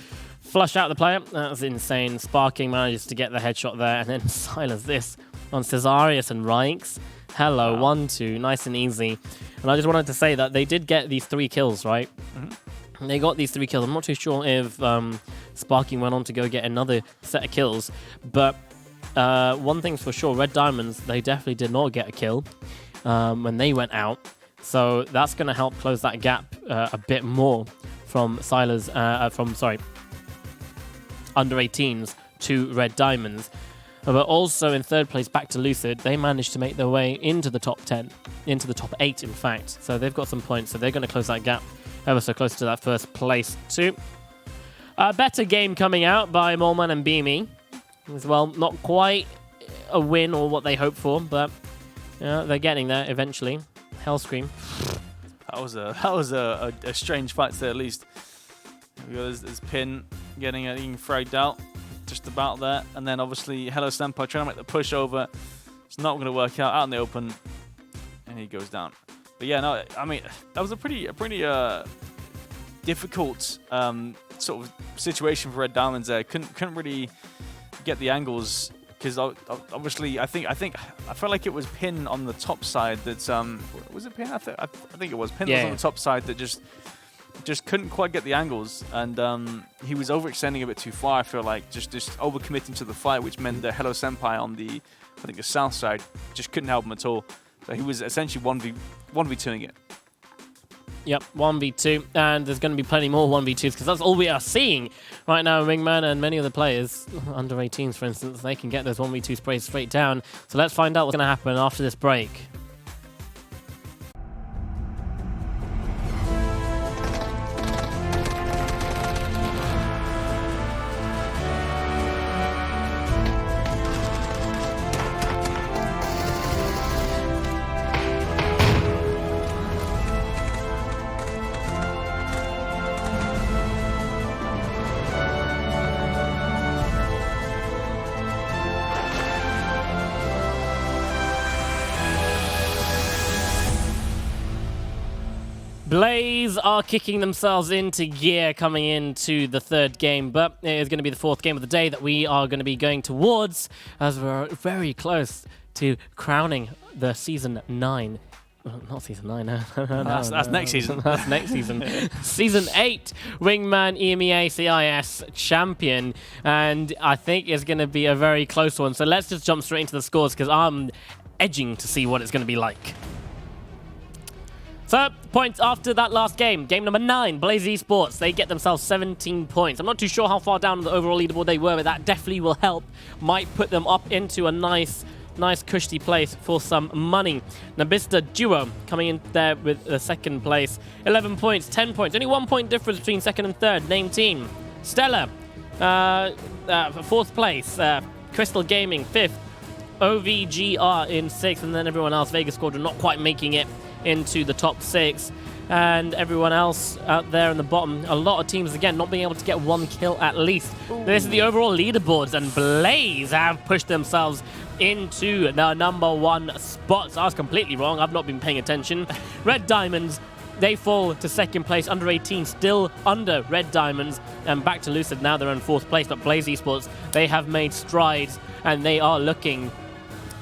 flush out the player. That was insane. Sparking manages to get the headshot there, and then silence this on Cesarius and Rykes. Hello, 1-2, nice and easy. And I just wanted to say that they did get these 3 kills, right? Mm-hmm. They got these 3 kills. I'm not too sure if Sparking went on to go get another set of kills, but one thing's for sure, Red Diamonds, they definitely did not get a kill when they went out. So that's going to help close that gap a bit more from under 18s to Red Diamonds. But also in 3rd place, back to Lucid, they managed to make their way into the top 10, into the top 8 in fact. So they've got some points, so they're going to close that gap ever so close to that 1st place too. A better game coming out by Molman and Beamy as well. Not quite a win or what they hoped for, but they're getting there eventually. Hellscream.
That was a strange fight to say the least. There's Pin getting fragged out, just about there, and then obviously Hello Senpai trying to make the push over. It's not going to work out in the open, and he goes down. But yeah, no, I mean that was a pretty difficult sort of situation for Red Diamonds there. Couldn't really get the angles because obviously I felt like it was Pin on the top side that was it Pin? I think it was Pin was on the top side that just couldn't quite get the angles, and he was overextending a bit too far. I feel like just overcommitting to the fight, which meant that Hello Senpai on the south side just couldn't help him at all. So he was essentially 1v2ing it.
Yep, 1v2, and there's going to be plenty more 1v2s because that's all we are seeing right now. Wingman and many other players, under 18s for instance, they can get those 1v2 sprays straight down. So let's find out what's going to happen after this break. Blaze are kicking themselves into gear coming into the third game, but it is going to be the fourth game of the day that we are going to be going towards as we're very close to crowning the Season 9. Not Season 9, no.
That's next season.
That's next season. Season 8 Wingman EMEA CIS champion, and I think it's going to be a very close one. So let's just jump straight into the scores because I'm edging to see what it's going to be like. So, points after that last game. Game number 9, VIII Esports. They get themselves 17 points. I'm not too sure how far down the overall leaderboard they were, but that definitely will help. Might put them up into a nice cushy place for some money. Nabista Duo coming in there with the second place. 11 points, 10 points. Only 1 point difference between second and third. Name team. Stella, fourth place. Crystal Gaming, fifth. OVGR in sixth. And then everyone else, Vegas Squadron, not quite making it into the top 6, and everyone else out there in the bottom, a lot of teams again not being able to get 1 kill at least. Ooh. This is the overall leaderboards, and Blaze have pushed themselves into the number 1 spot. So I was completely wrong, I've not been paying attention. Red Diamonds, they fall to second place, under 18 still under Red Diamonds, and back to Lucid, now they're in fourth place. But VIII Esports, they have made strides and they are looking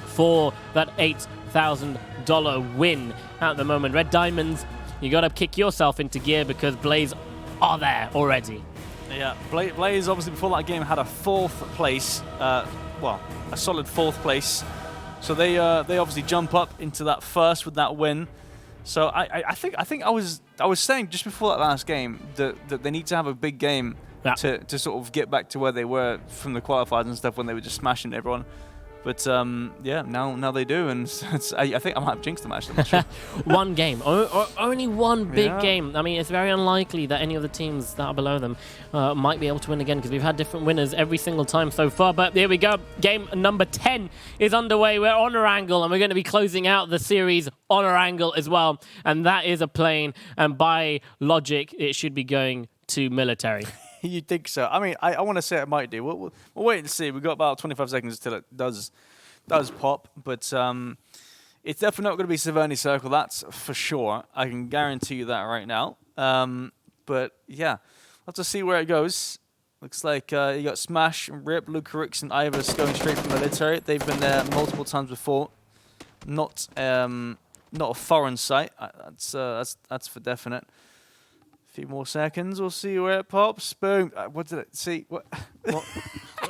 for that $8,000 win at the moment. Red Diamonds, you got to kick yourself into gear because Blaze are there already.
Yeah, Blaze obviously before that game had a 4th place, well, a solid 4th place. So they obviously jump up into that first with that win. So I think I was saying just before that last game that they need to have a big game to sort of get back to where they were from the qualifiers and stuff when they were just smashing everyone. But yeah, now they do, and I think I might have jinxed them actually. I'm not sure.
One game, only one big game. I mean, it's very unlikely that any of the teams that are below them might be able to win again because we've had different winners every single time so far. But here we go. Game number 10 is underway. We're honor angle, and we're going to be closing out the series honor angle as well. And that is a plane, and by logic, it should be going to military.
You think so? I mean, I want to say it might do. We'll wait and see. We've got about 25 seconds until it does pop. But it's definitely not going to be Severny Circle. That's for sure. I can guarantee you that right now. But yeah, we'll have to see where it goes. Looks like you got Smash, Rip, Lucarix, and Ivers going straight from military. They've been there multiple times before. Not a foreign sight. That's for definite. Few more seconds, we'll see where it pops. Boom. What did it see?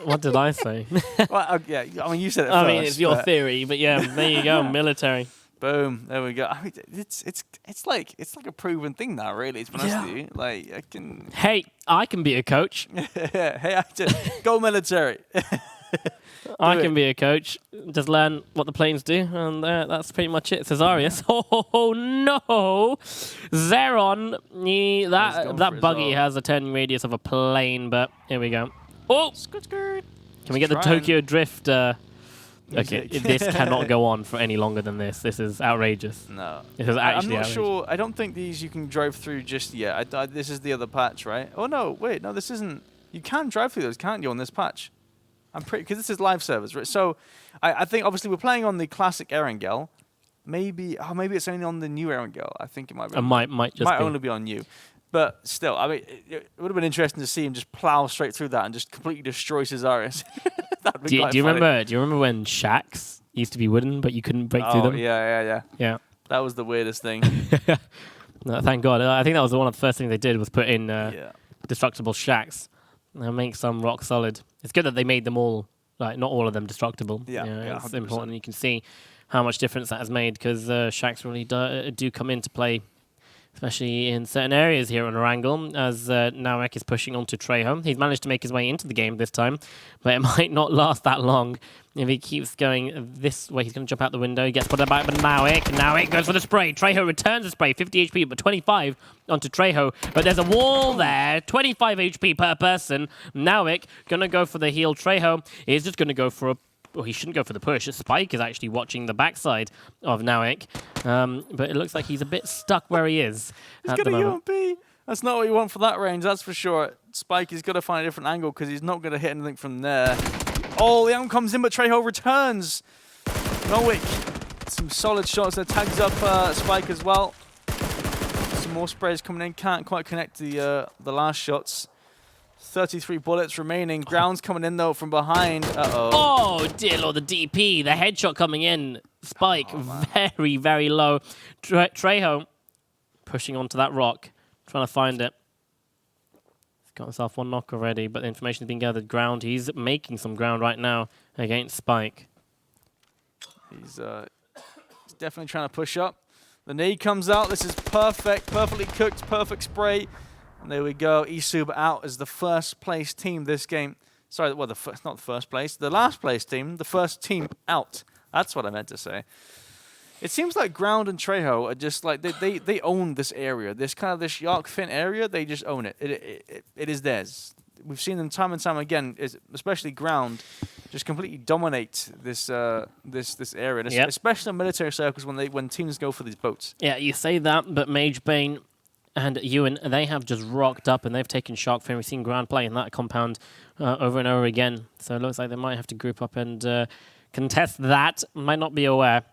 What did I say?
Well, yeah, I mean, you said it
I
first.
mean, it's your theory, but yeah, there you go, military.
Boom. There we go. I mean, it's like a proven thing now, really. To be honest with you, like I can.
Hey, I can be a coach.
Hey, I just go military.
I can be a coach. Just learn what the planes do, and that's pretty much it. Cesarius. Oh no, Zeron. That buggy has a turning radius of a plane, but here we go. Oh,
skirt.
Can we get the Tokyo Drift Okay, this cannot go on for any longer than this. This is outrageous.
No.
This is actually
I'm not sure. I don't think these you can drive through just yet. This is the other patch, right? Oh, no. Wait. No, this isn't. You can drive through those, can't you, on this patch? I'm pretty... Because this is live servers, right? So I think, obviously, we're playing on the classic Erangel. Maybe it's only on the new Erangel. I think it might be.
Might
only be on new. But still, I mean, it would have been interesting to see him just plow straight through that and just completely destroy Cesaris.
Do you remember when shacks used to be wooden, but you couldn't break through them?
Yeah.
Yeah.
That was the weirdest thing.
No, thank God. I think that was one of the first things they did was put in destructible shacks and make some rock solid. It's good that they made them all, like not all of them destructible.
Yeah,
it's
100%.
important. You can see how much difference that has made because shacks really do come into play, especially in certain areas here on Erangel, as Nawek is pushing on to Trejo. He's managed to make his way into the game this time, but it might not last that long. If he keeps going this way, he's going to jump out the window. He gets put about by Nawek. Nawek goes for the spray. Trejo returns the spray. 50 HP, but 25 onto Trejo. But there's a wall there. 25 HP per person. Nawek going to go for the heal. Trejo is just going to go for a... Well, he shouldn't go for the push. Spike is actually watching the backside of Nawek. But it looks like he's a bit stuck where he is.
He's got a UMP. That's not what you want for that range, that's for sure. Spike has got to find a different angle because he's not going to hit anything from there. Oh, the arm comes in, but Trejo returns. Nawek, some solid shots there. Tags up Spike as well. Some more sprays coming in. Can't quite connect the last shots. 33 bullets remaining. Ground's coming in, though, from behind. Uh-oh.
Oh, dear Lord, the DP. The headshot coming in. Spike, very, very low. Trejo pushing onto that rock, trying to find it. He's got himself one knock already, but the information has been gathered. Ground, he's making some ground right now against Spike.
He's definitely trying to push up. The nade comes out. This is perfect, perfectly cooked, perfect spray. And there we go. eSub out as the first place team this game. Sorry, well, not the first place. The last place team, the first team out. That's what I meant to say. It seems like Ground and Trejo are just like, they own this area. This kind of this Yark Fin area, they just own it. It is theirs. We've seen them time and time again, especially Ground, just completely dominate this this area, especially in military circles when teams go for these boats.
Yeah, you say that, but Mage Bane and Ewan, they have just rocked up and they've taken Shark Fin. We've seen Ground play in that compound over and over again. So it looks like they might have to group up and contest that. Might not be aware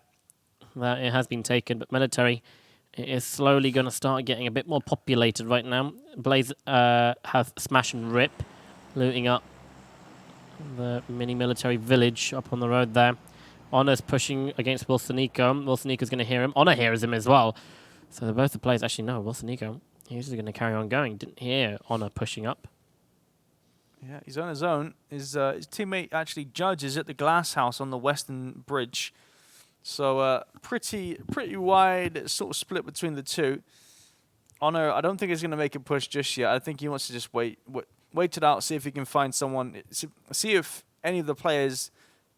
that it has been taken, but military is slowly going to start getting a bit more populated right now. Blaze have Smash and Rip looting up the mini military village up on the road there. Honor's pushing against Wilsonico. Wilsonico's going to hear him. Honor hears him as well. So both the players actually know Wilsonico. He's just going to carry on going. Didn't hear Honor pushing up.
Yeah, he's on his own. His teammate actually Judge is at the glass house on the western bridge. So pretty wide sort of split between the two. Honor, I don't think he's going to make a push just yet. I think he wants to just wait it out, see if he can find someone, see if any of the players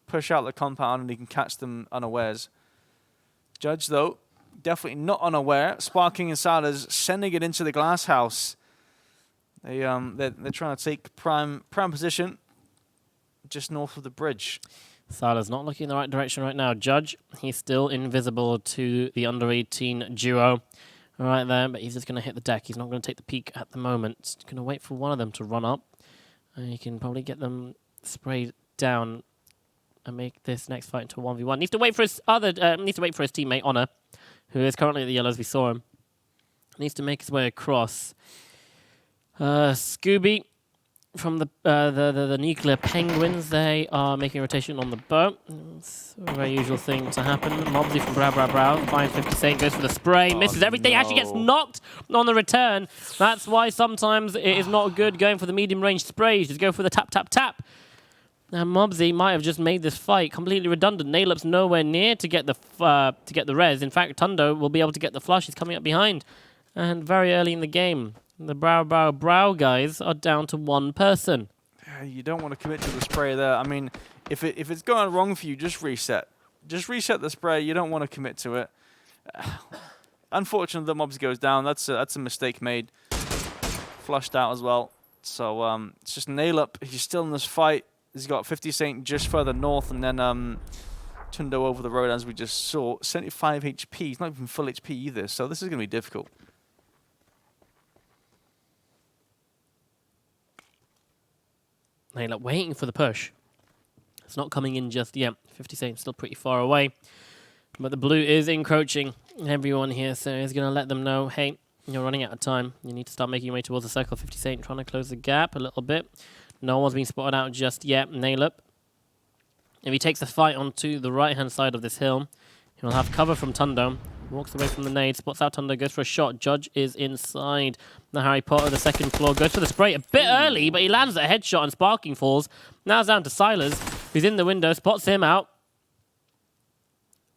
push out the compound and he can catch them unawares. Judge, though, definitely not unaware. Sparking and Salas sending it into the glass house. They're trying to take prime position just north of the bridge.
Sala's not looking in the right direction right now. Judge, he's still invisible to the under-18 duo right there, but he's just going to hit the deck. He's not going to take the peek at the moment. He's going to wait for one of them to run up. And he can probably get them sprayed down and make this next fight into a 1v1. Needs to wait for his teammate Honor, who is currently at the yellows. We saw him. Needs to make his way across. Scooby from the Nuclear Penguins, they are making a rotation on the boat. It's a very usual thing to happen. Mobsy from Brow finds 50 Saint, goes for the spray, misses everything, actually gets knocked on the return. That's why sometimes it is not good going for the medium range sprays. Just go for the tap, tap, tap. Now Mobsy might have just made this fight completely redundant. Nailup's nowhere near to get the res. In fact, Tundo will be able to get the flush. He's coming up behind. And very early in the game, the Brow guys are down to one person.
You don't want to commit to the spray there. I mean, if it's going wrong for you, just reset. Just reset the spray. You don't want to commit to it. Unfortunately, the Mobs goes down. That's a mistake made. Flushed out as well. So it's just Nailup. He's still in this fight. He's got 50 Saint just further north, and then Tundo over the road, as we just saw. 75 HP. He's not even full HP either, so this is going to be difficult.
Naylor waiting for the push. It's not coming in just yet. 50 Saint still pretty far away. But the blue is encroaching everyone here, so he's going to let them know, hey, you're running out of time. You need to start making your way towards the circle. 50 Saint trying to close the gap a little bit. No one's been spotted out just yet. Naylor, if he takes the fight onto the right-hand side of this hill, he'll have cover from Tundo. Walks away from the nade, spots out Tundo, goes for a shot. Judge is inside. The Harry Potter, the second floor, goes for the spray a bit early, but he lands a headshot and sparking falls. Now it's down to Silas, who's in the window, spots him out.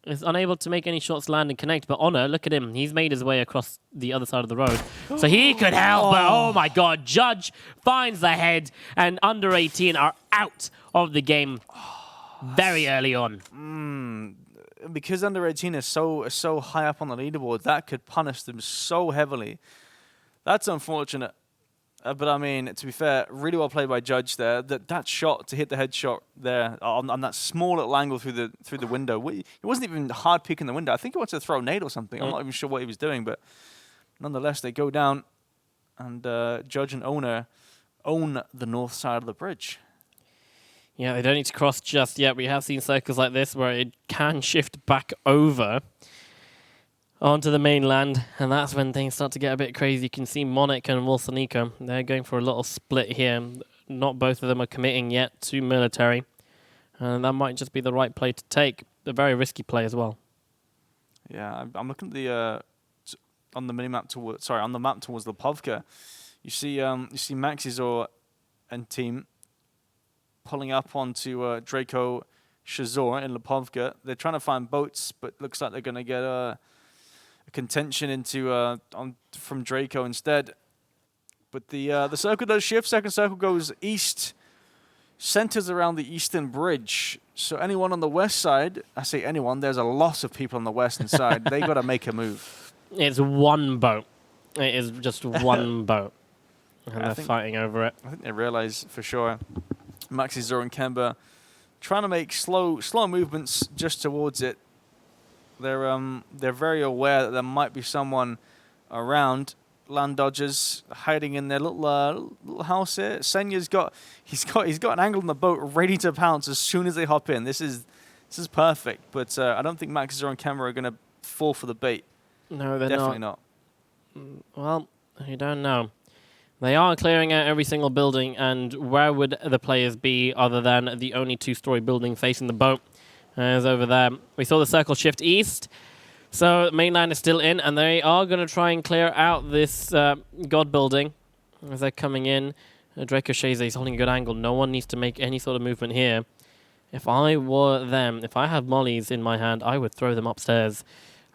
Is unable to make any shots land and connect, but Honor, look at him. He's made his way across the other side of the road. So he could help, but oh my god, Judge finds the head, and under 18 are out of the game very early on.
Because under 18 is so high up on the leaderboard, that could punish them so heavily. That's unfortunate. But I mean, to be fair, really well played by Judge there. That shot to hit the headshot there on that small little angle through the window. It wasn't even hard peeking the window. I think he wanted to throw a nade or something. I'm not even sure what he was doing, but nonetheless, they go down, and Judge and Owner own the north side of the bridge.
Yeah, they don't need to cross just yet. We have seen circles like this where it can shift back over onto the mainland, and that's when things start to get a bit crazy. You can see Monic and Wolsonika. They're going for a little split here. Not both of them are committing yet to military, and that might just be the right play to take. A very risky play as well.
Yeah, I'm looking at the on the minimap towards on the map towards Lipovka. You see Maxizor and team pulling up onto Draco Shazor in Lipovka. They're trying to find boats, but looks like they're going to get a contention into from Draco instead. But the circle does shift. Second circle goes east, centers around the eastern bridge. So anyone on the west side, I say anyone, there's a lot of people on the western side. They got to make a move.
It's one boat. It is just one boat. And they're fighting over it.
I think they realize for sure. Maxizor and Kemba trying to make slow movements just towards it. They're very aware that there might be someone around. Land dodgers hiding in their little house here. Senya's got an angle on the boat ready to pounce as soon as they hop in. This is perfect, but I don't think Maxizor and Kemba are going to fall for the bait.
No, they're
definitely not.
Well, you don't know. They are clearing out every single building, and where would the players be other than the only two-story building facing the boat? Is over there. We saw the circle shift east, so mainland is still in, and they are going to try and clear out this God building as they're coming in. Draco Shaze is holding a good angle. No one needs to make any sort of movement here. If I were them, if I had mollies in my hand, I would throw them upstairs.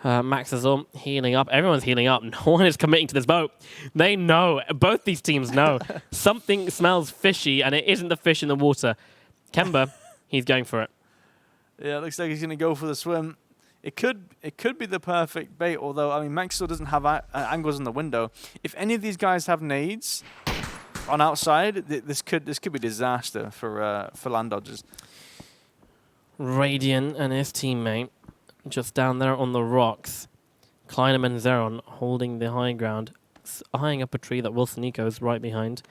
Max is on, healing up. Everyone's healing up. No one is committing to this boat. They know. Both these teams know. Something smells fishy, and it isn't the fish in the water. Kemba, he's going for it.
Yeah, it looks like he's going to go for the swim. It could be the perfect bait, although, I mean, Maxwell doesn't have angles in the window. If any of these guys have nades on outside, this could be disaster for land dodgers.
Radiant and his teammate just down there on the rocks. Kleinem and Zeron holding the high ground, eyeing up a tree that Wilson is right behind.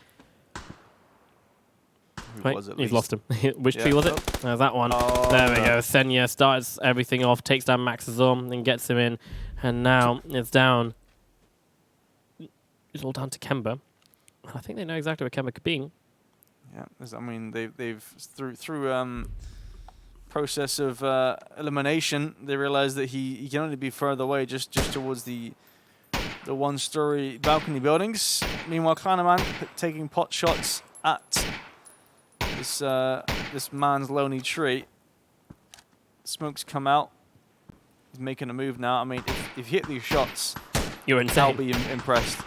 Wait, he's lost him. Which tree was it? There's that one. Oh, there we go. Senya starts everything off, takes down Maxizor and gets him in. And now it's down. It's all down to Kemba. I think they know exactly where Kemba could be.
Yeah, I mean, they've through process of elimination, they realize that he can only be further away, just towards the one-story balcony buildings. Meanwhile, Kleineman taking pot shots at this man's lonely tree. Smoke's come out. He's making a move now. I mean, if you hit these shots,
you're insane.
I'll be impressed.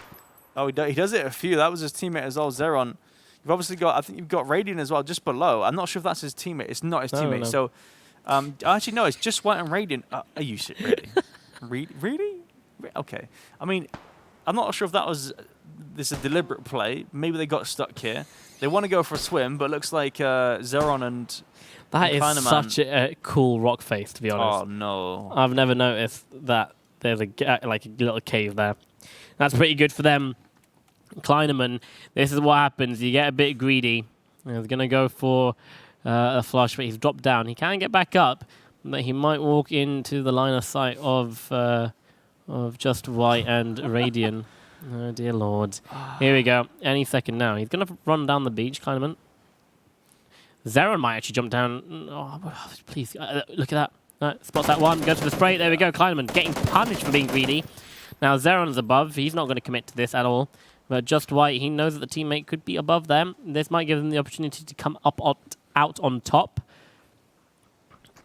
Oh, he does it a few. That was his teammate as well, Zeron. You've obviously got, I think you've got Radiant as well, just below. I'm not sure if that's his teammate. It's not his teammate. No. So, actually, no, it's just White and Radiant. Are you really? Really? Okay. I mean, I'm not sure if that was this is a deliberate play. Maybe they got stuck here. They want to go for a swim, but it looks like Zeron and
that is such a cool rock face, to be honest.
Oh no!
I've never noticed that there's a little cave there. That's pretty good for them. Kleineman, this is what happens. You get a bit greedy. He's going to go for a flush, but he's dropped down. He can get back up, but he might walk into the line of sight of Just White and Radian. Oh, dear Lord. Here we go. Any second now. He's going to run down the beach, Kleineman. Zeron might actually jump down. Oh, please, look at that. Spots that one. Goes for the spray. There we go. Kleineman getting punished for being greedy. Now, Zeron's above. He's not going to commit to this at all. But Just White, he knows that the teammate could be above them. This might give them the opportunity to come up out on top.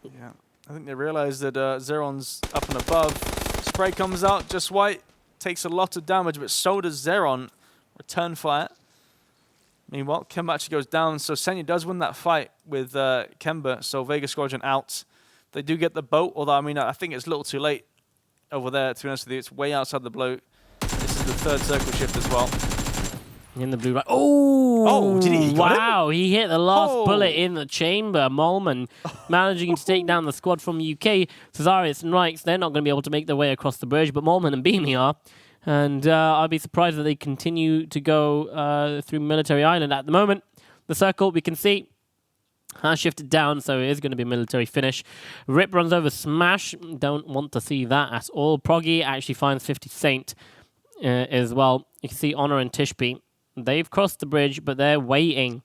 Yeah, I think they realize that Zeron's up and above. Spray comes out. Just White takes a lot of damage, but so does Zeron. Return fire. Meanwhile, Kemba actually goes down, so Senya does win that fight with Kemba, so Vega Squadron out. They do get the boat, although, I mean, I think it's a little too late over there, to be honest with you. It's way outside the boat. This is the third circle shift as well.
In the blue right. Oh,
did he?
Wow, he hit the last bullet in the chamber. Molman managing to take down the squad from UK. Cesarius and Reichs, they're not going to be able to make their way across the bridge, but Molman and Beamy are. And I'd be surprised if they continue to go through Military Island at the moment. The circle, we can see, has shifted down, so it is going to be a military finish. Rip runs over Smash. Don't want to see that at all. Proggy actually finds 50 Saint as well. You can see Honor and Tishby. They've crossed the bridge, but they're waiting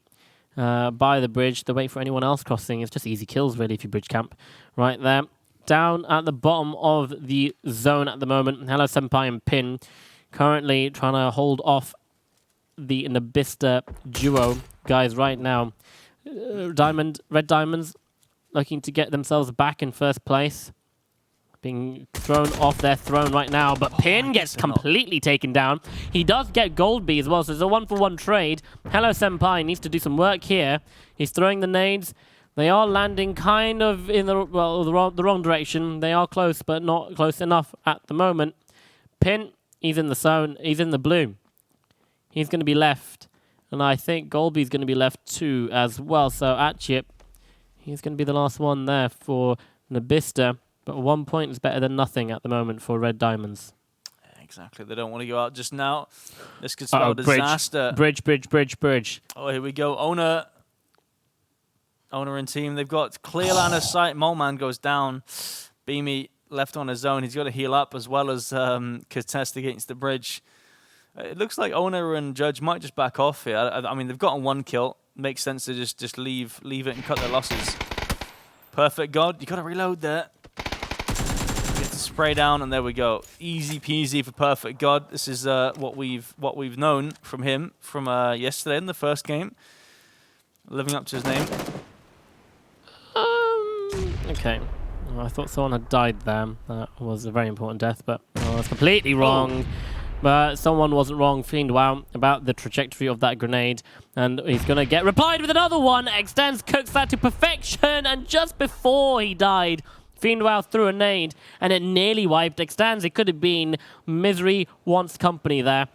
by the bridge. They wait for anyone else crossing. It's just easy kills, really, if you bridge camp right there. Down at the bottom of the zone at the moment, Hello Senpai and Pin currently trying to hold off the Nabista duo guys right now. Red Diamonds looking to get themselves back in first place. Being thrown off their throne right now, but Pin gets completely taken down. He does get Gold Bee as well, so it's a 1-for-1 trade. Hello Senpai needs to do some work here. He's throwing the nades. They are landing kind of in the wrong direction. They are close, but not close enough at the moment. Pin, he's in the zone. He's in the blue. He's going to be left. And I think Golby's going to be left too as well. So at Chip, he's going to be the last one there for Nabista. But 1 point is better than nothing at the moment for Red Diamonds.
Exactly. They don't want to go out just now. This could spell disaster.
Bridge.
Oh, here we go. Owner and team. They've got clear line of sight. Moleman goes down. Beamy left on his own. He's got to heal up as well as contest against the bridge. It looks like Owner and Judge might just back off here. I mean, they've gotten one kill. Makes sense to just leave it and cut their losses. Perfect God. You got to reload there. Get the spray down, and there we go. Easy peasy for Perfect God. This is what we've known from him from yesterday in the first game. Living up to his name.
Okay. Well, I thought someone had died there. That was a very important death, but that's completely wrong. But someone wasn't wrong. Fiend Wow about the trajectory of that grenade. And he's going to get replied with another one. Extends, cooks that to perfection. And just before he died, Fiend Wow threw a nade. And it nearly wiped Extends. It could have been Misery Wants Company there.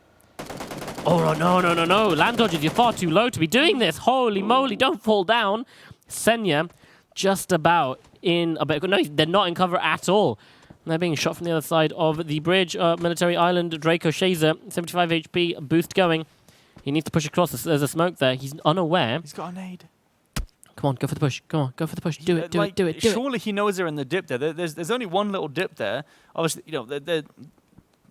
Oh, no. Land dodges, you're far too low to be doing this. Holy moly, don't fall down. Senya just about in a bit. No, they're not in cover at all. They're being shot from the other side of the bridge. Military Island, Draco Shazer, 75 HP, boost going. He needs to push across. There's a smoke there. He's unaware.
He's got a nade.
Come on, go for the push. Come on, go for the push. Do it.
Surely he knows they're in the dip there. There's only one little dip there. Obviously,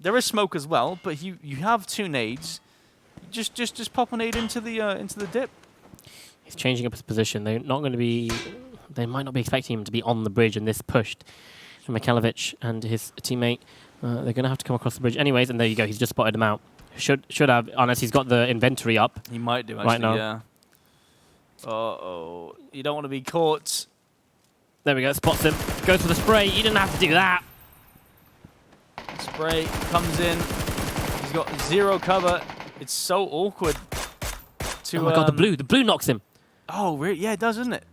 there is smoke as well, but you have two nades. Just pop a nade into the dip.
He's changing up his position. They're not going to be. They might not be expecting him to be on the bridge and this pushed. Mikhailovich and his teammate, they're going to have to come across the bridge anyways. And there you go. He's just spotted him out. Should have, unless he's got the inventory up.
He might do actually. Right now. Yeah. Uh-oh. You don't want to be caught.
There we go. Spots him. Goes for the spray. You didn't have to do that.
Spray comes in. He's got zero cover. It's so awkward.
Oh my god, the blue. The blue knocks him.
Oh, really? Yeah, it does, doesn't it?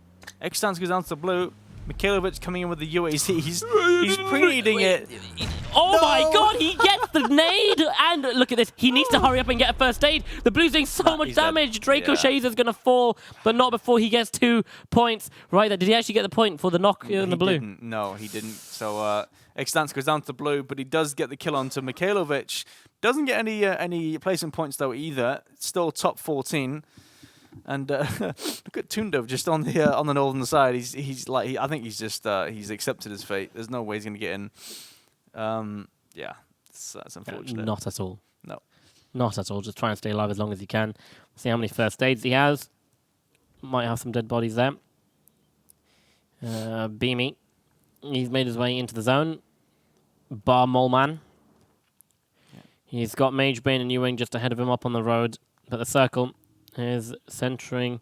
X-Stance goes down to the blue. Mikhailovic coming in with the UAZ. He's pre-needing it.
Oh my god, he gets the nade! And look at this, he needs to hurry up and get a first aid. The Blues doing so much damage. Draco HayZ going to fall, but not before he gets 2 points. Right there, did he actually get the point for the knock in the Blue?
No, he didn't. So Extance goes down to the Blue, but he does get the kill onto Mikhailovic. Doesn't get any placement points though either. Still top 14. And look at Tundov just on the northern side. He's like I think he's just he's accepted his fate. There's no way he's going to get in. Yeah, that's unfortunate.
Not at all.
No,
not at all. Just try and stay alive as long as you can. See how many first aids he has. Might have some dead bodies there. Beamy, he's made his way into the zone. Bar Moleman. Yeah. He's got Mage Bane and Ewing just ahead of him up on the road, but the circle is centering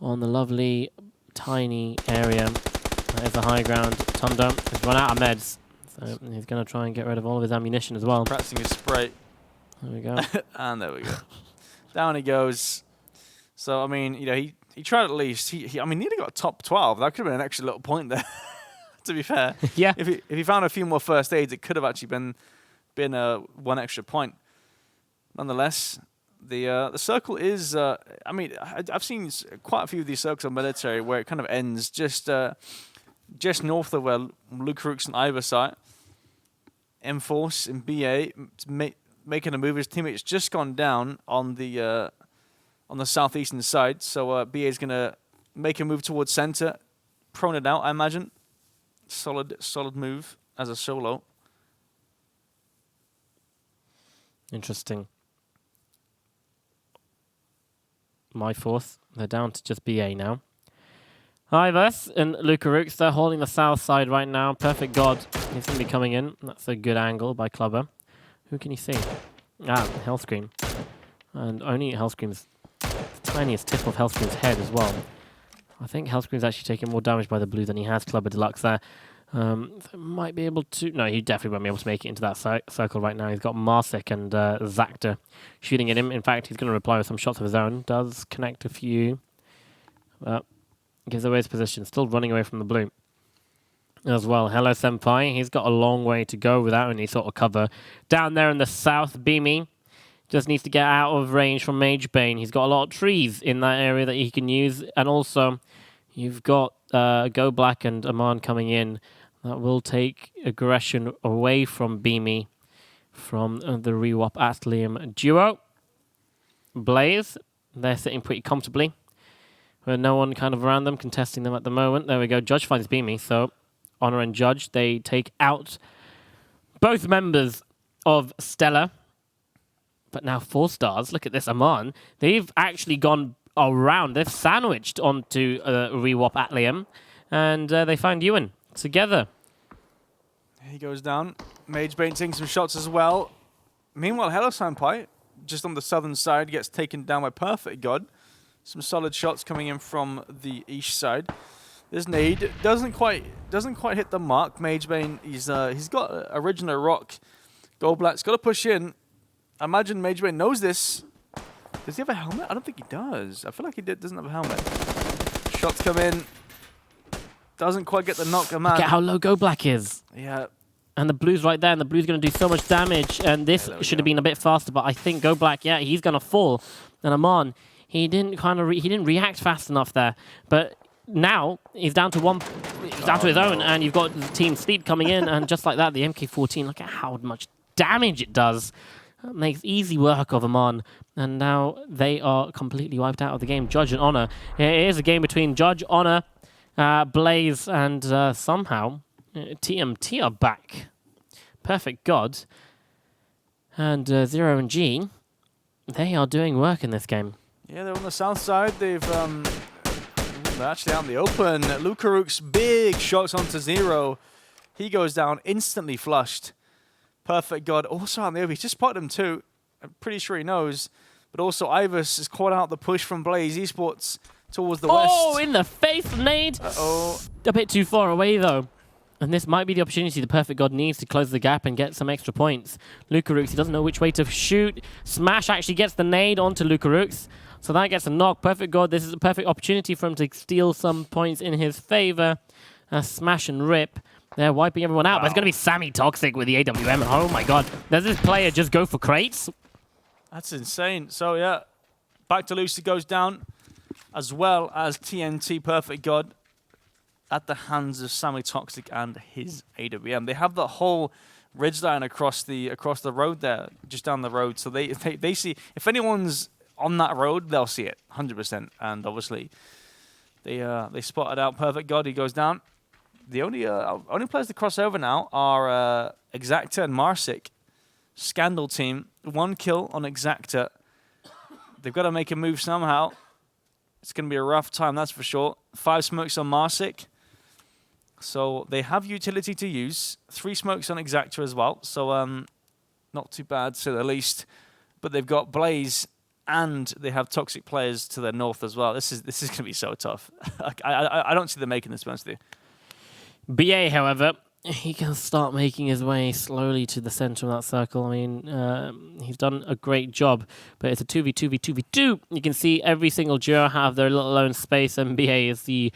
on the lovely tiny area. That is the high ground. Tundo has run out of meds, so he's going to try and get rid of all of his ammunition as well.
Practicing his spray.
There we go.
And there we go. Down he goes. So I mean, you know, he tried at least. He I mean, nearly got top 12. That could have been an extra little point there. To be fair,
yeah.
If he found a few more first aids, it could have actually been one extra point. Nonetheless. The circle is, I mean, I've seen quite a few of these circles on military where it kind of ends just north of where Lukarux and Ivers are. M-Force in BA making a move. His teammate's just gone down on the southeastern side, so BA is going to make a move towards center, prone it out, I imagine. Solid move as a solo.
Interesting. My fourth. They're down to just BA now. Ivers and Lukarux, they're holding the south side right now. Perfect God. He's going to be coming in. That's a good angle by Clubber. Who can you see? Ah, Hellscream. And only Hellscream's the tiniest tip of Hellscream's head as well. I think Hellscream's actually taking more damage by the Blue than he has Clubber Deluxe there. So might be able to... No, he definitely won't be able to make it into that circle right now. He's got Marsik and Zactor shooting at him. In fact, he's going to reply with some shots of his own. Does connect a few. Gives away his position. Still running away from the Blue as well. Hello, Senpai. He's got a long way to go without any sort of cover. Down there in the south, Beamy just needs to get out of range from Mage Bane. He's got a lot of trees in that area that he can use. And also, you've got Go Black and Aman coming in. That will take aggression away from Beamy from the Rewap Atlium duo. Blaze, they're sitting pretty comfortably. With no one kind of around them, contesting them at the moment. There we go. Judge finds Beamy. So, Honor and Judge, they take out both members of Stellar. But now 4 stars. Look at this, Aman. They've actually gone around. They've sandwiched onto Rewap Atlium. And they find Ewan together.
He goes down. Mage Bane taking some shots as well. Meanwhile, Hello Senpai, just on the southern side, gets taken down by Perfect God. Some solid shots coming in from the east side. This nade doesn't quite hit the mark. Mage Bane, he's got Original Rock. Gold Black's got to push in. I imagine Mage Bane knows this. Does he have a helmet? I don't think he does. I feel like he doesn't have a helmet. Shots come in. Doesn't quite get the knock, man.
Look at how low Go Black is.
Yeah.
And the Blue's right there, and the Blue's going to do so much damage. And this should have been a bit faster, but I think Go Black, yeah, he's going to fall. And Aman, he didn't react fast enough there. But now he's down to his own, and you've got Team Sleep coming in, and just like that, the MK14. Look at how much damage it does. That makes easy work of Aman. And now they are completely wiped out of the game. Judge and Honor. It is a game between Judge, Honor, Blaze, and somehow TMT are back. Perfect God. And Zero and G, they are doing work in this game.
Yeah, they're on the south side. They're actually out in the open. Lukaruk's big shots onto Zero. He goes down, instantly flushed. Perfect God also out in the open. He's just spotted him too. I'm pretty sure he knows. But also Ivers has caught out the push from Blaze Esports towards the west.
Oh, in the face, nade.
Uh-oh.
A bit too far away though. And this might be the opportunity the Perfect God needs to close the gap and get some extra points. Lukarux, he doesn't know which way to shoot. Smash actually gets the nade onto Lukarux. So that gets a knock. Perfect God, this is a perfect opportunity for him to steal some points in his favor. Smash and rip. They're wiping everyone out. Wow. But it's going to be Sammy Toxic with the AWM. Oh my god. Does this player just go for crates?
That's insane. So yeah, back to Lucy goes down, as well as TNT Perfect God at the hands of Sammy Toxic and his AWM. They have the whole ridgeline across the road there, just down the road. So they see, if anyone's on that road, they'll see it 100%. And obviously, they spotted out Perfect God. He goes down. The only players to cross over now are Exacta and Marsic. Scandal team, 1 kill on Exacta. They've got to make a move somehow. It's going to be a rough time, that's for sure. 5 smokes on Marsic. So they have utility to use. 3 smokes on Exacta as well. So not too bad, to say the least. But they've got Blaze and they have Toxic players to their north as well. This is going to be so tough. I don't see them making this, to be honest with you.
BA, however, he can start making his way slowly to the center of that circle. I mean, he's done a great job, but it's a 2v2v2v2. You can see every single duo have their little own space, and BA is the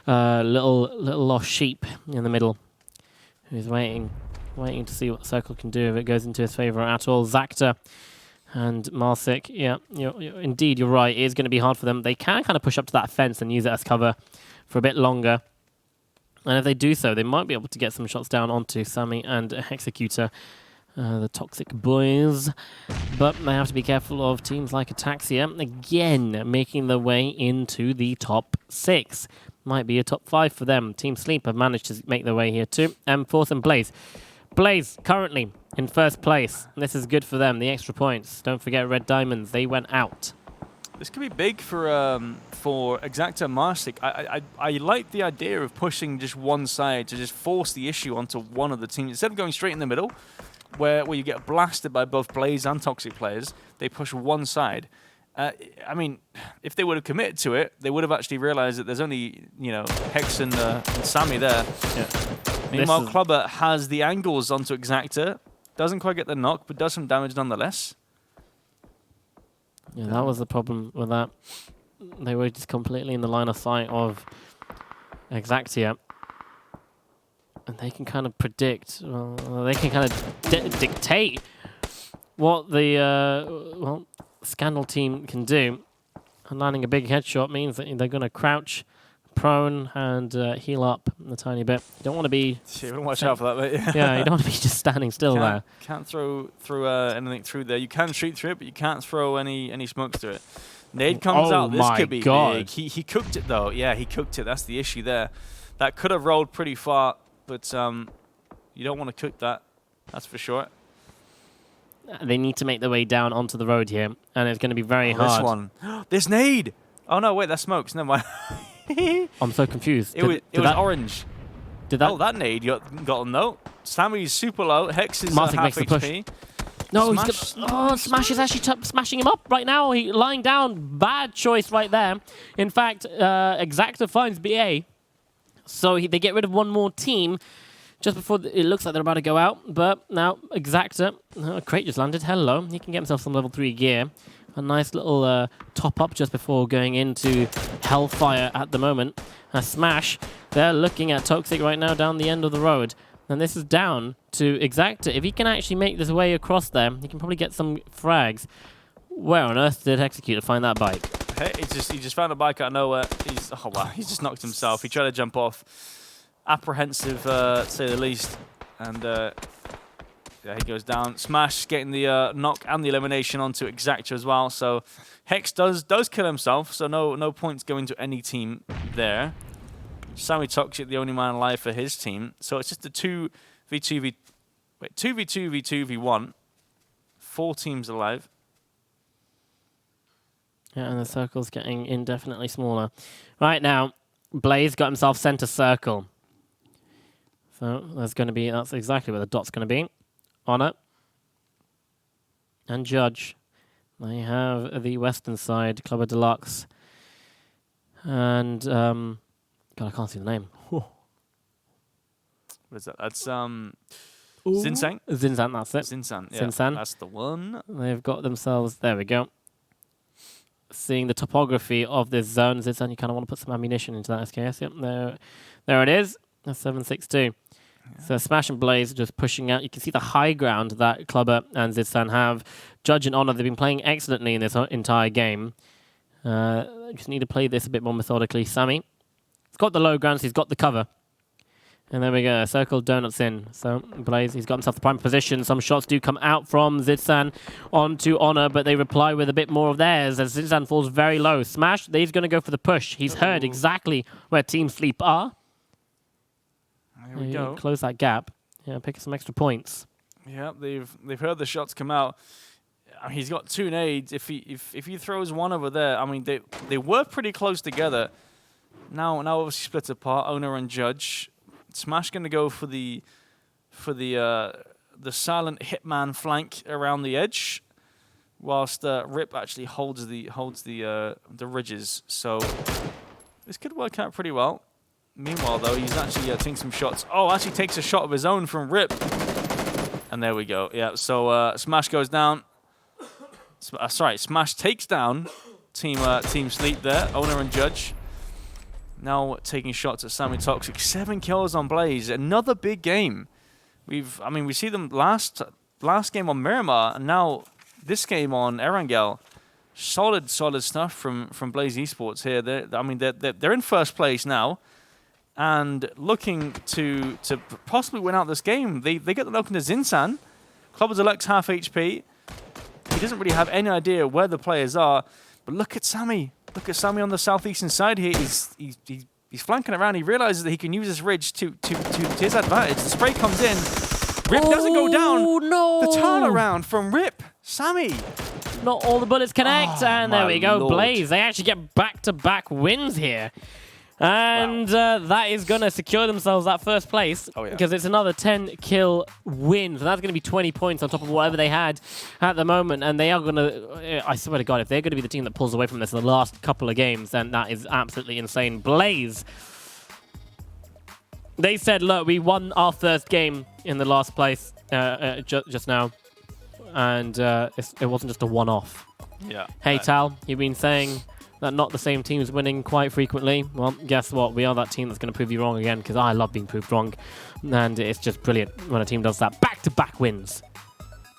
little lost sheep in the middle, who's waiting to see what the circle can do if it goes into his favor at all. Zacta and Marsic, yeah, indeed, you're right. It is going to be hard for them. They can kind of push up to that fence and use it as cover for a bit longer. And if they do so, they might be able to get some shots down onto Sammy and Hexecutor, the Toxic boys. But they have to be careful of teams like Ataxia, again, making their way into the top 6. Might be a top 5 for them. Team Sleep have managed to make their way here too. Force and Blaze. Blaze, currently in first place. This is good for them, the extra points. Don't forget Red Diamonds, they went out.
This could be big for Exacta and Marsic. I like the idea of pushing just one side to just force the issue onto one of the teams. Instead of going straight in the middle, where you get blasted by both Blaze and Toxic players, they push one side. I mean, if they would have committed to it, they would have actually realized that there's only, Hex and Sammy there. Yeah. Meanwhile, Clubber has the angles onto Exacta. Doesn't quite get the knock, but does some damage nonetheless.
Yeah, that was the problem with that. They were just completely in the line of sight of Exactia. And they can kind of predict, they can kind of dictate what the Scandal team can do. And landing a big headshot means that they're going to crouch, prone, and heal up a tiny bit. You don't want to be...
Yeah, watch out for that, mate.
Yeah, you don't want to be just standing still there.
Can't throw anything through there. You can shoot through it, but you can't throw any smokes through it. Nade comes out. This could be big. He cooked it, though. Yeah, he cooked it. That's the issue there. That could have rolled pretty far, but you don't want to cook that. That's for sure.
They need to make their way down onto the road here, and it's going to be very hard.
This one. This nade! Oh, no, wait, that's smokes. Never mind.
I'm so confused.
It was orange.
Did that?
Oh, that nade got him, though. Sammy's super low. Hex is half
makes
HP.
The push. No, Smash is actually smashing him up right now. He lying down. Bad choice right there. In fact, Exacta finds BA. So they get rid of one more team just before it looks like they're about to go out. But now Exacta, a crate just landed. Hello. He can get himself some level 3 gear. A nice little top up just before going into Hellfire at the moment. Smash, they're looking at Toxic right now down the end of the road. And this is down to Exacta. If he can actually make this way across there, he can probably get some frags. Where on earth did Hexecutor find that bike?
Hey, he just found a bike out of nowhere. He's just knocked himself. He tried to jump off. Apprehensive, to say the least. And yeah, he goes down. Smash getting the knock and the elimination onto Exacta as well. So Hex does kill himself. So no points going to any team there. Sammy Toxic, the only man alive for his team. So it's just a 2v2v2v1. 4 teams alive.
Yeah, and the circle's getting indefinitely smaller. Right now, Blaze got himself center circle. So that's exactly where the dot's going to be. Honor and Judge. They have the western side, Clubber Deluxe. And, God, I can't see the name.
What is that? That's, Zinsan?
Zinsan, that's it.
Zinsan, yeah.
Zinsan.
That's the one.
They've got themselves, there we go. Seeing the topography of this zone, Zinsan, you kind of want to put some ammunition into that SKS. Yep, there it is. That's 7-6-2. So Smash and Blaze just pushing out. You can see the high ground that Clubber and Zidsan have. Judge and Honor, they've been playing excellently in this entire game. Just need to play this a bit more methodically. Sammy, he's got the low ground, so he's got the cover. And there we go, circle donuts in. So Blaze, he's got himself the prime position. Some shots do come out from Zidsan onto Honor, but they reply with a bit more of theirs as Zidsan falls very low. Smash, he's going to go for the push. He's heard exactly where Team Sleep are.
Here we go.
Close that gap. Yeah, pick up some extra points.
Yeah, they've heard the shots come out. I mean, he's got 2 nades. If he throws one over there, I mean they were pretty close together. Now obviously split apart. Owner and Judge. Smash going to go for the silent hitman flank around the edge, whilst Rip actually holds the ridges. So this could work out pretty well. Meanwhile, though, he's actually taking some shots. Oh, actually takes a shot of his own from Rip. And there we go. Yeah, so Smash goes down. Smash takes down Team Sleep there, Owner and Judge. Now taking shots at Sammy Toxic. 7 kills on Blaze. Another big game. We see them last game on Miramar, and now this game on Erangel. Solid stuff from Blaze Esports here. They're in first place now. And looking to possibly win out this game. They get the knock into Zinsan. Clubber Deluxe half HP. He doesn't really have any idea where the players are. But look at Sammy. Look at Sammy on the southeastern side here. He's flanking around. He realizes that he can use this ridge to his advantage. The spray comes in. Rip doesn't go down.
No.
The turnaround from Rip. Sammy.
Not all the bullets connect. And there we go.
Lord.
Blaze. They actually get back-to-back wins here. And that is going to secure themselves that first place because it's another 10-kill win. So that's going to be 20 points on top of whatever they had at the moment. And they are going to, I swear to God, if they're going to be the team that pulls away from this in the last couple of games, then that is absolutely insane. Blaze, they said, look, we won our first game in the last place just now. And it wasn't just a one-off.
Yeah.
Hey, Tal, you've been saying that not the same team's winning quite frequently. Well, guess what? We are that team that's going to prove you wrong again because I love being proved wrong. And it's just brilliant when a team does that. Back-to-back wins.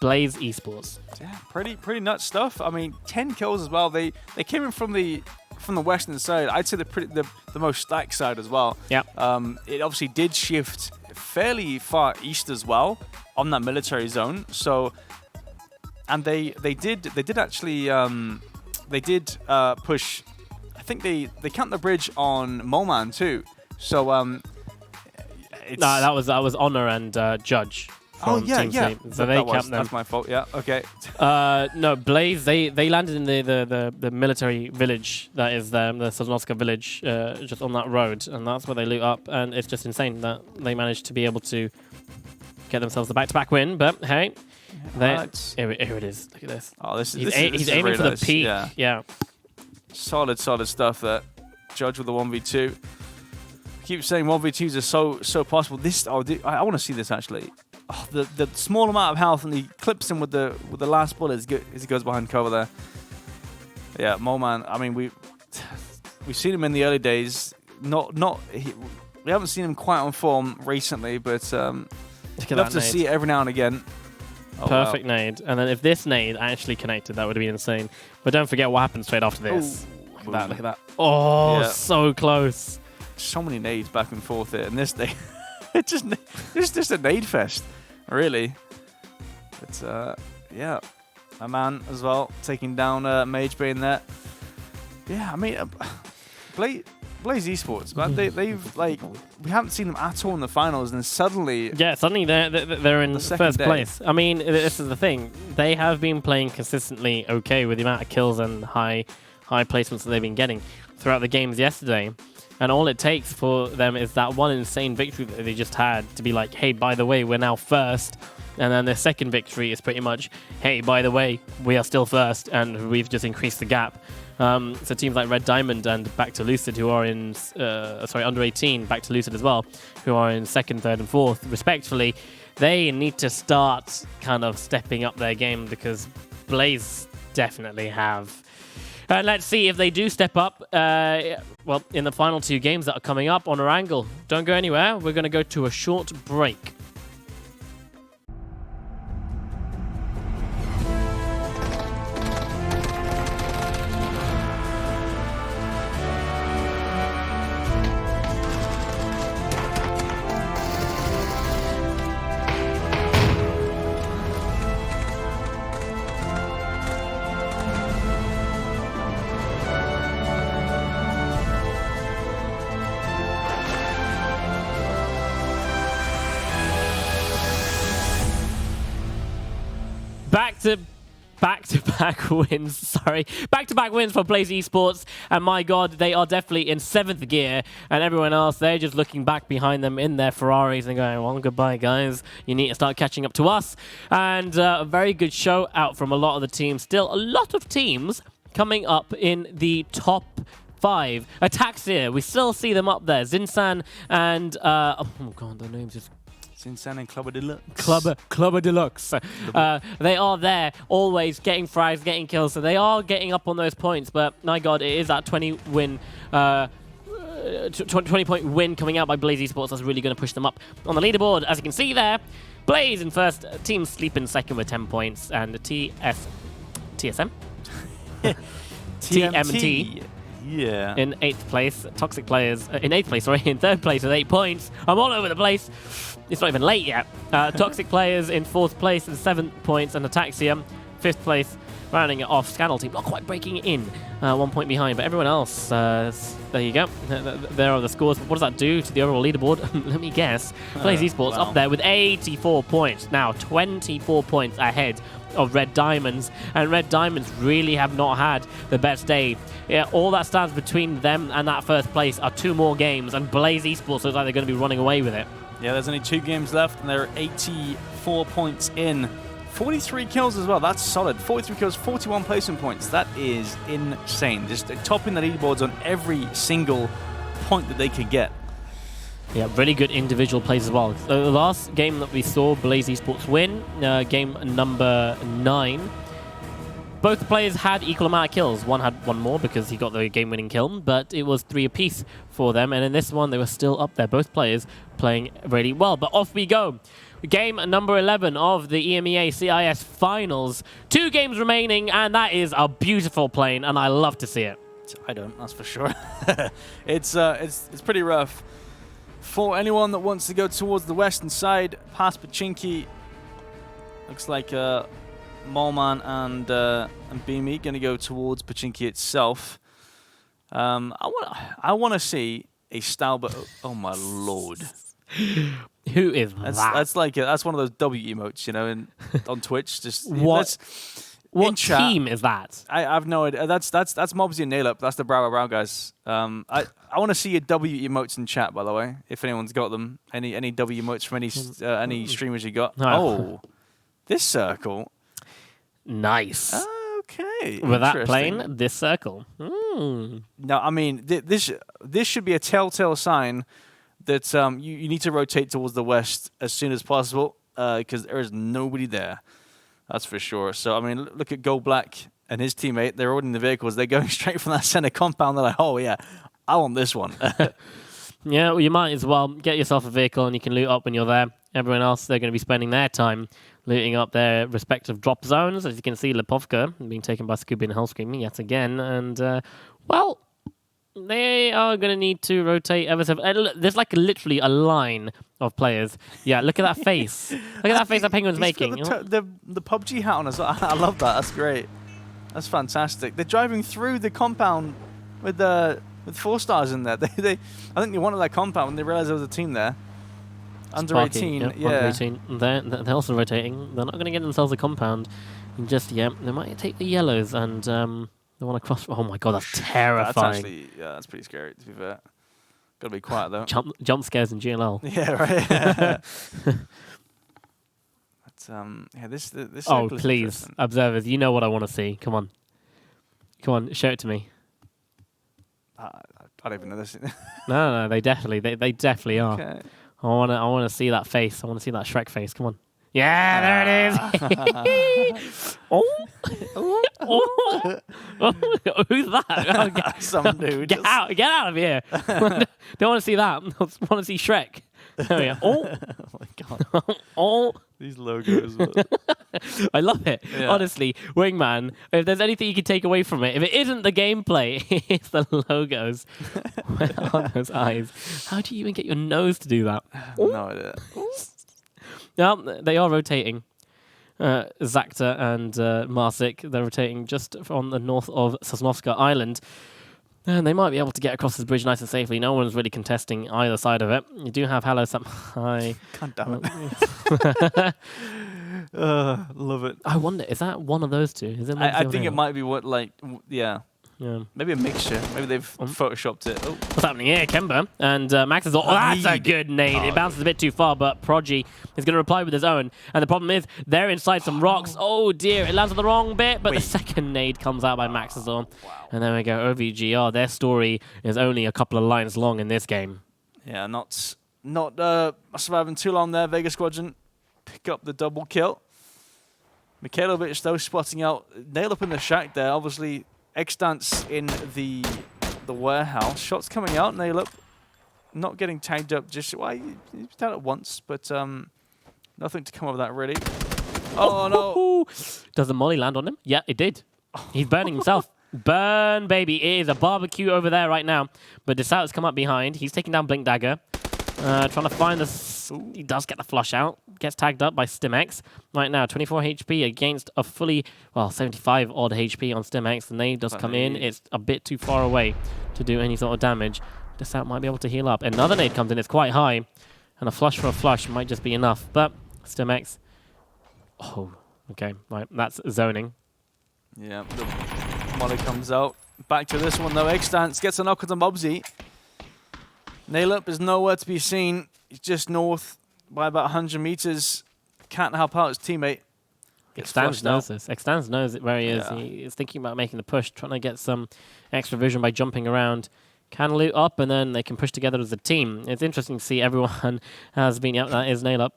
Blaze Esports. Yeah,
pretty nuts stuff. I mean, 10 kills as well. They came in from the western side. I'd say the most stacked side as well.
Yeah.
It obviously did shift fairly far east as well on that military zone. So, and they did actually push. I think they camped the bridge on Moman too. So
that was Honor and Judge.
Oh yeah.
So they camped them.
That's my fault. Yeah. Okay.
No, Blaze. They landed in the military village that is the Sosnovska village, just on that road, and that's where they loot up. And it's just insane that they managed to be able to get themselves the back-to-back win. But hey. Here it is. Look at this.
Oh,
he's aiming
really
for the
nice.
peak. Yeah.
Solid stuff there. Judge with the 1v2. Keep saying 1v2s are so possible. I want to see this actually. Oh, the small amount of health, and he clips him with the last bullet as he goes behind cover there. Yeah, Moman. I mean, we've seen him in the early days. We haven't seen him quite on form recently, but love to see it every now and again.
Perfect nade. And then if this nade actually connected, that would have been insane. But don't forget what happened straight after this. Look at that. Oh, yeah. So close.
So many nades back and forth here. And this day, it's just a nade fest, really. It's, yeah. My man as well, taking down Mage Bane there. Yeah, I mean, Blaze Esports, man. They've we haven't seen them at all in the finals, and suddenly
they're in first place. I mean, this is the thing. They have been playing consistently okay with the amount of kills and high placements that they've been getting throughout the games yesterday. And all it takes for them is that one insane victory that they just had to be like, hey, by the way, we're now first. And then their second victory is pretty much, hey, by the way, we are still first, and we've just increased the gap. So teams like Red Diamond and Back to Lucid, who are in, under 18, Back to Lucid as well, who are in second, third, and fourth, respectively, they need to start kind of stepping up their game because Blaze definitely have And let's see if they do step up, well, in the final 2 games that are coming up on our angle. Don't go anywhere. We're going to go to a short break. Back-to-back wins, sorry. Back-to-back wins for Blaze Esports, and my God, they are definitely in 7th gear, and everyone else, they're just looking back behind them in their Ferraris and going, well, goodbye, guys. You need to start catching up to us. And a very good show out from a lot of the teams. Still, a lot of teams coming up in the top 5. Ataxia, we still see them up there. Zinsan and, oh God, their names just...
Zinsan and Clubber Deluxe.
Clubber Deluxe. They are there, always getting frags, getting kills, so they are getting up on those points. But my God, it is that 20-point win coming out by Blaze Esports that's really going to push them up on the leaderboard. As you can see there, Blaze in first, Team Sleep in second with 10 points, and the TSM? TMT.
Yeah.
In 8th place. Toxic Players in 8th place, sorry, in 3rd place with 8 points. I'm all over the place. It's not even late yet. Toxic Players in 4th place with 7 points, and Ataxia 5th place, rounding it off. Scandal Team not quite breaking in, 1 point behind, but everyone else, there you go. There are the scores. What does that do to the overall leaderboard? Let me guess. Blaze Esports up there with 84 points. Now 24 points ahead of Red Diamonds, and Red Diamonds really have not had the best day. Yeah, all that stands between them and that 1st place are 2 more games, and Blaze Esports looks like they're going to be running away with it.
Yeah, there's only 2 games left, and they're 84 points in. 43 kills as well. That's solid. 43 kills, 41 placement points. That is insane. Just topping the leaderboards on every single point that they could get.
Yeah, really good individual plays as well. So the last game that we saw Blaze Esports win, game number 9, both players had equal amount of kills. One had 1 more because he got the game-winning kill, but it was 3 apiece for them. And in this one, they were still up there. Both players playing really well. But off we go. Game number 11 of the EMEA CIS finals. 2 games remaining, and that is a beautiful plane, and I love to see it.
I don't, that's for sure. It's pretty rough. For anyone that wants to go towards the western side, past Pachinki, looks like Molman and Beamy going to go towards Pachinki itself. I want to see a Stalbert. Oh my lord!
Who is that?
That's one of those W emotes, you know, on Twitch. Just
what team is that?
I have no idea. That's Mobsy and Nail Up. That's the Brow guys. I want to see your W emotes in chat, by the way, if anyone's got them. Any W emotes from any streamers you got? Oh, this circle.
Nice.
Okay.
With that plane, this circle. Mm.
No, I mean this should be a telltale sign that you need to rotate towards the west as soon as possible because there is nobody there. That's for sure. So I mean, look at Gold Black and his teammate. They're already in the vehicles. They're going straight from that center compound. They're like, oh yeah, I want this one.
Yeah, well, you might as well get yourself a vehicle and you can loot up when you're there. Everyone else, they're going to be spending their time looting up their respective drop zones. As you can see, Lipovka being taken by Scooby and Hellscream yet again. And, well, they are going to need to rotate ever so... There's like literally a line of players. Yeah, look at that face. Look at that face that Penguin's making.
The PUBG hat on as well. I love that. That's great. That's fantastic. They're driving through the compound with 4 stars in there. I think they wanted that compound when they realized there was a team there. Under
Sparky,
18,
yeah. Under 18. They're also rotating. They're not going to get themselves a compound just yet. They might take the yellows and they want to cross. Oh my god, that's terrifying.
That's pretty scary, to be fair. Got to be quiet though.
Jump scares in GLL.
Yeah, right. But yeah, this.
Oh please, observers, you know what I want to see. Come on, show it to me.
I don't even know this.
No, they definitely are.
Okay.
I want to see that face. I want to see that Shrek face. Come on. Yeah, there it is. Who's that? Oh,
some dude.
Get out of here. Don't want to see that. I want to see Shrek. There we go.
Oh my god. These logos.
I love it. Yeah. Honestly, Wingman, if there's anything you can take away from it, if it isn't the gameplay, it's the logos on those eyes. How do you even get your nose to do that?
No idea.
Yeah, they are rotating. Zakta and Marsik, they're rotating just on the north of Sosnovska Island. And they might be able to get across this bridge nice and safely. No one's really contesting either side of it. You do have Hello Sam. Hi.
God damn it. Love it.
I wonder, is that one of those two? Is it?
I think it might be what, like, yeah. Maybe a mixture. Maybe they've photoshopped it. Oh.
What's happening here? Kemba and Max is all, that's a good nade. It bounces a bit too far, but Prodigy is going to reply with his own. And the problem is, they're inside some rocks. Oh dear, it lands on the wrong bit, but the second nade comes out by Maxazor. Wow. And there we go, OVGR. Their story is only a couple of lines long in this game.
Yeah, not surviving too long there. Vegas Squadron pick up the double kill. Mikhailovic, though, spotting out. Nail up in the shack there, obviously. X-Dance in the warehouse. Shots coming out. Nail up. Not getting tagged up just... Well, he's done it once, but nothing to come of that, really. Oh, no.
Does the molly land on him? Yeah, it did. He's burning himself. Burn, baby. It is a barbecue over there right now. But Desaut's come up behind. He's taking down Blink Dagger. Trying to find the... He does get the flush out. Gets tagged up by Stimex. Right now, 24 HP against a fully... Well, 75 odd HP on Stimex. The nade does come in. It's a bit too far away to do any sort of damage. Desaut might be able to heal up. Another nade comes in. It's quite high. And a flush for a flush might just be enough. But Stimex... Oh, okay. Right, that's zoning.
Yeah, the molly comes out. Back to this one, though. X-Dance gets a knock on the Mobsy. Nail-up is nowhere to be seen. He's just north by about 100 meters. Can't help out his teammate.
X-Dance knows this. X-Dance knows where he is. Yeah. He is thinking about making the push, trying to get some extra vision by jumping around. Can loot up, and then they can push together as a team. It's interesting to see everyone has been... Yep, that is Nail-up.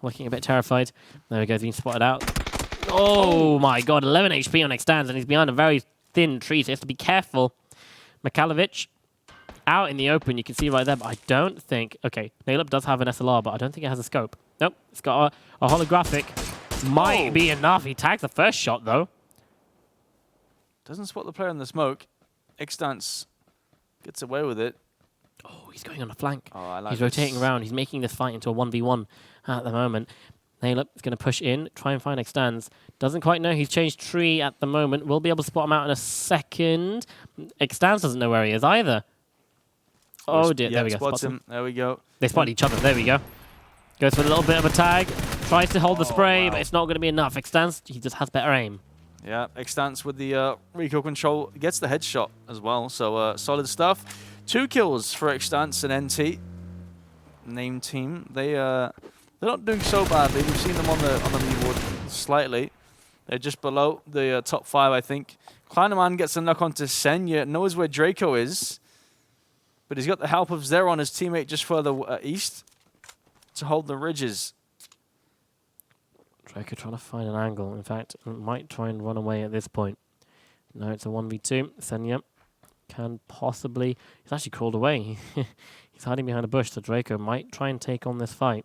Looking a bit terrified. There we go, he's been spotted out. Oh my god, 11 HP on X-Dance, and he's behind a very thin tree, so he has to be careful. Mikhailovic out in the open, you can see right there, but I don't think... Okay, Nail-up does have an SLR, but I don't think it has a scope. Nope, it's got a holographic. Might be enough. He tags the first shot, though.
Doesn't spot the player in the smoke. X-Dance gets away with it.
Oh, he's going on the flank.
Oh, I like
he's rotating around. He's making this fight into a 1v1 at the moment. Nail-up is going to push in, try and find X-Dance. Doesn't quite know. He's changed tree at the moment. We'll be able to spot him out in a second. X-Dance doesn't know where he is either. Oh dear, there we go.
Spots him. There we go.
They spot each other. There we go. Goes for a little bit of a tag. Tries to hold the spray, but it's not going to be enough. X-Dance, he just has better aim.
Yeah, X-Dance with the recoil control gets the headshot as well. So solid stuff. 2 kills for X-Dance and NT. Name team. They're not doing so badly. We've seen them on the leaderboard slightly. They're just below the top 5, I think. Kleineman gets a knock onto Senya. Knows where Draco is. But he's got the help of Zeron, his teammate, just further east to hold the ridges.
Draco trying to find an angle. In fact, might try and run away at this point. No, it's a 1v2. Senya can possibly... He's actually crawled away. He's hiding behind a bush, so Draco might try and take on this fight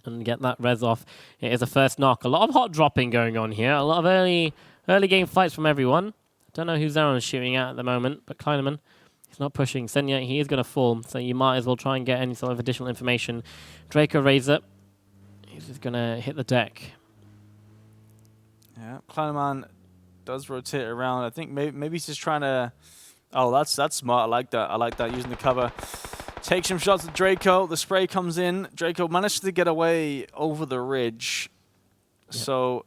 and get that res off. It is a first knock. A lot of hot dropping going on here. A lot of early game fights from everyone. Don't know who Zeron is shooting at the moment, but Kleineman... He's not pushing. Senya, he is going to fall, so you might as well try and get any sort of additional information. Draco Razor, he's just going to hit the deck.
Yeah, Kleineman does rotate around. I think maybe he's just trying to... Oh, that's smart. I like that. I like that, using the cover. Takes some shots at Draco. The spray comes in. Draco managed to get away over the ridge. Yep. So...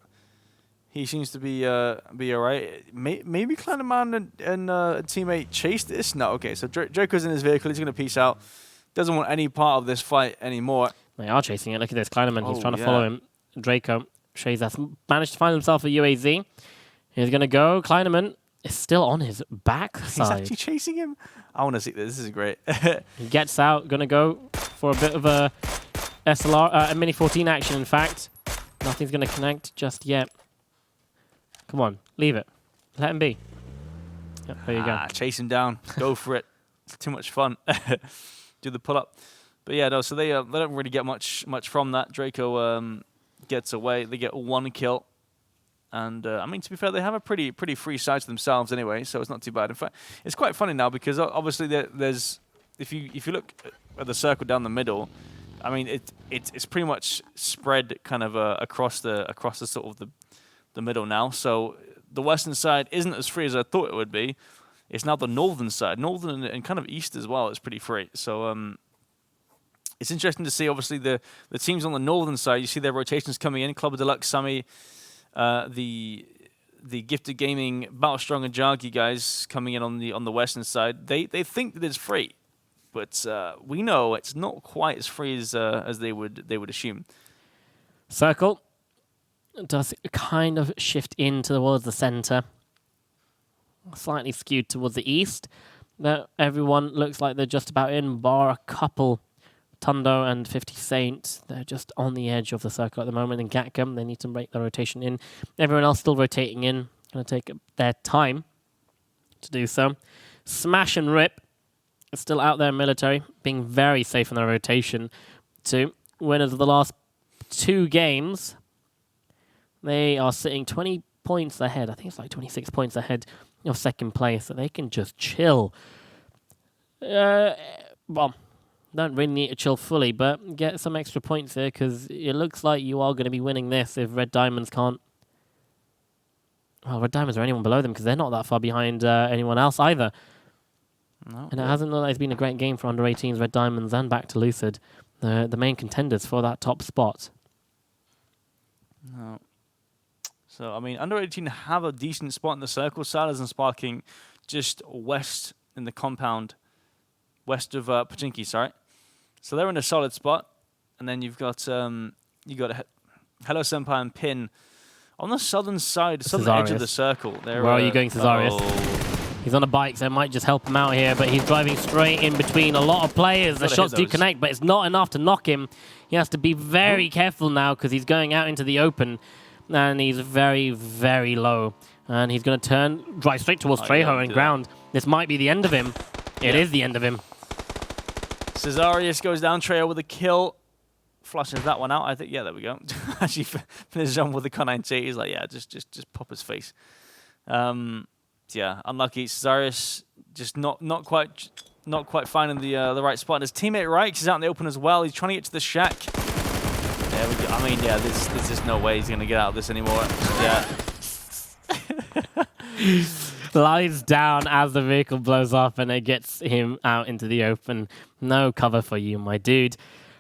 He seems to be all right. Maybe Kleineman and a teammate chase this? No, okay. So Draco's in his vehicle. He's going to peace out. Doesn't want any part of this fight anymore.
They are chasing it. Look at this. Kleineman, he's trying to follow him. Draco, HayZ has managed to find himself a UAZ. He's going to go. Kleineman is still on his back side.
He's actually chasing him? I want to see this. This is great.
He gets out. Going to go for a bit of a SLR, a Mini 14 action, in fact. Nothing's going to connect just yet. Come on, leave it. Let him be. Yep, there you go.
Chase him down. Go for it. It's too much fun. Do the pull-up. But yeah, no, so they don't really get much from that. Draco gets away. They get 1 kill. And, I mean, to be fair, they have a pretty free side to themselves anyway, so it's not too bad. In fact, it's quite funny now because obviously there's... If you look at the circle down the middle, I mean, it's pretty much spread kind of across the sort of the middle now. So the western side isn't as free as I thought it would be. It's now the northern side. Northern and kind of east as well is pretty free. So it's interesting to see, obviously, the teams on the northern side. You see their rotations coming in. Club of Deluxe, Sammy, the Gifted Gaming, Battle Strong, and Jargi guys coming in on the western side. They think that it's free, but we know it's not quite as free as they would assume.
Circle does kind of shift in towards the center. Slightly skewed towards the east. But everyone looks like they're just about in, bar a couple. Tundo and 50 Saint, they're just on the edge of the circle at the moment. And Gatcom, they need to break their rotation in. Everyone else still rotating in. Going to take their time to do so. Smash and Rip are still out there in military, being very safe in their rotation. Two winners of the last 2 games. They are sitting 20 points ahead. I think it's like 26 points ahead of second place, so they can just chill. Well, don't really need to chill fully, but get some extra points here because it looks like you are going to be winning this if Red Diamonds can't. Well, Red Diamonds or anyone below them because they're not that far behind anyone else either. No, and it hasn't looked like it's been a great game for under-18s, Red Diamonds, and back to Lucid, the main contenders for that top spot.
No. So, I mean, under-18 have a decent spot in the circle. Salas and Sparking just west in the compound, west of Pachinki, sorry. So they're in a solid spot. And then you've got Hello Senpai and Pin on the southern side, southern edge of the circle.
Where are you going, Cesarius? He's on a bike, so it might just help him out here, but he's driving straight in between a lot of players. The shots do connect, but it's not enough to knock him. He has to be very careful now because he's going out into the open. And he's very, very low. And he's going to drive straight towards Trejo and ground. This might be the end of him. It is the end of him.
Cesarius goes down. Trejo with a kill. Flushes that one out, I think. Yeah, there we go. Actually finishes on with the Con 90. He's like, yeah, just pop his face. Yeah, unlucky. Cesarius just not quite finding the right spot. And his teammate Rikes is out in the open as well. He's trying to get to the shack. There we go. I mean, yeah, there's just no way he's going to get out of this anymore. Yeah.
Lies down as the vehicle blows up and it gets him out into the open. No cover for you, my dude.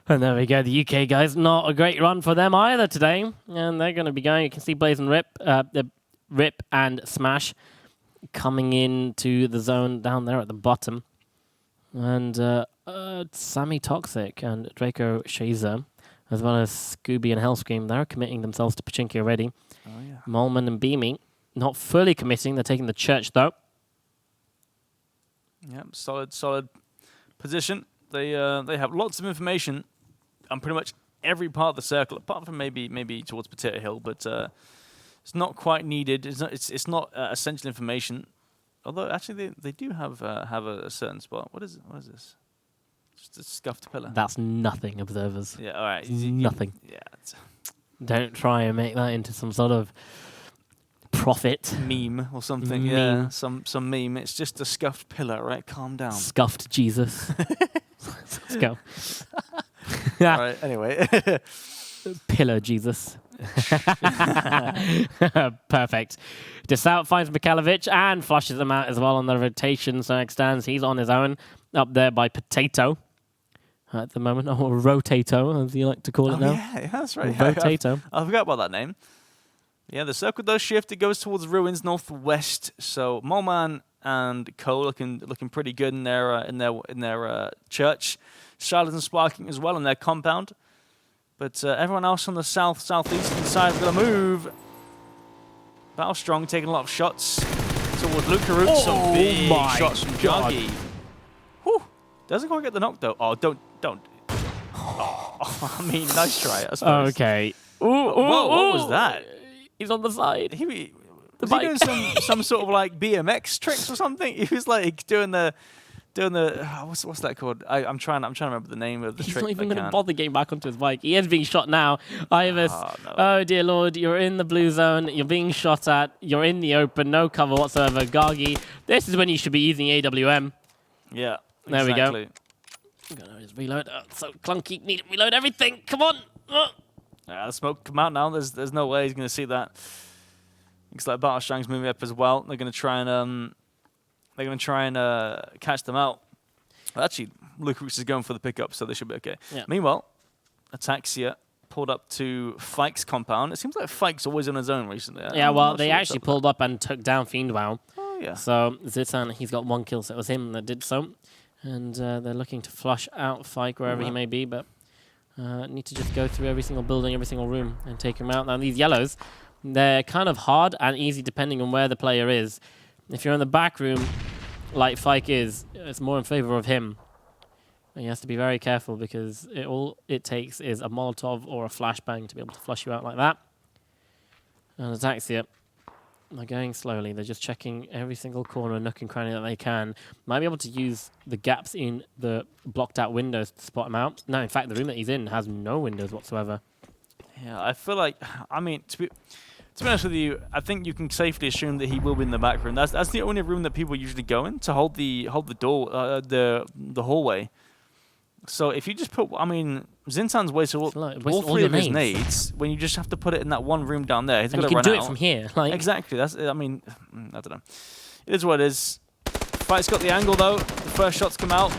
And there we go. The UK guys, not a great run for them either today. And they're going to be going. You can see Blaze and Rip and Smash coming into the zone down there at the bottom. And Sammy Toxic and Draco Shazer, as well as Scooby and Hellscream, they're committing themselves to Pachinki already. Oh, yeah. Molman and Beamy, not fully committing. They're taking the church, though.
Yep, solid position. They have lots of information on pretty much every part of the circle, apart from maybe towards Potato Hill, but it's not quite needed. It's not essential information. Although, actually, they do have a certain spot. What is this? Just a scuffed pillar.
That's nothing, observers.
Yeah, all right.
Nothing.
Yeah.
Don't try and make that into some sort of profit
meme or something. Meme. Yeah, some meme. It's just a scuffed pillar, right? Calm down.
Scuffed Jesus. Let's go.
All right. Anyway,
pillar Jesus. Perfect. Desout finds Mikhailovic and flushes him out as well on the rotation. So stands. He's on his own up there by Potato. At the moment, or Rotato, as you like to call it now.
Yeah, that's right.
Rotato.
I forgot about that name. Yeah, the circle does shift. It goes towards Ruins northwest. So Molman and Cole looking pretty good in their church. Charlotte and Sparking as well in their compound. But everyone else on the southeastern side is going to move. Battle Strong taking a lot of shots towards Luca Roots. Some big shots from Jargi. Whew. Doesn't quite get the knock though. Oh, don't. Oh. I mean, nice try, I suppose.
Okay.
Whoa, what was that?
He's on the side.
Was he doing some sort of like BMX tricks or something? He was like doing the what's that called? I'm trying to remember the name of the trick.
He's not even going to bother getting back onto his bike. He is being shot now. Ivers,
no.
oh dear lord, you're in the blue zone. You're being shot at. You're in the open, no cover whatsoever. Gargi, this is when you should be using AWM.
Yeah,
there we go.
I'm
gonna just reload. Oh, so clunky. Need to reload everything. Come on.
The smoke come out now. There's no way he's gonna see that. Looks like Battleshang's moving up as well. They're gonna try and catch them out. Well, actually, Luke Roots is going for the pickup, so they should be okay.
Yeah.
Meanwhile, Ataxia pulled up to Fike's compound. It seems like Fike's always on his own recently.
Yeah, well, they actually pulled up and took down Fiendwow.
Oh, yeah.
So Zitan, he's got 1 kill, so it was him that did so. And they're looking to flush out Fike wherever he may be, but need to just go through every single building, every single room, and take him out. Now, these yellows, they're kind of hard and easy depending on where the player is. If you're in the back room, like Fike is, it's more in favor of him. And he has to be very careful because all it takes is a Molotov or a flashbang to be able to flush you out like that. And Ataxia, they're going slowly. They're just checking every single corner, nook and cranny that they can. Might be able to use the gaps in the blocked out windows to spot him out. No, in fact, the room that he's in has no windows whatsoever.
Yeah, I feel like, I mean, to be honest with you, I think you can safely assume that he will be in the back room. That's the only room that people usually go in to hold the door, the hallway. So if you just put, I mean, Zintan's wasted all 3 of his nades when you just have to put it in that one room down there. He's got to run out.
And you can do it from here. Like.
Exactly. That's. I mean, I don't know. It is what it is. Fight's got the angle though. The first shots come out.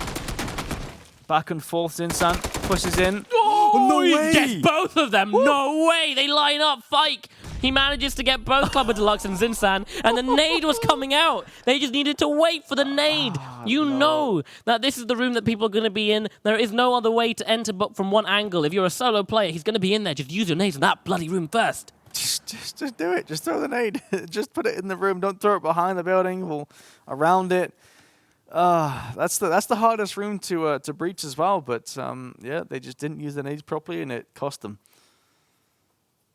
Back and forth. Zintan pushes in.
Oh,
no
he
way!
gets both of them. Woo! No way. They line up. Fike. He manages to get both Clubber Deluxe and Zinsan, and the nade was coming out. They just needed to wait for the nade. You know that this is the room that people are going to be in. There is no other way to enter but from one angle. If you're a solo player, he's going to be in there. Just use your nades in that bloody room first.
Just do it. Just throw the nade. Just put it in the room. Don't throw it behind the building or around it. That's the hardest room to breach as well. But yeah, they just didn't use the nades properly, and it cost them.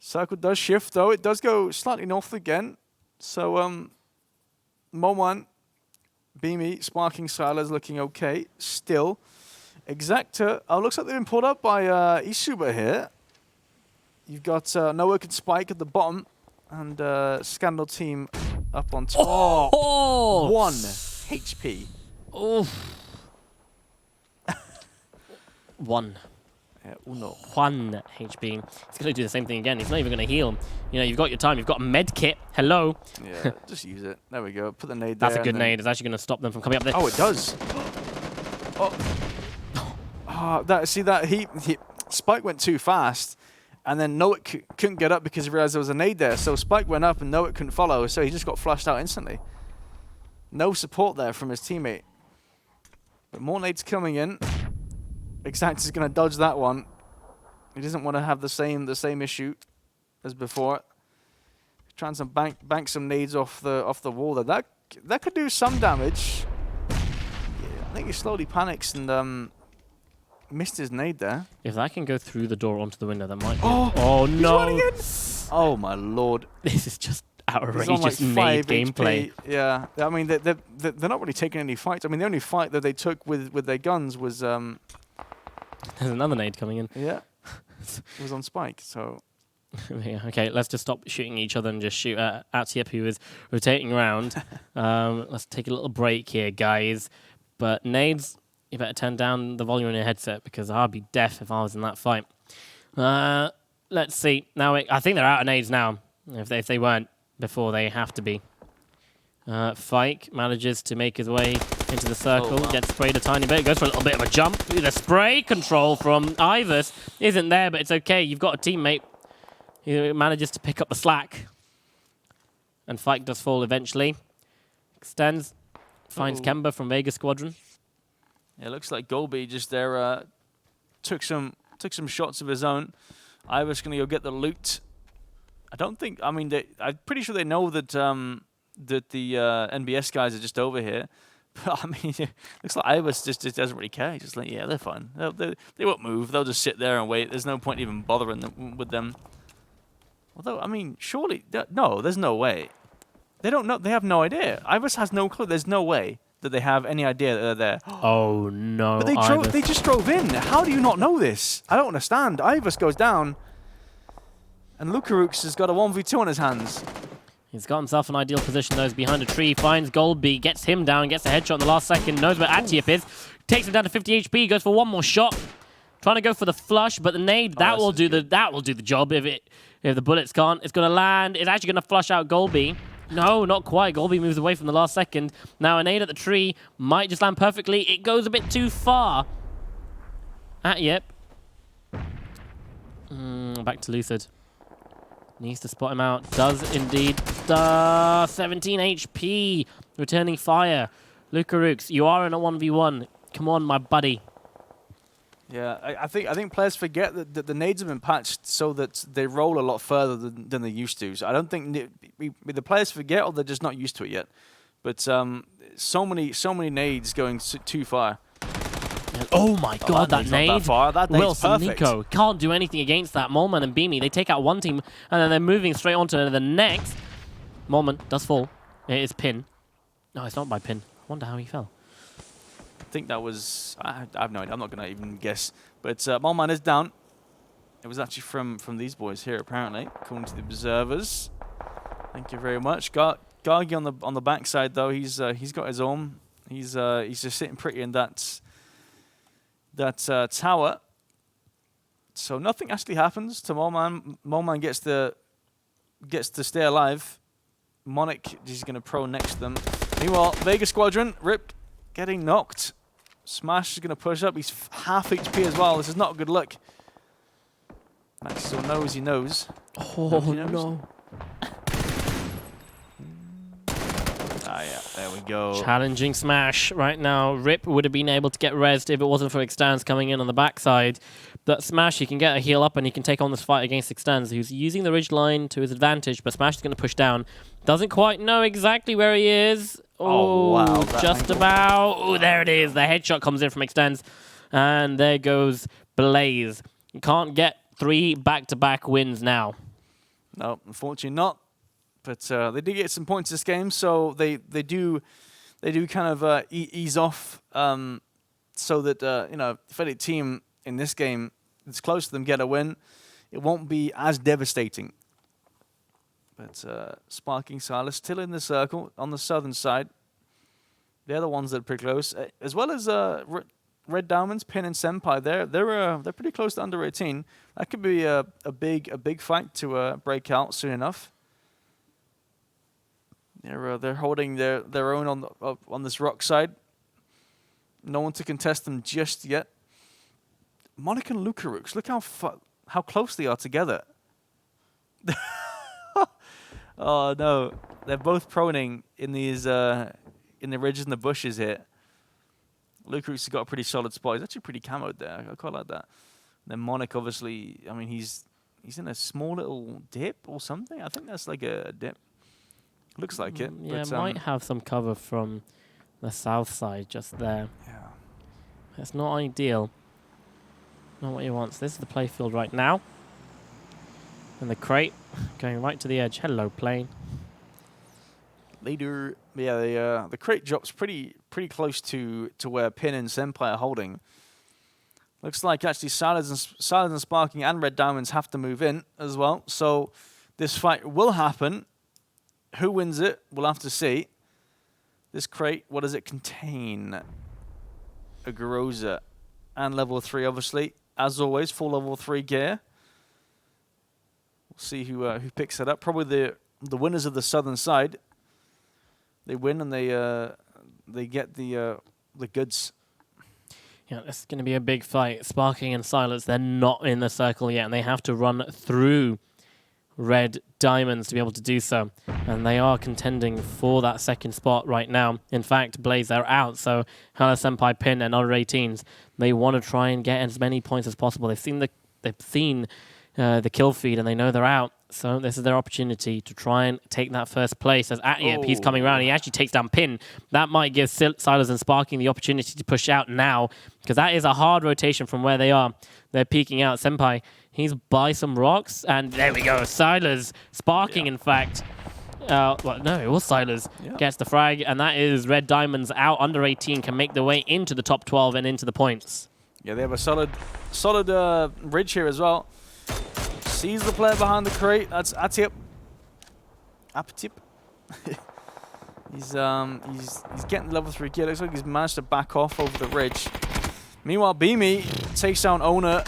Circle does shift, though. It does go slightly north again. So, Moman, Beamy, Sparking Silas looking okay still. Exacta, looks like they've been pulled up by Isuba here. You've got Noak and Spike at the bottom, and Scandal team up on top.
Oh!
1 HP.
Oh. 1.
Uno.
1 HP. He's going to do the same thing again. He's not even going to heal. You know, you've got your time. You've got a med kit. Hello.
Yeah, just use it. There we go. Put the nade there.
That's a good nade. It's actually going to stop them from coming up there.
Oh, it does. Spike went too fast, and then Noak couldn't get up because he realized there was a nade there. So Spike went up, and Noak couldn't follow, so he just got flushed out instantly. No support there from his teammate. But more nades coming in. Exact is going to dodge that one. He doesn't want to have the same issue as before. Trying to bank some nades off the wall there. That could do some damage. Yeah, I think he slowly panics and missed his nade there.
If that can go through the door onto the window, that might.
Oh
no!
Oh my lord!
This is just outrageous
like
nade gameplay.
Yeah, I mean they're not really taking any fights. I mean the only fight that they took with their guns was.
There's another nade coming in.
Yeah, it was on Spike. So.
Yeah, okay, let's just stop shooting each other and just shoot at Atiep, who is rotating around. Let's take a little break here, guys. But nades, you better turn down the volume on your headset because I'd be deaf if I was in that fight. Let's see. Now, I think they're out of nades now. If they weren't before, they have to be. Fike manages to make his way into the circle, gets sprayed a tiny bit, goes for a little bit of a jump. The spray control from Ivers isn't there, but it's okay. You've got a teammate. He manages to pick up the slack. And Fike does fall eventually. Extends. Finds Kemba from Vega Squadron.
Yeah, it looks like Golby just there took some shots of his own. Ivor's going to go get the loot. I don't think... I mean, I'm pretty sure they know that that the NBS guys are just over here. I mean, it looks like Ibis just doesn't really care. He's just like, yeah, they're fine. They won't move. They'll just sit there and wait. There's no point even bothering with them. Although, I mean, surely, no, there's no way. They don't know. They have no idea. Ibis has no clue. There's no way that they have any idea that they're there.
Oh, no.
But they just drove in. How do you not know this? I don't understand. Ibis goes down. And Lukarux has got a 1v2 on his hands.
He's got himself an ideal position, though. He's behind a tree, finds Goldby, gets him down, gets a headshot in the last second, knows where Atiep is, takes him down to 50 HP, goes for one more shot. Trying to go for the flush, but the nade, that will do the job if the bullets can't. It's going to land. It's actually going to flush out Goldby. No, not quite. Goldby moves away from the last second. Now a nade at the tree might just land perfectly. It goes a bit too far. Atiep. Back to Lucid. Needs to spot him out. Does indeed. 17 HP. Returning fire. Lukarux, you are in a 1v1. Come on, my buddy.
Yeah, I think players forget that the nades have been patched so that they roll a lot further than they used to. So I don't think the players forget or they're just not used to it yet. But so many nades going too far.
Oh my god, that nade.
That
Wilson, Nico can't do anything against that. Molman and Beamy, they take out one team and then they're moving straight on to the next. Molman does fall. It is Pin. No, it's not by Pin. I wonder how he fell.
I think that was... I have no idea. I'm not going to even guess. But Molman is down. It was actually from these boys here, apparently, according to the observers. Thank you very much. Gargi on the backside, though, he's got his own. He's just sitting pretty in that tower. So nothing actually happens to Molman. Molman gets to stay alive. Monic is going to pro next to them. Meanwhile, Vega Squadron, Rip, getting knocked. Smash is going to push up. He's half HP as well. This is not a good look. Max still knows he knows.
Oh, no.
Yeah, there we go.
Challenging Smash right now. Rip would have been able to get rezzed if it wasn't for Extans coming in on the backside. But Smash, he can get a heal up and he can take on this fight against Extans, who's using the ridge line to his advantage, but Smash is going to push down. Doesn't quite know exactly where he is.
Oh, wow.
Just about. Oh, there it is. The headshot comes in from Extans. And there goes Blaze. You can't get 3 back-to-back wins now.
No, unfortunately not. But they did get some points this game, so they do kind of ease off, so that if any team in this game that's close to them get a win, it won't be as devastating. But Sparking Silas still in the circle on the southern side. They're the ones that are pretty close, as well as Red Diamonds, Pin and Senpai. They're pretty close to under 18. That could be a big fight to break out soon enough. They're holding their own on this rock side. No one to contest them just yet. Monic and Lukarux, look how close they are together. Oh no, they're both proning in these in the ridges and the bushes here. Lukarux has got a pretty solid spot. He's actually pretty camoed there. I quite like that. Then Monic, obviously, I mean he's in a small little dip or something. I think that's like a dip. Looks like it.
Yeah,
but,
might have some cover from the south side just there.
Yeah.
That's not ideal. Not what he wants. This is the playfield right now. And the crate going right to the edge. Hello, plane.
Later, yeah, the crate drops pretty close to where Pin and Senpai are holding. Looks like actually Silence and Sparking and Red Diamonds have to move in as well. So this fight will happen. Who wins it? We'll have to see. This crate, what does it contain? A Groza and level 3, obviously. As always, full level 3 gear. We'll see who picks it up. Probably the winners of the southern side. They win and they get the goods.
Yeah, this is going to be a big fight. Sparking and Silence, they're not in the circle yet, and they have to run through Red Diamonds to be able to do so. And they are contending for that second spot right now. In fact, Blaze are out, so Hala Senpai, Pin, and under 18s, they want to try and get as many points as possible. They've seen the kill feed, and they know they're out. So this is their opportunity to try and take that first place. As Atyep, he's coming around. He actually takes down Pin. That might give Silas and Sparking the opportunity to push out now, because that is a hard rotation from where they are. They're peeking out. Senpai, he's by some rocks. And there we go. Silas, Sparking, in fact. Well, no, it was Silas. Gets the frag. And that is Red Diamonds out. Under 18 can make their way into the top 12 and into the points. Yeah,
they have a solid ridge here as well. Sees the player behind the crate. That's Atyep. He's getting the level 3 gear. Looks like he's managed to back off over the ridge. Meanwhile, Beamy takes down Owner.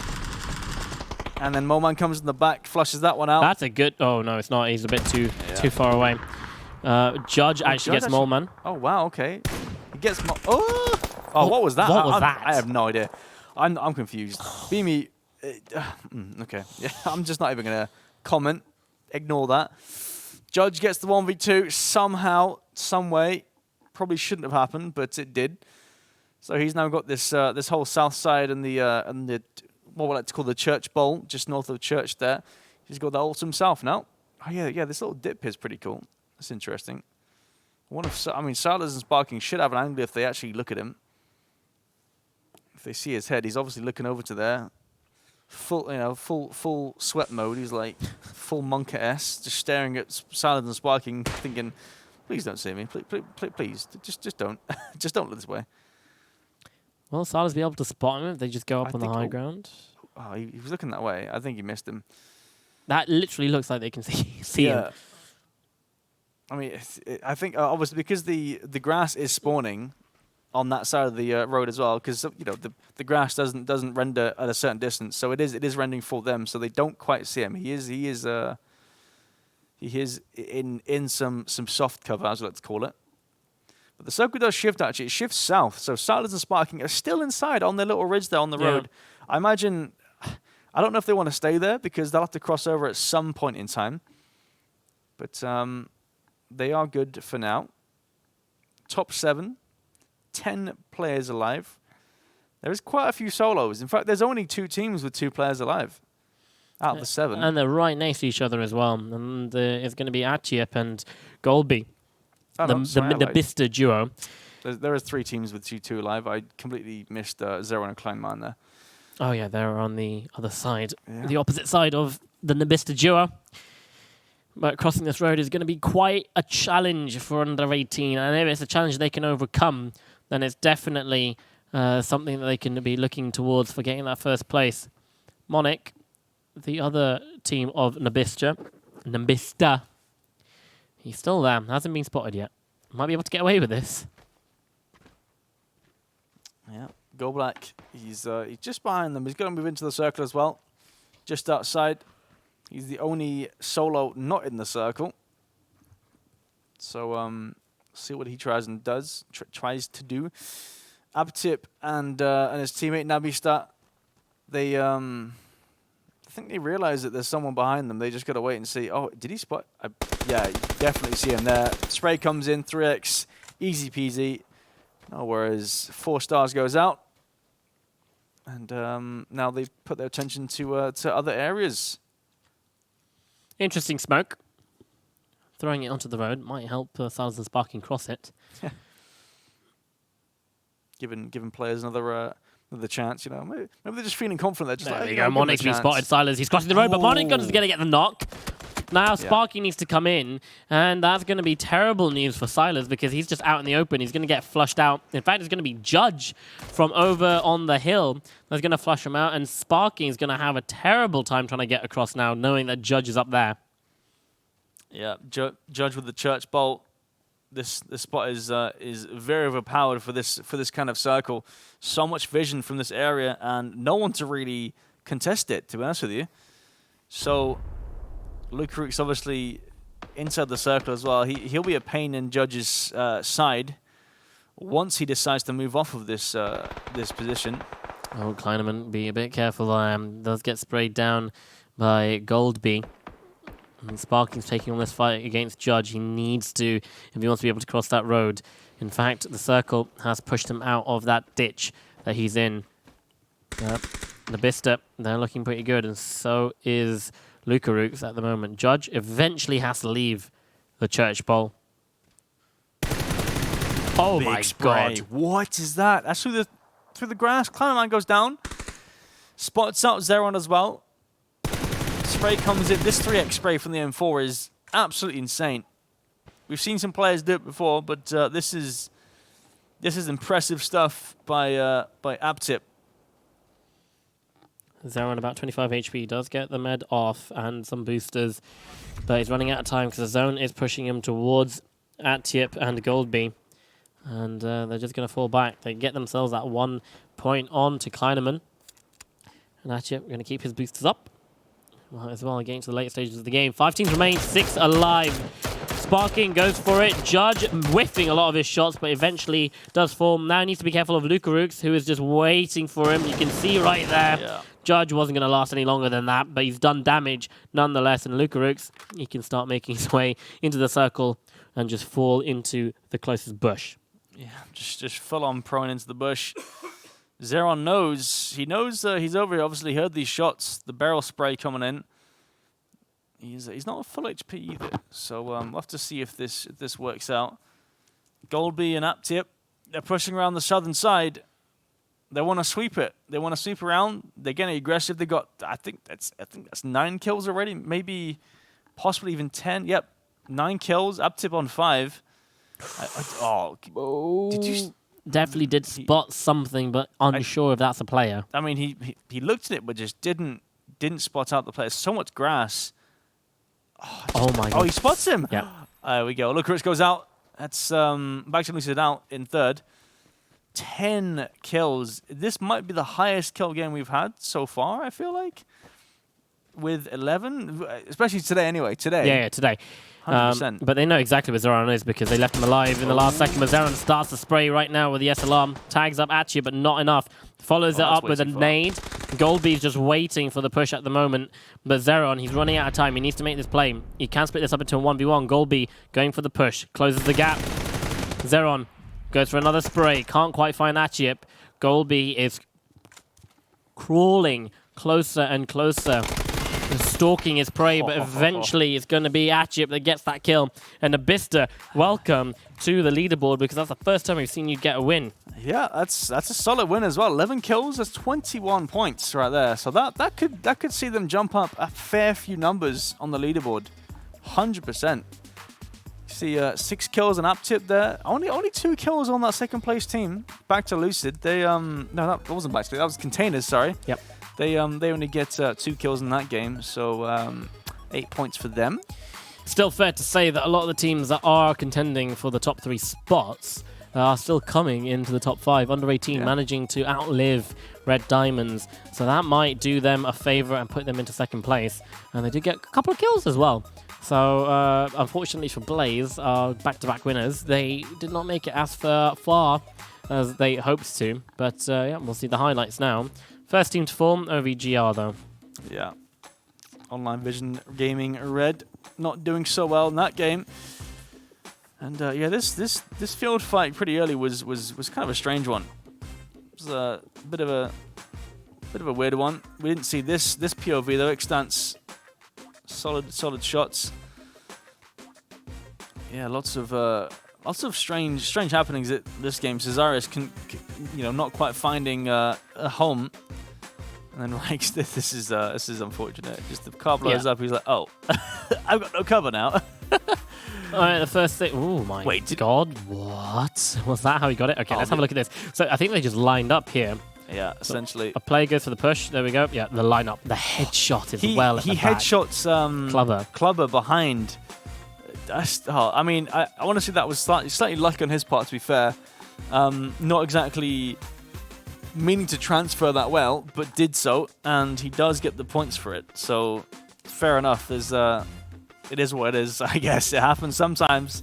And then Moman comes in the back, flushes that one out.
That's a good... Oh, no, it's not. He's a bit too far away. Judge actually gets Moman.
Oh, wow, okay. He gets... Oh, what was that?
What was that?
I have no idea. I'm confused. Beamy... okay. Yeah, I'm just not even going to comment. Ignore that. Judge gets the 1v2 somehow, some way. Probably shouldn't have happened, but it did. So he's now got this this whole south side and the what we like to call the church bowl, just north of the church there. He's got that all to himself now. Oh yeah, this little dip is pretty cool. That's interesting. I mean, Silas and Sparking should have an angle if they actually look at him. If they see his head, he's obviously looking over to there. Full sweat mode. He's like full Monka S, just staring at Silas and Sparking, thinking, "Please don't see me. Please, just don't, just don't look this way."
Will Silas be able to spot him if they just go up on the high ground?
Oh, he was looking that way. I think he missed him.
That literally looks like they can see him.
I mean, I think obviously because the grass is spawning on that side of the road as well, because the grass doesn't render at a certain distance, so it is rendering for them, so they don't quite see him. He is in some soft cover, as we like to call it. But the circle does shift actually. It shifts south, so Silas and Sparking are still inside on their little ridge there on the road. I imagine, I don't know if they want to stay there because they'll have to cross over at some point in time. But they are good for now. Top 7. 10 players alive. There is quite a few solos. In fact, there's only 2 teams with 2 players alive out of the 7.
And they're right next to each other as well. And it's going to be Atyep and Goldby, the Bista duo.
There is 3 teams with 2 alive. I completely missed Zero and Kleinman there.
Oh yeah, they're on the other side, the opposite side of the Nabista duo. But crossing this road is going to be quite a challenge for under 18. And if it's a challenge they can overcome, then it's definitely something that they can be looking towards for getting that first place. Monic, the other team of Nabista, he's still there. Hasn't been spotted yet. Might be able to get away with this.
Yeah, Go Black. He's just behind them. He's going to move into the circle as well. Just outside. He's the only solo not in the circle. So see what he tries and does. Tries to do. Atyep and his teammate Nabista, they I think they realize that there's someone behind them. They just got to wait and see. Oh, did he spot? Yeah, you definitely see him there. Spray comes in, 3x, easy peasy. Oh, whereas 4 stars goes out. And now they've put their attention to other areas.
Interesting smoke. Throwing it onto the road might help Silas and Sparking cross it.
Giving players another chance, Maybe they're just feeling confident. They're just
there we go. Monic's been spotted. Silas, he's crossing the road, but Monic is going to get the knock. Now Sparky needs to come in, and that's going to be terrible news for Silas because he's just out in the open. He's going to get flushed out. In fact, it's going to be Judge from over on the hill that's going to flush him out, and Sparky is going to have a terrible time trying to get across now, knowing that Judge is up there.
Yeah, Judge with the church bolt. This spot is very overpowered for this kind of circle. So much vision from this area, and no one to really contest it, to be honest with you. So Luke Rook's obviously inside the circle as well. He'll be a pain in Judge's side once he decides to move off of this position.
Oh, Kleineman, be a bit careful. Does get sprayed down by Goldby. And Sparking's taking on this fight against Judge. He needs to, if he wants to be able to cross that road. In fact, the circle has pushed him out of that ditch that he's in. Nabista, they're looking pretty good, and so is Lukarooks at the moment. Judge eventually has to leave the church bowl. Oh
Big
my
spray.
god.
What is that? That's through the grass. Climberman goes down. Spots out Zeron as well. Spray comes in. This 3x spray from the M4 is absolutely insane. We've seen some players do it before, but this is impressive stuff by Aptip.
Zeron about 25 HP, does get the med off and some boosters, but he's running out of time because the zone is pushing him towards Atip and Goldby. And they're just going to fall back. They get themselves at 1 point on to Kleinerman. And Atip going to keep his boosters up as well, getting to the late stages of the game. 5 teams remain, 6 alive. Sparking goes for it. Judge whiffing a lot of his shots, but eventually does fall. Now he needs to be careful of Lukarooks, who is just waiting for him. You can see right there. Yeah. Judge wasn't going to last any longer than that, but he's done damage nonetheless. And Lukarooks, he can start making his way into the circle and just fall into the closest bush.
Yeah, just full on prone into the bush. Zeron knows. He knows he's over here. Obviously heard these shots, the barrel spray coming in. He's not full HP either, so we'll have to see if this works out. Goldby and Aptip, they're pushing around the southern side. They want to sweep it. They want to sweep around. They're getting aggressive. They got I think that's 9 kills already, maybe possibly even 10. Yep, 9 kills. Aptip on 5.
Did you? Definitely did spot something, but unsure if that's a player.
I mean, he looked at it, but just didn't spot out the player. So much grass.
Oh my god!
Oh, he spots him.
Yeah.
There we go. Look, Rich goes out. That's back to Lucid out in 3rd. 10 kills. This might be the highest kill game we've had so far, I feel like. With 11, especially today anyway. Today.
Yeah, today.
100%.
But they know exactly where Zeron is because they left him alive in the last second. But Zeron starts to spray right now with the SLR. Tags up at you, but not enough. Follows it up with a nade. Goldby's just waiting for the push at the moment. But Zeron, he's running out of time. He needs to make this play. He can split this up into a 1v1. Goldby going for the push. Closes the gap. Zeron goes for another spray. Can't quite find Atchip. Goldby is crawling closer and closer. Stalking his prey, but eventually it's going to be Atchip that gets that kill. And Nabista, welcome to the leaderboard because that's the first time we've seen you get a win.
Yeah, that's a solid win as well. 11 kills, that's 21 points right there. So that could see them jump up a fair few numbers on the leaderboard. 100%. See 6 kills and Aptip there. Only 2 kills on that second place team. Back to Lucid. They no, that wasn't back to Lucid. That was Containers. Sorry.
Yep.
They only get 2 kills in that game, so 8 points for them.
Still fair to say that a lot of the teams that are contending for the top 3 spots are still coming into the top 5. Under 18, managing to outlive Red Diamonds. So that might do them a favor and put them into 2nd place. And they did get a couple of kills as well. So unfortunately for Blaze, our back-to-back winners, they did not make it as far as they hoped to. But yeah, we'll see the highlights now. First team to form, OVGR though. Yeah.
Online Vision Gaming Red not doing so well in that game. And yeah, this field fight pretty early was kind of a strange one. It was a bit of a weird one. We didn't see this POV though. Extance solid shots. Yeah, lots of strange happenings at this game. Cesaris can not quite finding a home. And then Rex, this is unfortunate. Just the car blows up. He's like, oh, I've got no cover now.
All right, the first thing. Oh my god, what was that? How he got it? Okay, let's have a look at this. So I think they just lined up here.
Yeah, essentially.
A player goes for the push. There we go. Yeah, the lineup. The headshot is well.
He headshots Clubber behind. I mean, I want to say that was slightly lucky on his part. To be fair, not exactly meaning to transfer that well, but did so, and he does get the points for it. So fair enough. It is what it is. I guess it happens sometimes.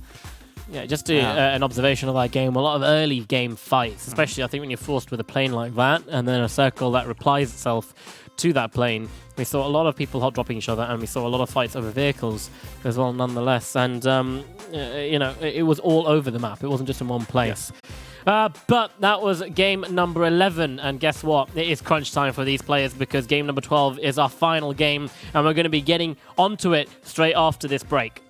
Yeah, just an observation of our game. A lot of early game fights, especially I think when you're forced with a plane like that, and then a circle that replies itself to that plane. We saw a lot of people hot dropping each other, and we saw a lot of fights over vehicles as well, nonetheless. And it was all over the map. It wasn't just in one place. But that was game number 11, and guess what? It is crunch time for these players because game number 12 is our final game, and we're going to be getting onto it straight after this break.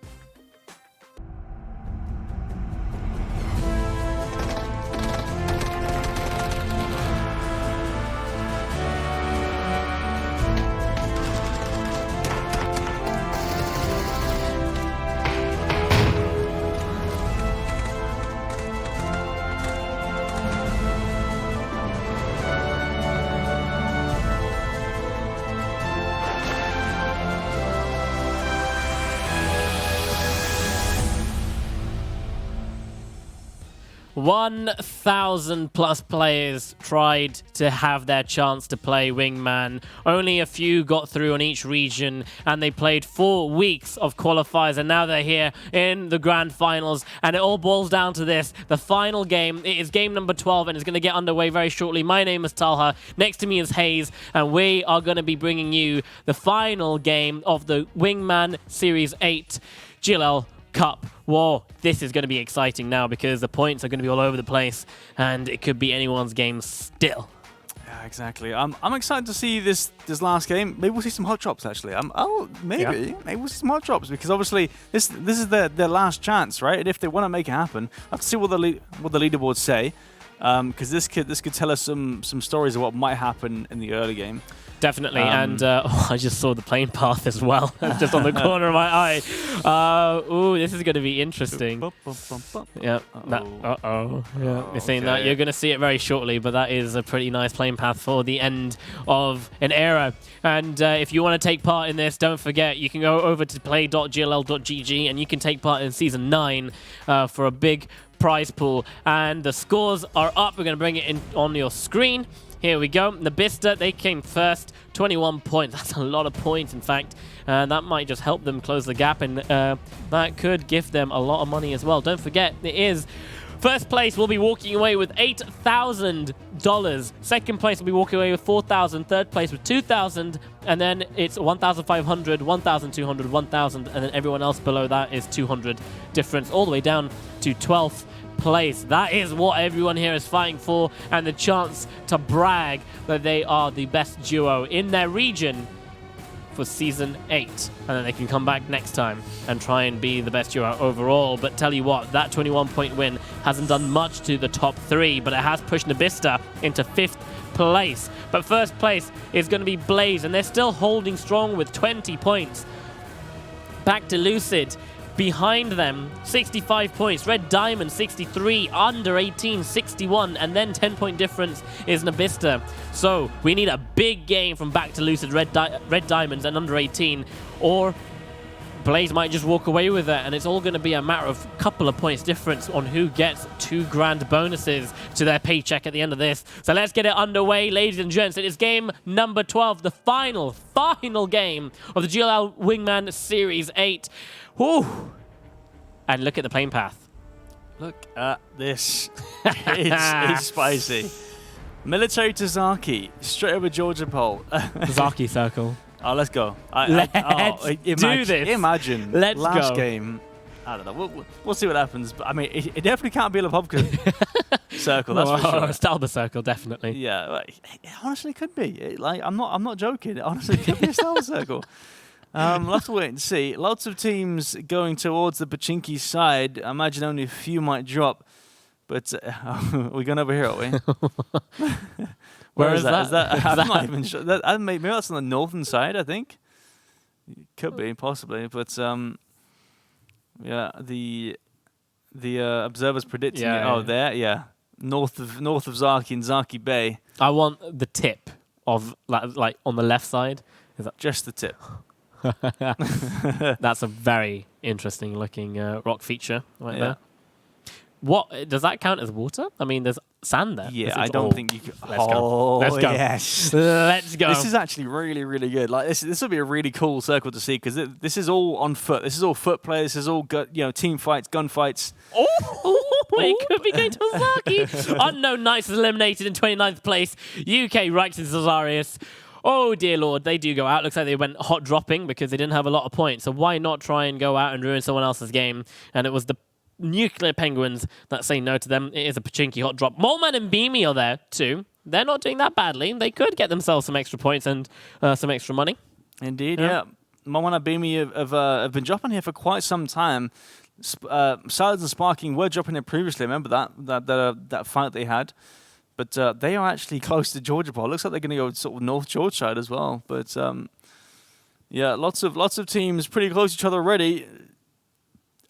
+1,000 players tried to have their chance to play Wingman. Only a few got through on each region, and they played 4 weeks of qualifiers, and now they're here in the grand finals, and it all boils down to this. The final game, it is game number 12, and it's going to get underway very shortly. My name is Talha. Next to me is HayZ, and we are going to be bringing you the final game of the Wingman Series 8 GLL Cup. Whoa, this is going to be exciting now because the points are going to be all over the place and it could be anyone's game still.
Yeah, exactly. I'm excited to see this last game. Maybe we'll see some hot drops actually. Maybe we'll see some hot drops because obviously this is their last chance, right? And if they want to make it happen, I have to see what the leaderboards say. Because this could tell us some stories of what might happen in the early game.
Definitely, and I just saw the plane path as well, just on the corner of my eye. Ooh, this is going to be interesting. Yeah. Yeah. You're saying that you're going to see it very shortly, but that is a pretty nice plane path for the end of an era. And if you want to take part in this, don't forget you can go over to play.gll.gg and you can take part in Season 9 for a big prize pool, and the scores are up. We're going to bring it in on your screen. Here we go. Nabista, they came first, 21 points. That's a lot of points, in fact. That might just help them close the gap, and that could give them a lot of money as well. Don't forget, it is first place will be walking away with $8,000. Second place will be walking away with $4,000. Third place with $2,000. And then it's 1,500, 1,200, 1,000. And then everyone else below that is 200 difference, all the way down to 12th place. That is what everyone here is fighting for, and the chance to brag that they are the best duo in their region for Season 8. And then they can come back next time and try and be the best duo overall. But tell you what, that 21-point win hasn't done much to the top 3, but it has pushed Nabista into 5th place. But first place is going to be Blaze, and they're still holding strong with 20 points. Back to Lucid. Behind them, 65 points. Red Diamond, 63. Under 18, 61. And then 10-point difference is Nabista. So we need a big game from Back to Lucid, Red Diamonds, and under 18. Or Blaze might just walk away with it. And it's all going to be a matter of a couple of points difference on who gets 2 grand bonuses to their paycheck at the end of this. So let's get it underway, ladies and gents. It is game number 12, the final game of the GLL Wingman Series 8. Whew. And look at the plane path.
Look at this. It's spicy. Military to Zaki, straight over Georgia Pole.
Zaki circle.
Oh, let's go.
Let's do this.
Imagine.
Let's
last
go.
game. I don't know. We'll see what happens. But I mean, it definitely can't be a Lepovka circle. That's for sure.
Stalba circle, definitely.
Yeah, it honestly could be. I'm not joking. It honestly could be a Stalba circle. We'll have to wait and see. Lots of teams going towards the Pachinki side. I imagine only a few might drop. But we're going over here, are we? Where is that? I'm not even sure. Maybe that's on the northern side, I think. Could be, possibly. But yeah, the observers predicting it. There, yeah. North of Zaki and Zaki Bay.
I want the tip of like on the left side. Is that
just the tip?
That's a very interesting looking rock feature right there. What does that count as water? I mean, there's sand there.
Yeah, I don't think you can.
Let's go. Let's go.
Yes.
Let's go.
This is actually really, really good. Like this will be a really cool circle to see because this is all on foot. This is all foot play. This is all team fights, gun fights.
Oh, it could be going to Zaki. Unknown Knights is eliminated in 29th place. UK Rex and Cesarius. Oh, dear Lord, they do go out. Looks like they went hot dropping because they didn't have a lot of points. So why not try and go out and ruin someone else's game? And it was the nuclear penguins that say no to them. It is a Pachinki hot drop. Moleman and Beamy are there too. They're not doing that badly. They could get themselves some extra points and some extra money.
Indeed, yeah. Moleman and Beamy have been dropping here for quite some time. Silence and Sparking were dropping it previously. Remember that fight they had. But they are actually close to Georgia Pole. Looks like they're going to go sort of North George side as well. But yeah, lots of teams pretty close to each other already.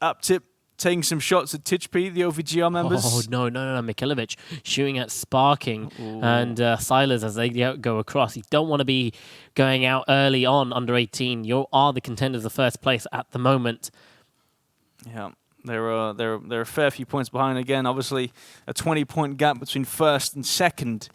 Up tip, taking some shots at Titchp, the OVGR members.
Oh, no. Mikhailovic shooting at Sparking and Silas as they go across. You don't want to be going out early on under 18. You are the contenders of first place at the moment.
Yeah. They're a fair few points behind again. Obviously, a 20-point gap between first and second.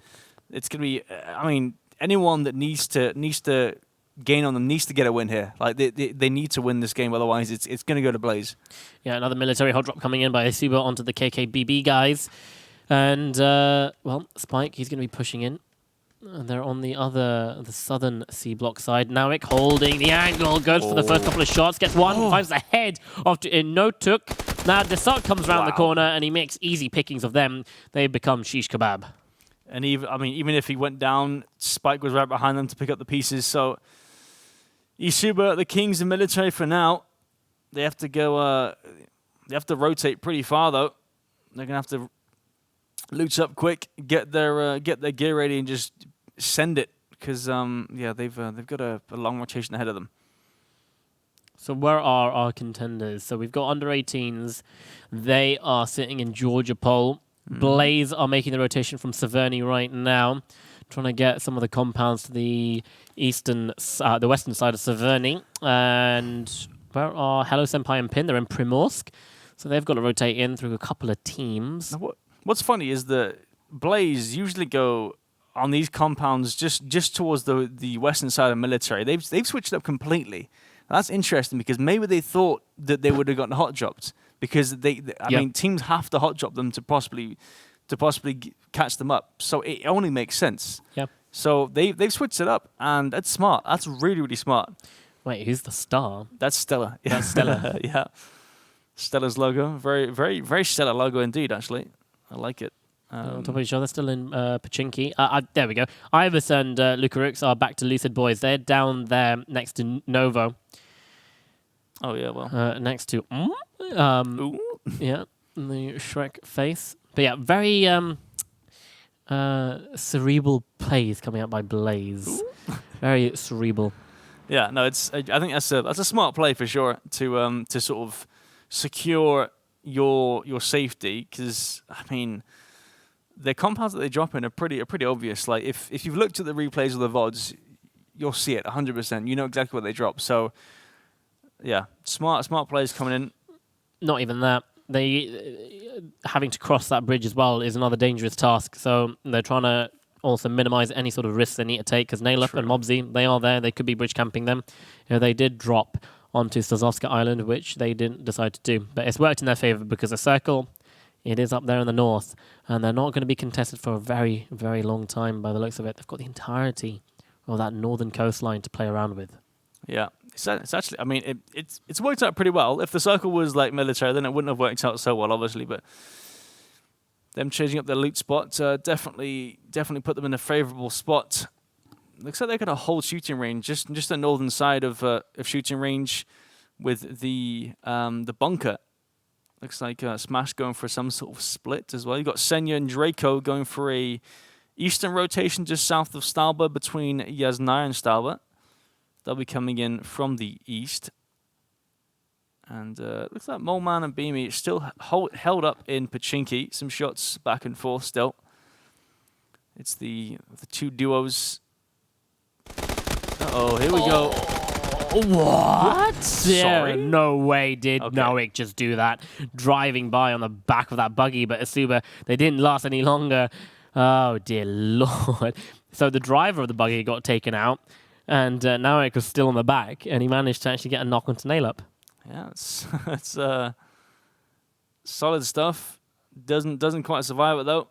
It's going to be. I mean, anyone that needs to gain on them needs to get a win here. Like they need to win this game, otherwise it's going to go to Blaze.
Yeah, another military hot drop coming in by Asuba onto the KKBB guys, and Spike, he's going to be pushing in. They're on the southern C block side. Nawik holding the angle, goes for the first couple of shots, gets one, finds the head of no took. Now Desart comes around the corner and he makes easy pickings of them. They become shish kebab.
And even if he went down, Spike was right behind them to pick up the pieces. So Isuba, the Kings of military for now. They have to go. They have to rotate pretty far though. They're gonna have to loot up quick, get their gear ready, and just send it because they've got a long rotation ahead of them.
So where are our contenders? So we've got under 18s. They are sitting in Georgia Pole. Blaze are making the rotation from Severny right now, trying to get some of the compounds to the western side of Severny. And where are Hello Senpai and Pin? They're in Primorsk, so they've got to rotate in through a couple of teams.
Now what's funny is that Blaze usually go on these compounds just towards the western side of military. They've switched up completely. That's interesting because maybe they thought that they would have gotten hot dropped because I mean teams have to hot drop them to possibly catch them up. So it only makes sense.
Yeah.
So they've switched it up and that's smart. That's really, really smart.
Wait, who's the star?
That's Stella.
That's Stella.
Yeah. Stella's logo. Very, very, very stellar logo indeed, actually. I like it.
On top of each other, still in Pachinki. There we go. Ivers and Lucarux are back to Lucid Boys. They're down there next to Novo.
Oh, yeah, well.
Next to... yeah, the Shrek face. But yeah, very cerebral plays coming out by Blaze. Very cerebral.
Yeah, no, I think that's a smart play for sure to sort of secure your safety because, I mean... The compounds that they drop in are pretty obvious. Like if you've looked at the replays of the VODs, you'll see it 100%. You know exactly what they drop. So yeah, smart players coming in. Not
even that. They having to cross that bridge as well is another dangerous task. So they're trying to also minimize any sort of risks they need to take because Nailep and Mobsy, they are there. They could be bridge camping them. You know, they did drop onto Stazovska Island, which they didn't decide to do. But it's worked in their favor because the circle, it is up there in the north, and they're not going to be contested for a very, very long time by the looks of it. They've got the entirety of that northern coastline to play around with.
Yeah, it's actually, I mean, it's worked out pretty well. If the circle was like military, then it wouldn't have worked out so well, obviously, but them changing up their loot spot definitely put them in a favorable spot. Looks like they're going to hold shooting range, just the northern side of shooting range with the bunker. Looks like Smash going for some sort of split as well. You've got Senya and Draco going for a eastern rotation just south of Stalba between Yasnar and Stalba. They'll be coming in from the east. And looks like Moleman and Beamy still held up in Pachinki. Some shots back and forth still. It's the two duos. Uh-oh, here we go.
What?
Sorry?
Yeah, no way did Noik just do that. Driving by on the back of that buggy, but Asuba, they didn't last any longer. Oh, dear Lord. So the driver of the buggy got taken out, and Noik was still on the back, and he managed to actually get a knock onto Nailep.
Yeah, it's solid stuff. Doesn't quite survive it, though.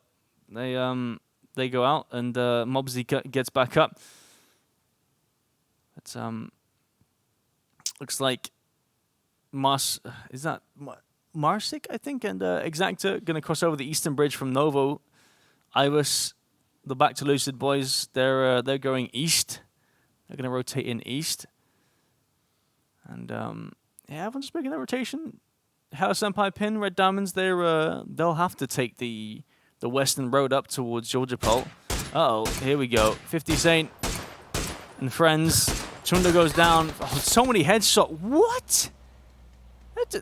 They go out, and Mobsy gets back up. It's... Looks like Moss Marsik, I think, and Exacta going to cross over the Eastern Bridge from Novo. Iris, the back to Lucid boys, they're going east. They're going to rotate in east. And yeah, everyone's just making that rotation. Hello Senpai Pin, Red Diamonds, they'll have to take the western road up towards Georgia Pole. Uh-oh, here we go. 50 Saint and friends. Chunda goes down. Oh, so many headshots. What?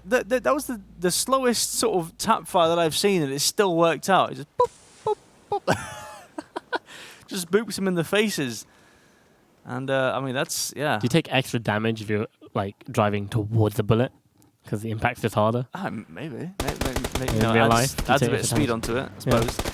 That was the slowest sort of tap fire that I've seen, and it still worked out. It just boop, boop, boop. Just boops him in the faces. And, I mean, that's, yeah.
Do you take extra damage if you're, like, driving towards the bullet? Because the impact is harder?
Maybe.
In real life?
Adds a bit of speed onto it, I suppose.
Yeah.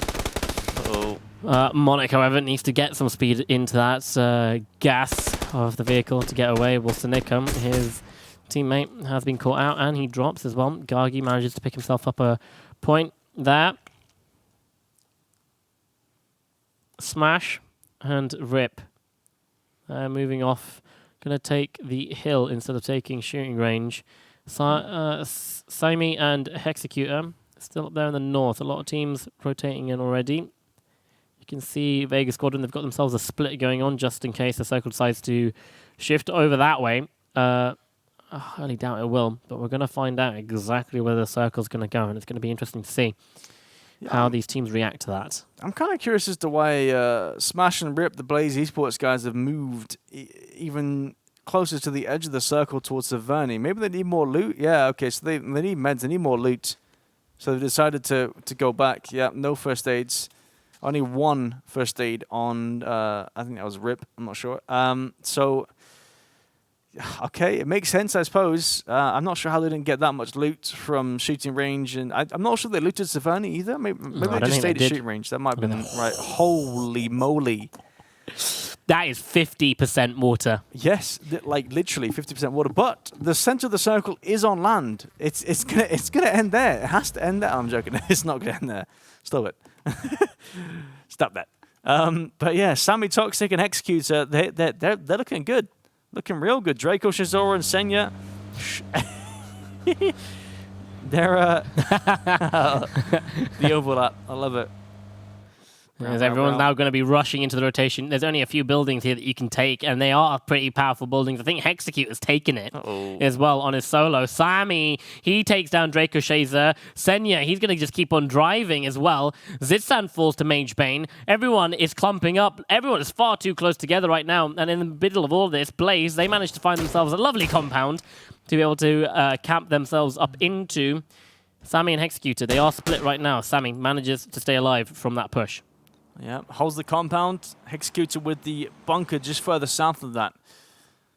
Uh-oh. Monarch, however, needs to get some speed into that gas of the vehicle to get away. Wolsenicum, his teammate, has been caught out, and he drops as well. Gargi manages to pick himself up a point there. Smash and Rip. Moving off. Going to take the hill instead of taking shooting range. Saimi and Hexecutor still up there in the north. A lot of teams rotating in already. You can see Vega Squadron, they've got themselves a split going on just in case the circle decides to shift over that way. I highly doubt it will, but we're going to find out exactly where the circle's going to go, and it's going to be interesting to see how these teams react to that.
I'm kind of curious as to why Smash and Rip, the Blaze Esports guys, have moved even closer to the edge of the circle towards Saverni. Maybe they need more loot? Yeah, okay, so they need meds, they need more loot. So they've decided to go back. Yeah, no first aids. Only one first aid on, I think that was Rip, I'm not sure. So, okay, it makes sense, I suppose. I'm not sure how they didn't get that much loot from shooting range, and I'm not sure they looted Saverni either. Maybe they just stayed at shooting range. That might have been right. Holy moly.
That is 50% water.
Yes, like literally 50% water. But the center of the circle is on land. It's gonna end there. It has to end there. I'm joking. It's not gonna end there. Stop it. Stop that. But yeah, Sammy Toxic and Executor, they're looking good. Looking real good. Draco, Shizora, and Senya. They're the overlap. I love it.
As everyone's now going to be rushing into the rotation. There's only a few buildings here that you can take, and they are pretty powerful buildings. I think Hexecutor's taken it as well on his solo. Sammy, he takes down Draco Shazer. Senya, he's going to just keep on driving as well. Zitsan falls to Mage Bane. Everyone is clumping up. Everyone is far too close together right now. And in the middle of all this, Blaze, they managed to find themselves a lovely compound to be able to camp themselves up into. Sammy and Hexecutor, they are split right now. Sammy manages to stay alive from that push.
Yeah, holds the compound. Executor with the bunker just further south of that.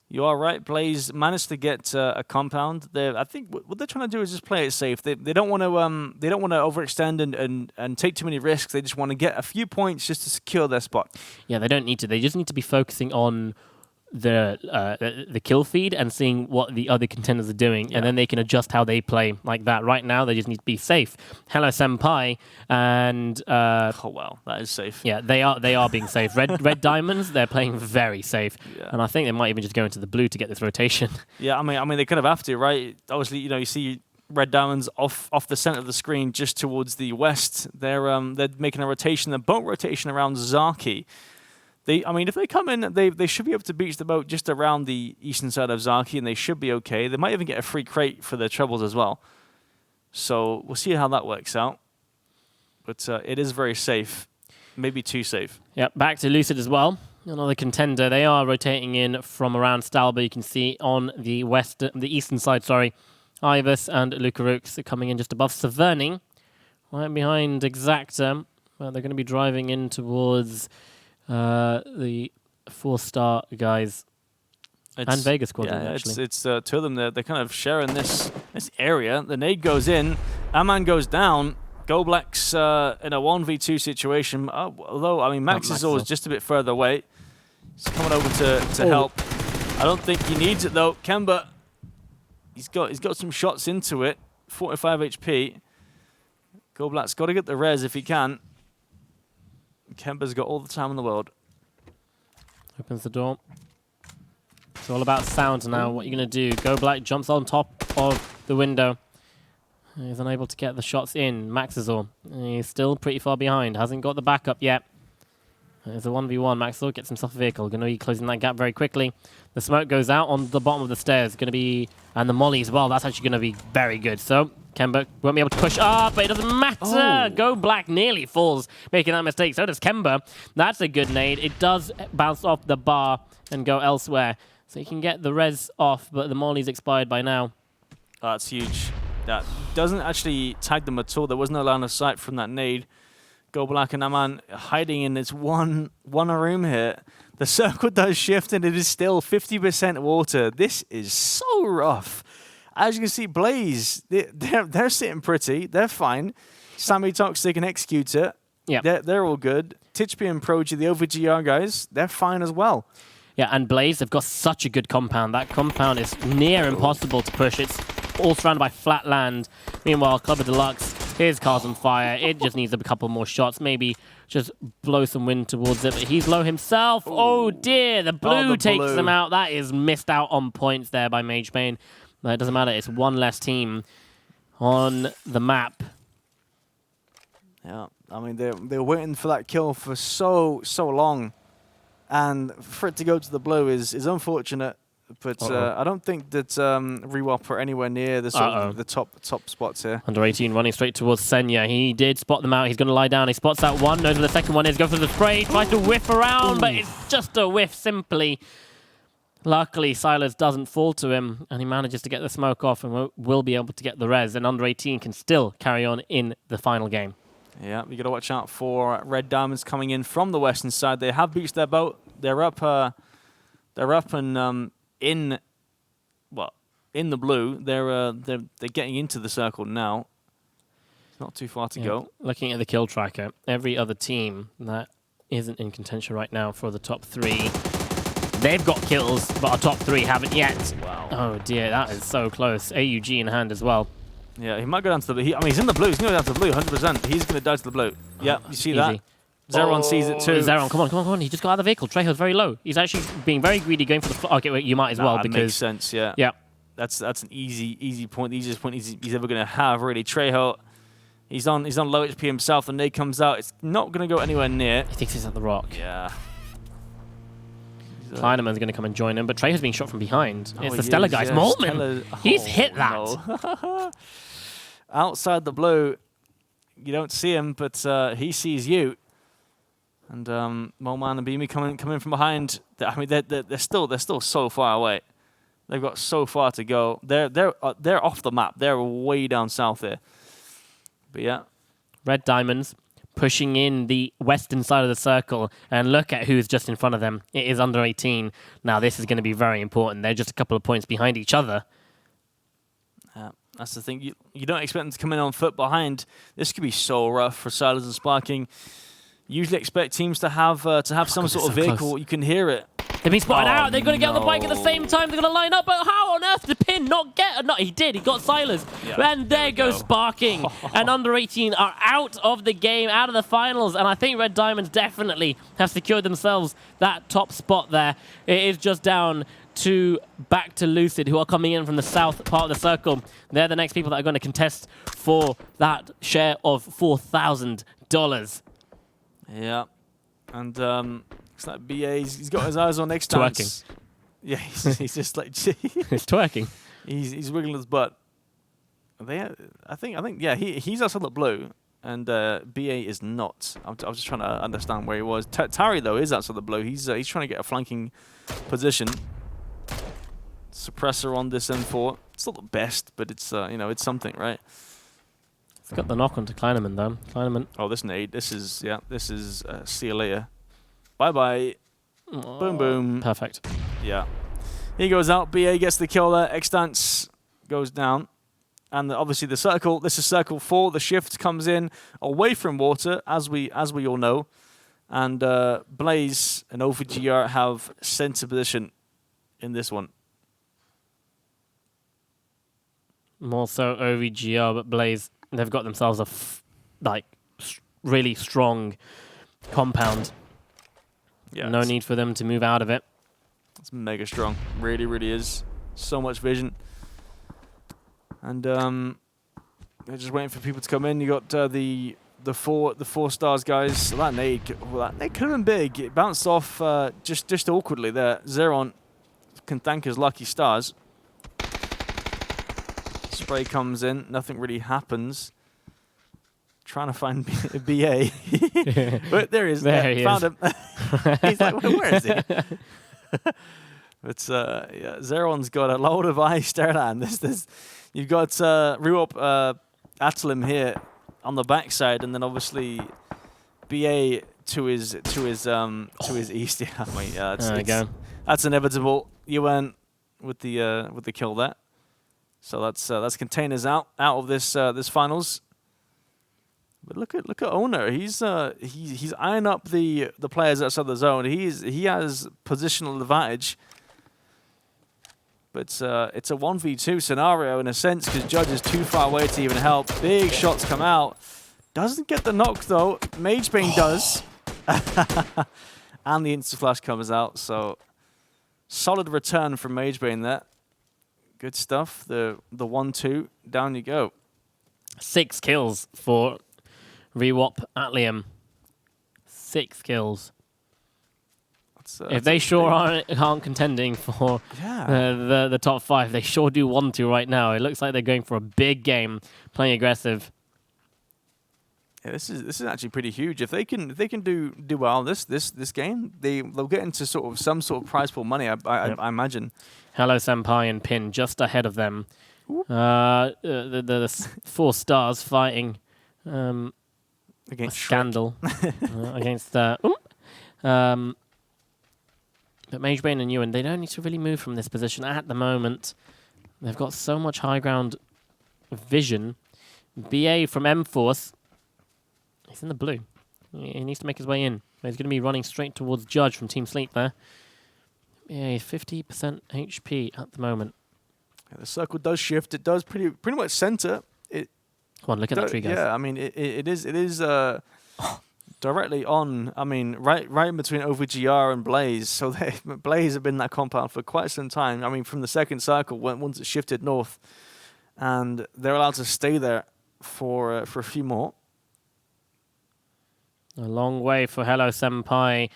You are right. Blaze managed to get a compound. I think what they're trying to do is just play it safe. They don't want to overextend and take too many risks. They just want to get a few points just to secure their spot.
Yeah, they don't need to. They just need to be focusing on the kill feed and seeing what the other contenders are doing, and then they can adjust how they play like that. Right now, they just need to be safe. Hello Senpai and
oh wow, that is safe.
Yeah, they are being safe. Red Diamonds, they're playing very safe, and I think they might even just go into the blue to get this rotation.
Yeah, I mean they kind of have to, right? Obviously, you see Red Diamonds off the center of the screen, just towards the west. They're making a rotation, a boat rotation around Zaki. If they come in, they should be able to beach the boat just around the eastern side of Zaki, and they should be okay. They might even get a free crate for their troubles as well. So we'll see how that works out. But it is very safe. Maybe too safe.
Yep, back to Lucid as well. Another contender. They are rotating in from around Stalba. You can see on the eastern side, sorry. Ivus and Lucarux are coming in just above Saverni. Right behind Exacta. Well, they're going to be driving in towards the 4-star guys and Vegas Squadron, actually.
It's two of them. They're kind of sharing this area. The nade goes in. Aman goes down. Go Black's in a 1v2 situation. Although, Max is always just a bit further away. He's coming over to help. I don't think he needs it, though. Kemba, he's got some shots into it. 45 HP. Go Black's got to get the res if he can. Kemba's got all the time in the world.
Opens the door. It's all about sound now. What are you going to do? Go Black jumps on top of the window. He's unable to get the shots in. Maxazor, he's still pretty far behind. Hasn't got the backup yet. There's a 1v1. Maxazor gets himself a vehicle. Going to be closing that gap very quickly. The smoke goes out on the bottom of the stairs. Going to be... And the molly as well. That's actually going to be very good. So, Kemba won't be able to push up, but it doesn't matter. Oh. Go Black nearly falls, making that mistake. So does Kemba. That's a good nade. It does bounce off the bar and go elsewhere. So he can get the res off, but the molly's expired by now.
Oh, that's huge. That doesn't actually tag them at all. There was no line of sight from that nade. Go Black and Aman hiding in this one room here. The circle does shift and it is still 50% water. This is so rough. As you can see, Blaze, they're sitting pretty. They're fine. Sammy Toxic and Executor, they're all good. Titchby and Proji, the OVGR guys, they're fine as well.
Yeah, and Blaze, they've got such a good compound. That compound is near impossible to push. It's all surrounded by flat land. Meanwhile, Club of Deluxe, his car's on fire. It just needs a couple more shots. Maybe just blow some wind towards it. But he's low himself. Ooh. Oh, dear. The blue takes him out. That is missed out on points there by Mage Bane. But it doesn't matter. It's one less team on the map.
Yeah, I mean, they're waiting for that kill for so long. And for it to go to the blue is unfortunate. But I don't think that Rewop are anywhere near the sort of the top spots here.
Under 18 running straight towards Senya. He did spot them out. He's going to lie down. He spots that one. Knows where the second one is. Goes for the spray. Tries to whiff around, but it's just a whiff simply. Luckily, Silas doesn't fall to him, and he manages to get the smoke off and will be able to get the res. And under 18 can still carry on in the final game.
Yeah, you got to watch out for Red Diamonds coming in from the western side. They have beached their boat. They're up and in the blue. They're getting into the circle now. It's not too far to go.
Looking at the kill tracker, every other team that isn't in contention right now for the top 3, they've got kills, but our top 3 haven't yet.
Wow.
Oh dear, that is so close. AUG in hand as well.
Yeah, he might go down to the blue. I mean, he's in the blue. He's going to go down to the blue, 100%. He's going to die to the blue. Yeah, you see that? Zeron sees it too.
Zeron, come on. He just got out of the vehicle. Trejo's very low. He's actually being very greedy, going for the... Okay, wait, you might as well, because...
That makes sense, yeah.
Yeah.
That's an easy point. The easiest point he's ever going to have, really. Trejo, he's on low HP himself. The nade comes out. It's not going to go anywhere near.
He thinks he's at the rock.
Yeah.
Kleinerman's going to come and join him, but Trejo's being shot from behind. It's the Stellar guy's moment. He's hit that.
No. Outside the blue, you don't see him, but he sees you. And Molman and Beamy coming from behind. I mean, they're still so far away. They've got so far to go. They're off the map. They're way down south here. But yeah,
Red Diamonds pushing in the western side of the circle, and look at who's just in front of them. It is under 18. Now this is going to be very important. They're just a couple of points behind each other.
That's the thing. You don't expect them to come in on foot behind. This could be so rough for Silas and Sparking. Usually expect teams to have some sort of vehicle. Close. You can hear it.
They've been spotted out. They're going to get on the bike at the same time. They're going to line up. But how on earth did Pin not get... No, he did. He got Silas. Yep. And there goes Sparking. And under 18 are out of the game, out of the finals. And I think Red Diamonds definitely have secured themselves that top spot there. It is just down to back to Lucid, who are coming in from the south part of the circle. They're the next people that are going to contest for that share of $4,000.
Yeah, and looks like BA. He's got his eyes on next time.
Twerking.
Yeah, he's just like
he's twerking.
He's wiggling his butt. I think yeah. He's outside the blue, and BA is not. I was just trying to understand where he was. Tari though is outside the blue. He's trying to get a flanking position. Suppressor on this M4. It's not the best, but it's it's something, right?
It's got the knock onto Kleinerman though. Kleinerman.
Oh, this nade. This is see you later. Bye bye. Oh. Boom boom.
Perfect.
Yeah. He goes out. BA gets the kill there. Extance goes down, and obviously the circle. This is circle 4. The shift comes in away from water, as we all know, and Blaze and OVGR have center position in this one.
More so OVGR, but Blaze, they've got themselves a really strong compound. Yeah, no need for them to move out of it.
It's mega strong. Really, really is. So much vision. And They're just waiting for people to come in. You got the 4 stars guys. So that nade could have been big. It bounced off just awkwardly there. Zeron can thank his lucky stars. Spray comes in. Nothing really happens. Trying to find BA. But there he is.
There he
found
is.
him. He's like, where is he? But yeah, Zeron's got a load of eyes staring at him. You've got Ruop Atalim here on the backside, and then obviously BA to his east. Yeah, I mean, yeah, that's inevitable. You went with the kill there. So that's containers out of this finals. But look at Owner. He's eyeing up the players outside the zone. He has positional advantage. But it's a 1v2 scenario in a sense because Judge is too far away to even help. Big shots come out. Doesn't get the knock though. Magebane does. And the insta-flash comes out. So solid return from Magebane there. Good stuff. The 1-2. Down you go.
6 kills for Rewop Atlium. 6 kills. If they sure aren't contending for the top 5, they sure do want to right now. It looks like they're going for a big game, playing aggressive.
Yeah, this is actually pretty huge. If they can do well this game, they'll get into some sort of prize pool money. I imagine.
Hello Senpai and Pin just ahead of them. The 4 stars fighting
against
Scandal against but Magebane and Ewan, they don't need to really move from this position at the moment. They've got so much high ground vision. BA from M-Force. He's in the blue. He needs to make his way in. He's going to be running straight towards Judge from Team Sleep there. Yeah, he's 50% HP at the moment.
Yeah, the circle does shift. It does pretty much center.
Come on, look at that tree, guys.
Yeah, I mean, it is directly on. I mean, right in between OVGR and Blaze. So Blaze have been in that compound for quite some time. I mean, from the second circle, once it shifted north, and they're allowed to stay there for a few more.
A long way for Hello Senpai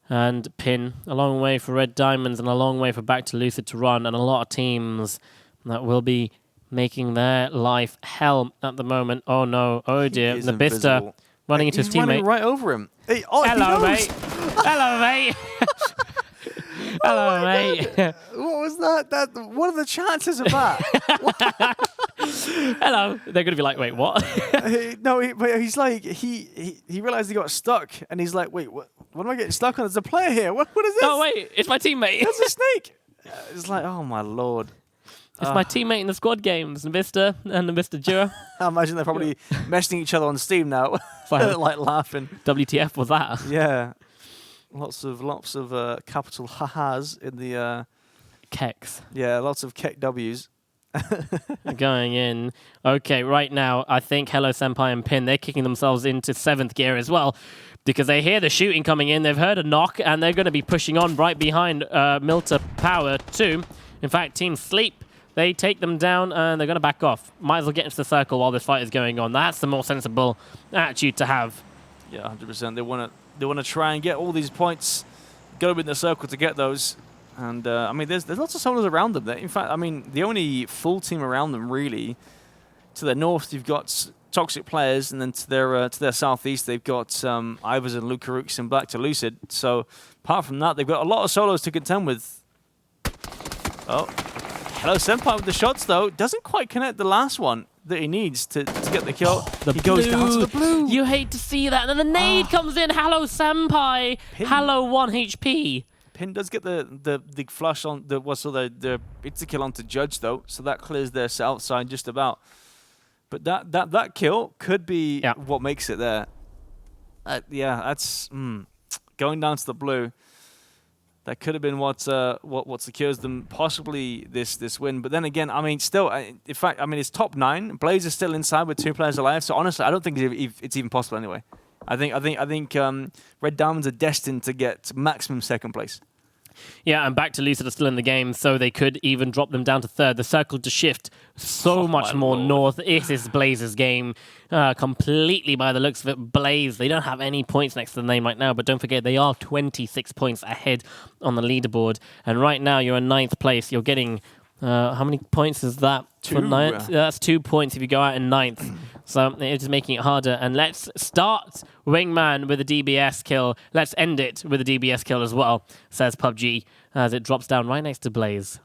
and Pin. A long way for Red Diamonds, and a long way for Back to Lucid to run, and a lot of teams that will be making their life hell at the moment. Oh no! Oh dear! Nabista running into his teammate.
Running right over him. Hey,
hello, mate. Hello, mate. Hello, mate.
What was that? What are the chances of that?
Hello. They're gonna be like, wait, what?
But he's like, he realized he got stuck, and he's like, wait, what am I getting stuck on? There's a player here. What is this?
No, wait, it's my teammate.
It's a snake. It's like, oh my lord.
It's my teammate in the squad games, Nabista and Nabista Duo.
I imagine they're probably messaging each other on Steam now, like laughing.
WTF was that?
Yeah, lots of capital ha-has in the
Keks.
Yeah, lots of Kek W's.
Going in. Okay, right now, I think Hello Senpai and Pin, they're kicking themselves into 7th gear as well because they hear the shooting coming in, they've heard a knock, and they're going to be pushing on right behind Milta Power too. In fact, Team Sleep, they take them down and they're going to back off. Might as well get into the circle while this fight is going on. That's the more sensible attitude to have.
Yeah, 100%. They want to try and get all these points, go in the circle to get those. And I mean, there's lots of solos around them. In fact, I mean, the only full team around them really. To their north, you've got Toxic players, and then to their southeast, they've got Ivers and Lucarux and Back to Lucid. So apart from that, they've got a lot of solos to contend with. Oh, Hello Senpai with the shots though. Doesn't quite connect the last one that he needs to get the kill. He goes down to the blue.
You hate to see that. And then the nade comes in. Hello Senpai. Pin. Hello 1 HP.
Pin does get the flush on the it's a kill onto Judge though, so that clears their south side just about. But that kill could be what makes it there. Yeah, that's going down to the blue. That could have been what secures them possibly this win. But then again, I mean, still, in fact, I mean, it's top 9. Blaze is still inside with 2 players alive. So honestly, I don't think it's even possible anyway. I think Red Diamonds are destined to get maximum 2nd place.
Yeah, and back to Lucid are still in the game, so they could even drop them down to third. The circle to shift so much more north. It is Blaze's game completely by the looks of it. Blaze, they don't have any points next to the name right now, but don't forget they are 26 points ahead on the leaderboard. And right now you're in 9th place. You're getting, how many points is that?
2.
For 9th? That's 2 points if you go out in 9th. So it is making it harder. And let's start Wingman with a DBS kill. Let's end it with a DBS kill as well, says PUBG, as it drops down right next to Blaze.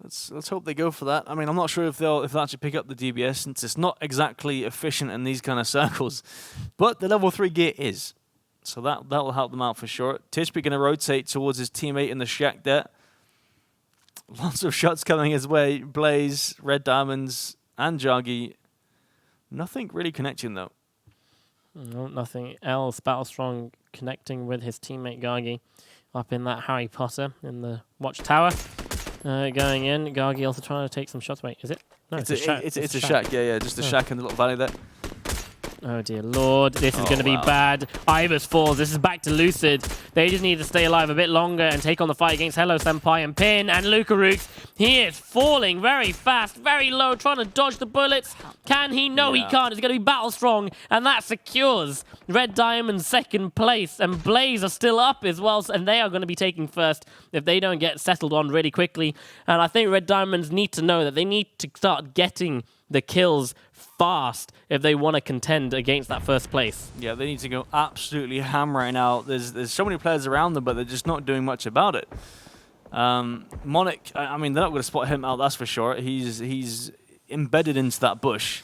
Let's hope they go for that. I mean, I'm not sure if they'll actually pick up the DBS, since it's not exactly efficient in these kind of circles. But the level 3 gear is. So that will help them out for sure. Tishby going to rotate towards his teammate in the shack there. Lots of shots coming his way. Blaze, Red Diamonds, and Jaggi. Nothing really connecting, though.
No, nothing else. Battlestrong connecting with his teammate Gargi up in that Harry Potter in the watchtower. Going in. Gargi also trying to take some shots. Wait, is it? No, it's a shack.
It's a shack. Yeah. Just a shack in the little valley there.
Oh dear lord, this is going to be bad. Ibis falls. This is back to Lucid. They just need to stay alive a bit longer and take on the fight against Hello Senpai and Pin. And Luca Roots, he is falling very fast, very low, trying to dodge the bullets. Can he? No, he can't. It's going to be Battle Strong, and that secures Red Diamond's 2nd place. And Blaze are still up as well, and they are going to be taking first if they don't get settled on really quickly. And I think Red Diamonds need to know that they need to start getting the kills fast if they want to contend against that 1st place.
Yeah, they need to go absolutely ham right now. There's so many players around them, but they're just not doing much about it. Monic, I mean, they're not going to spot him out, that's for sure. He's embedded into that bush.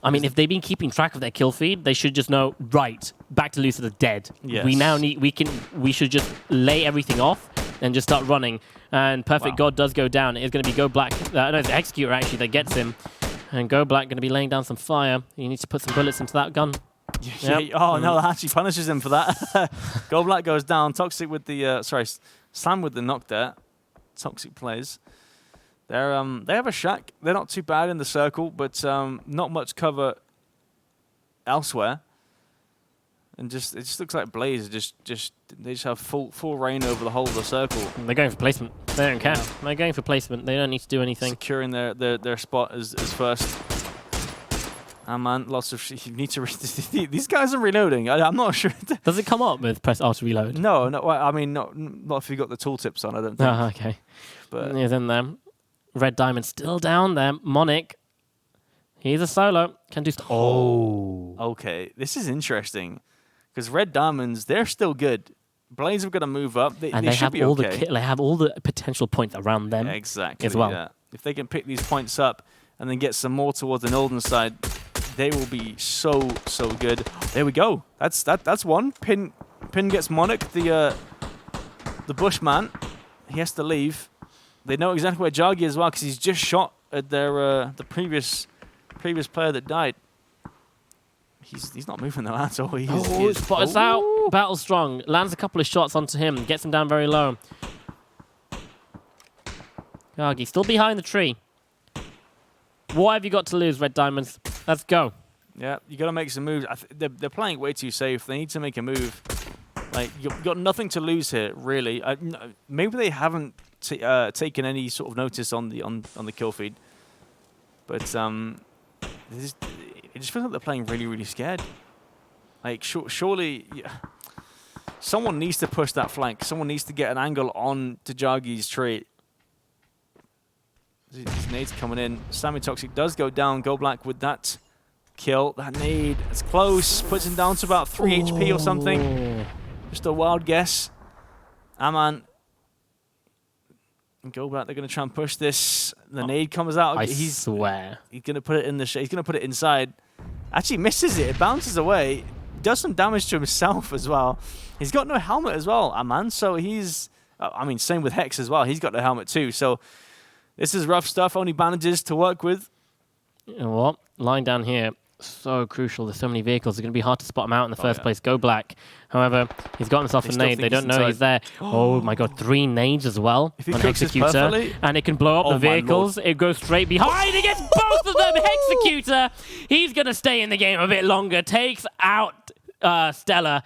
I mean, if they've been keeping track of their kill feed, they should just know, right, back to Lucid are dead.
Yes.
We should just lay everything off and just start running. And Perfect God does go down. It's going to be Go Black. No, it's the Executor actually that gets him. And Go Black going to be laying down some fire. You need to put some bullets into that gun.
Yep. Oh, no, that actually punishes him for that. Go Black goes down. Toxic with the, Sam with the knock there. Toxic plays. They have a shack. They're not too bad in the circle, but not much cover elsewhere. And it just looks like Blaze they just have full reign over the whole of the circle.
They're going for placement. They don't care. They're going for placement. They don't need to do anything.
Securing their spot as first. Ah man, lots of you need to. These guys are reloading. I'm not sure.
Does it come up with press R to reload?
No. Well, I mean, not if you got the tooltips on. I don't think.
Oh, okay.
But
he's in there. Red Diamond still down there. Monic. He's a solo. Can do.
Okay. This is interesting. Because Red Diamonds, they're still good. Blaze have got to move up. They should be okay.
They have all the potential points around them.
Exactly.
As well.
Yeah. If they can pick these points up and then get some more towards the northern side, they will be so good. There we go. That's one. Pin gets Monic, the Bushman. He has to leave. They know exactly where Jaggi is as well because he's just shot at their the previous player that died. He's not moving though at all.
Spot out. Battle Strong lands a couple of shots onto him, gets him down very low. Jaggi still behind the tree. What have you got to lose, Red Diamonds? Let's go.
Yeah, you got to make some moves. They're playing way too safe. They need to make a move. Like you've got nothing to lose here, really. Maybe they haven't taken any sort of notice on the kill feed, but it just feels like they're playing really scared. Like surely someone needs to push that flank. Someone needs to get an angle on to Jaggi's tree. These nades coming in. Sammy Toxic does go down. Go Black with that kill. That nade, it's close. Puts him down to about 3 HP or something. Just a wild guess. Aman. And Go Black, they're going to try and push this. The nade comes out.
I swear.
He's going to put it in the he's going to put it inside. Actually misses it. It bounces away. Does some damage to himself as well. He's got no helmet as well, Aman. So he's... I mean, same with Hex as well. He's got no helmet too. So this is rough stuff. Only bandages to work with.
You know what? Lying down here, so crucial. There's so many vehicles. It's going to be hard to spot him out in the first place. Go Black. However, he's got himself a nade. They don't know he's there. Oh my god, 3 nades as well on Executor. And it can blow up the vehicles. It goes straight behind. He gets both of them. Executor. He's going to stay in the game a bit longer. Takes out Stella.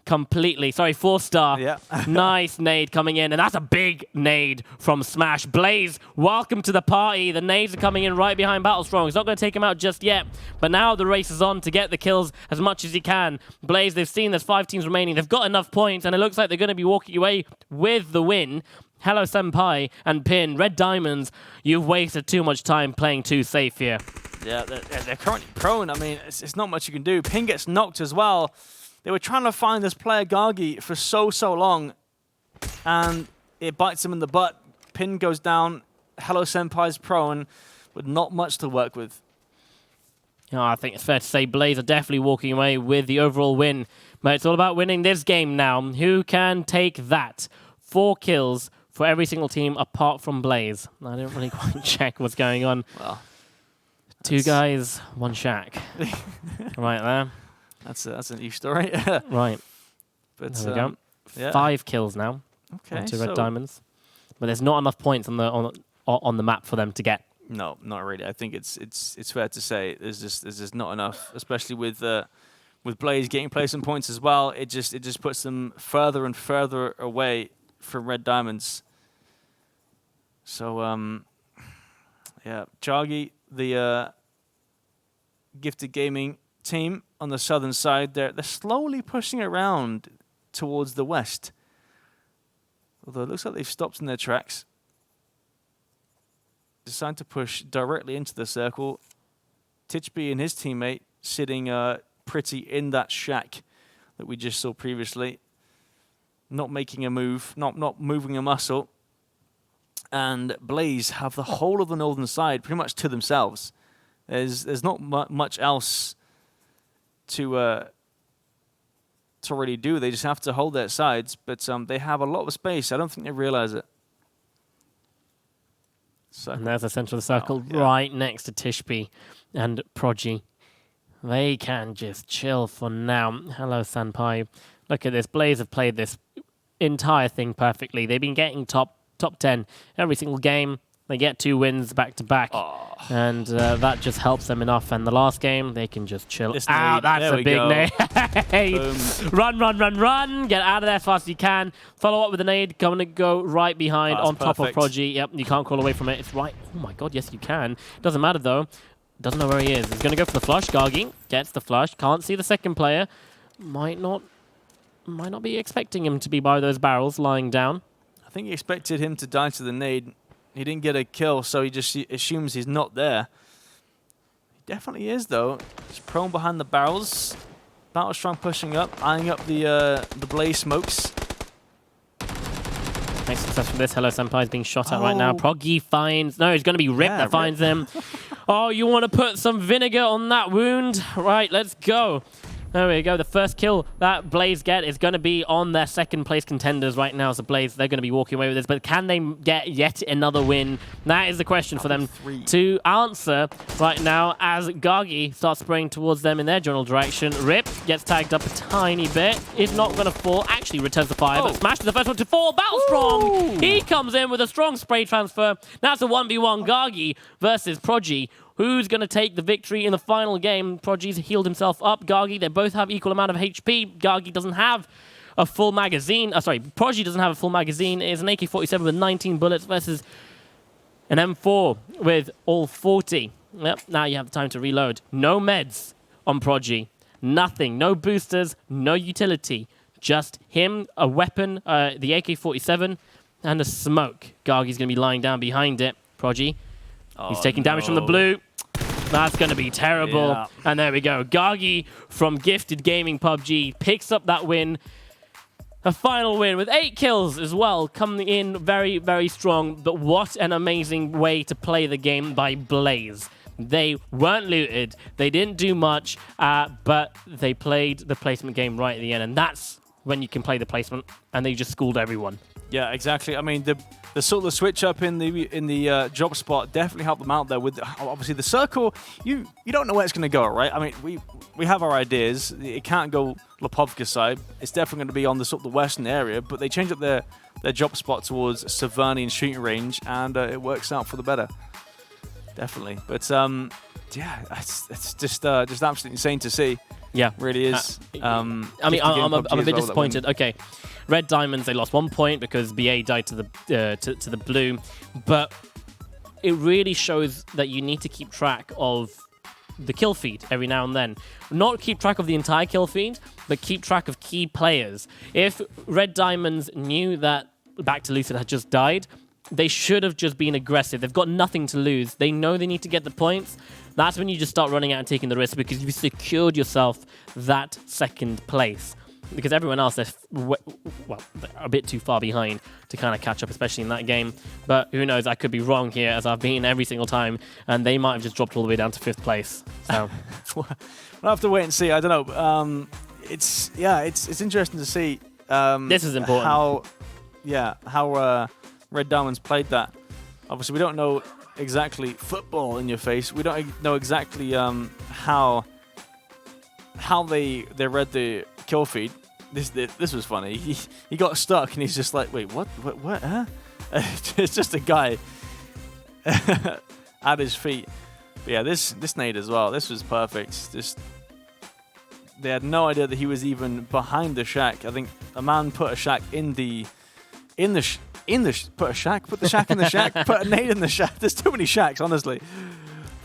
completely. Sorry, 4-star.
Yeah.
Nice nade coming in, and that's a big nade from Smash. Blaze, welcome to the party. The nades are coming in right behind Battlestrong. He's not going to take him out just yet, but now the race is on to get the kills as much as he can. Blaze, they've seen there's 5 teams remaining. They've got enough points, and it looks like they're going to be walking away with the win. Hello Senpai and Pin, Red Diamonds, you've wasted too much time playing too safe here.
Yeah, they're currently prone. I mean, it's not much you can do. Pin gets knocked as well. They were trying to find this player Gagi for so long, and it bites him in the butt. Pin goes down. Hello Senpai's prone, with not much to work with.
I think it's fair to say Blaze are definitely walking away with the overall win. But it's all about winning this game now. Who can take that? 4 kills for every single team apart from Blaze. I didn't really quite check what's going on.
Well,
2 guys, 1 shack. Right there.
That's a new story.
Right.
But
there we go.
Yeah.
5 kills now.
Okay.
To Red Diamonds. But there's not enough points on the map for them to get.
No, not really. I think it's fair to say there's just not enough, especially with Blaze getting placement points as well. It just puts them further and further away from Red Diamonds. So yeah, Jagi, the Gifted Gaming team on the southern side, they're slowly pushing around towards the west. Although it looks like they've stopped in their tracks. Decide to push directly into the circle. Titchby and his teammate sitting pretty in that shack that we just saw previously. Not making a move, not moving a muscle. And Blaze have the whole of the northern side pretty much to themselves. There's not much else to really do. They just have to hold their sides, but they have a lot of space. I don't think they realize it.
And there's the center of the circle right next to Tishby and Prodigy. They can just chill for now. Hello, Senpai. Look at this. Blaze have played this entire thing perfectly. They've been getting top 10 every single game. They get 2 wins back to back, and that just helps them enough. And the last game, they can just chill out. That's a big nade. Run. Get out of there as fast as you can. Follow up with a nade. Going to go right behind on top of Prodigy. Yep, you can't crawl away from it. It's right. Oh my god, yes you can. Doesn't matter though. Doesn't know where he is. He's going to go for the flush. Gagi gets the flush. Can't see the second player. Might not be expecting him to be by those barrels lying down.
I think he expected him to die to the nade. He didn't get a kill, so he just assumes he's not there. He definitely is, though. He's prone behind the barrels. Battlestrong pushing up, eyeing up the Blaze smokes.
Nice success from this. Hello Senpai is being shot at right now. Proggy finds... No, he's going to be Rip that finds him. Oh, you want to put some vinegar on that wound? Right, let's go. There we go. The first kill that Blaze get is going to be on their second place contenders right now. So Blaze, they're going to be walking away with this. But can they get yet another win? That is the question for them to answer right now as Gagi starts spraying towards them in their general direction. Rip gets tagged up a tiny bit. Is not going to fall. Actually returns the fire, but smashes the first one to fall. Battlestrong! He comes in with a strong spray transfer. That's a 1v1 Gagi versus Prodigy. Who's going to take the victory in the final game? Prodigy's healed himself up. Gagi, they both have equal amount of HP. Gagi doesn't have a full magazine. Prodigy doesn't have a full magazine. It's an AK-47 with 19 bullets versus an M4 with all 40. Yep, now you have time to reload. No meds on Prodigy. Nothing. No boosters. No utility. Just him, a weapon, the AK-47, and a smoke. Gagi's going to be lying down behind it. Prodigy. He's taking damage from the blue. That's going to be terrible. Yeah. And there we go. Gagi from Gifted Gaming PUBG picks up that win. A final win with 8 kills as well. Coming in very, very strong. But what an amazing way to play the game by Blaze. They weren't looted. They didn't do much. But they played the placement game right at the end. And that's when you can play the placement. And they just schooled everyone. Yeah, exactly. I mean, the sort of switch up in the drop spot definitely helped them out there. With obviously the circle, you don't know where it's going to go, right? I mean, we have our ideas. It can't go Lepovka side. It's definitely going to be on the sort of the western area. But they change up their drop spot towards Savernian shooting range, and it works out for the better. Definitely. But yeah, it's just absolutely insane to see. Yeah.
Really is.
I mean, I'm a bit disappointed. Okay, Red Diamonds, they lost 1 point because BA died to the blue, but it really shows that you need to keep track of the kill feed every now and then. Not keep track of the entire kill feed, but keep track of key players. If Red Diamonds knew that Back to Lucid had just died, they should have just been aggressive. They've got nothing to lose. They know they need to get the points. That's when you just start running out and taking the risk because you've secured yourself that second place. Because everyone else, they're a bit too far behind to kind of catch up, especially in that game. But who knows? I could be wrong here, as I've been every single time, and they might have just dropped all the way down to 5th place. So
we'll have to wait and see. I don't know. It's interesting to see.
This is important.
How Red Diamonds played that. Obviously, we don't know exactly football in your face. We don't know exactly how they read the kill feed. This was funny. He got stuck and he's just like, wait, what? Huh? It's just a guy at his feet. But yeah, this nade as well. This was perfect. They had no idea that he was even behind the shack. I think a man put a shack put the shack in the shack, put a nade in the shack. There's too many shacks, honestly.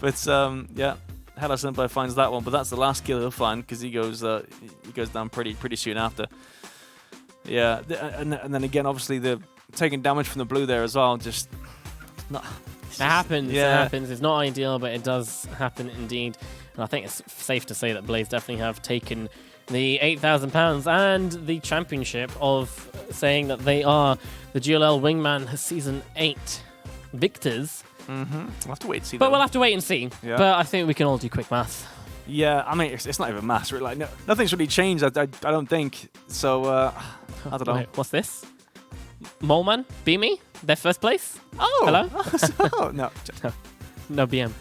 But yeah, HayZ Senpai finds that one, but that's the last kill he'll find because he goes down pretty soon after. Yeah, and then again, obviously the taking damage from the blue there as well. It
happens.
Yeah.
It happens. It's not ideal, but it does happen indeed. And I think it's safe to say that Blaze definitely have taken the £8,000 and the championship of saying that they are the GLL Wingman Season 8 victors.
Mm-hmm. We'll have to wait and see.
But we'll have to wait and see.
Yeah.
But I think we can all do quick math.
Yeah, I mean, it's not even maths. Really. Like, nothing's really changed, I don't think. So, I don't know.
Wait, what's this? Moleman? Beamy? Their first place?
Oh!
Hello?
Oh, no.
No BM.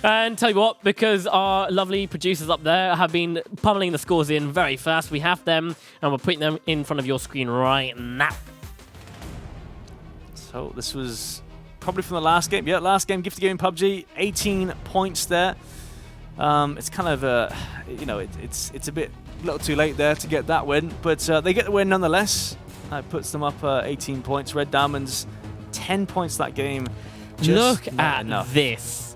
And tell you what, because our lovely producers up there have been pummeling the scores in very fast, we have them, and we're putting them in front of your screen right now.
So this was probably from the last game. Yeah, last game, Gifted Gaming PUBG, 18 points there. It's kind of it's a little too late there to get that win, but they get the win nonetheless. That puts them up 18 points. Red Diamonds, 10 points that game.
Look at this.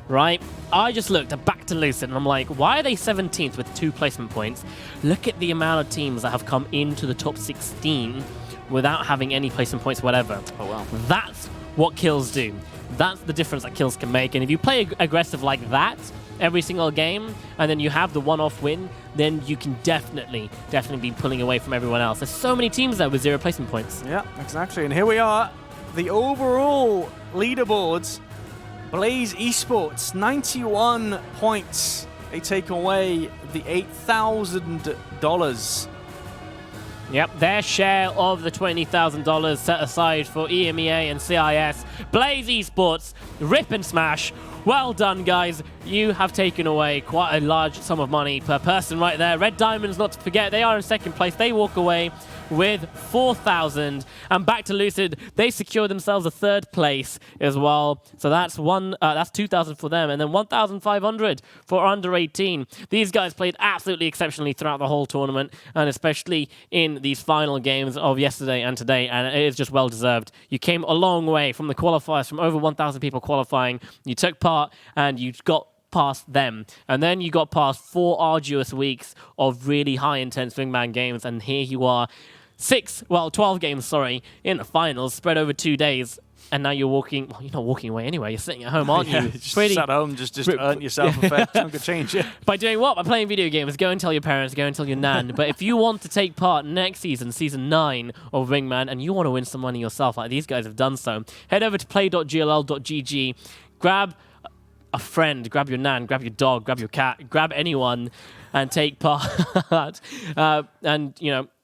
Right? I just looked at Back to Lucid and I'm like, why are they 17th with 2 placement points? Look at the amount of teams that have come into the top 16 without having any placement points, whatever.
Oh, wow.
That's what kills do. That's the difference that kills can make. And if you play aggressive like that every single game, and then you have the one-off win, then you can definitely be pulling away from everyone else. There's so many teams there with 0 placement points.
Yeah, exactly. And here we are, the overall leaderboards. Blaze Esports, 91 points. They take away the $8,000.
Yep, their share of the $20,000 set aside for EMEA and CIS. Blaze Esports, rip and smash. Well done, guys. You have taken away quite a large sum of money per person right there. Red Diamonds, not to forget, they are in 2nd place. They walk away with 4,000. And Back to Lucid, they secure themselves a 3rd place as well. So that's 2,000 for them, and then 1,500 for under 18. These guys played absolutely exceptionally throughout the whole tournament, and especially in these final games of yesterday and today, and it is just well deserved. You came a long way from the qualifiers, from over 1,000 people qualifying. You took part and you got past them, and then you got past 4 arduous weeks of really high intense Wingman games, and here you are 12 games in the finals spread over 2 days, and now you're walking. Well, you're not walking away anyway, you're sitting at home, aren't you?
Just sat home, just earn yourself a fair chunk of change. Yeah.
By doing what? By playing video games. Go and tell your parents, go and tell your nan. But if you want to take part next season, season 9 of Wingman, and you want to win some money yourself like these guys have done so, head over to play.gll.gg, grab a friend, grab your nan, grab your dog, grab your cat, grab anyone and take part. And,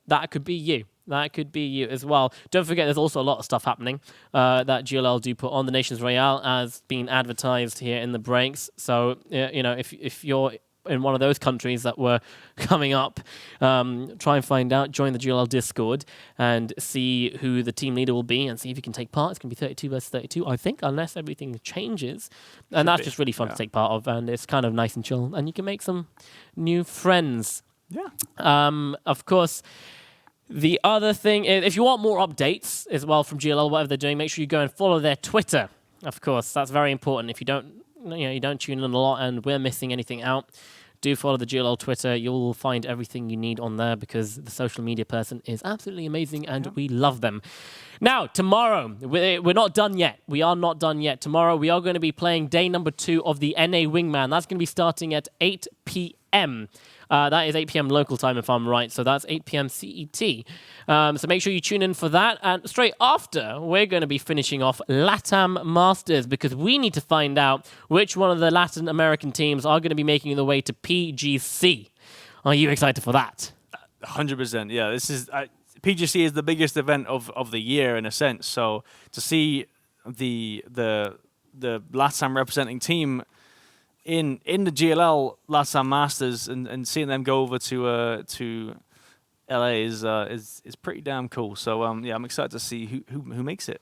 that could be you. That could be you as well. Don't forget, there's also a lot of stuff happening that GLL do put on. The Nations Royale as being advertised here in the breaks. So, if you're in one of those countries that were coming up, try and find out, join the GLL Discord and see who the team leader will be and see if you can take part. It's going to be 32 versus 32, I think, unless everything changes. And that's just really fun to take part of, and it's kind of nice and chill, and you can make some new friends.
Yeah.
Of course, the other thing is, if you want more updates as well from GLL, whatever they're doing, make sure you go and follow their Twitter. Of course, that's very important. If you don't, you don't tune in a lot and we're missing anything out, do follow the GLL Twitter. You'll find everything you need on there because the social media person is absolutely amazing and we love them. Now, tomorrow, we're not done yet. We are not done yet. Tomorrow, we are going to be playing day number 2 of the NA Wingman. That's going to be starting at 8 p.m. That is 8 p.m. local time, if I'm right. So that's 8 p.m. CET. So make sure you tune in for that. And straight after, we're going to be finishing off LATAM Masters because we need to find out which one of the Latin American teams are going to be making their way to PGC. Are you excited for that?
100%. Yeah, this is PGC is the biggest event of the year in a sense. So to see the LATAM representing team in the GLL LATAM Masters and seeing them go over to LA is pretty damn cool. So yeah, I'm excited to see who makes it.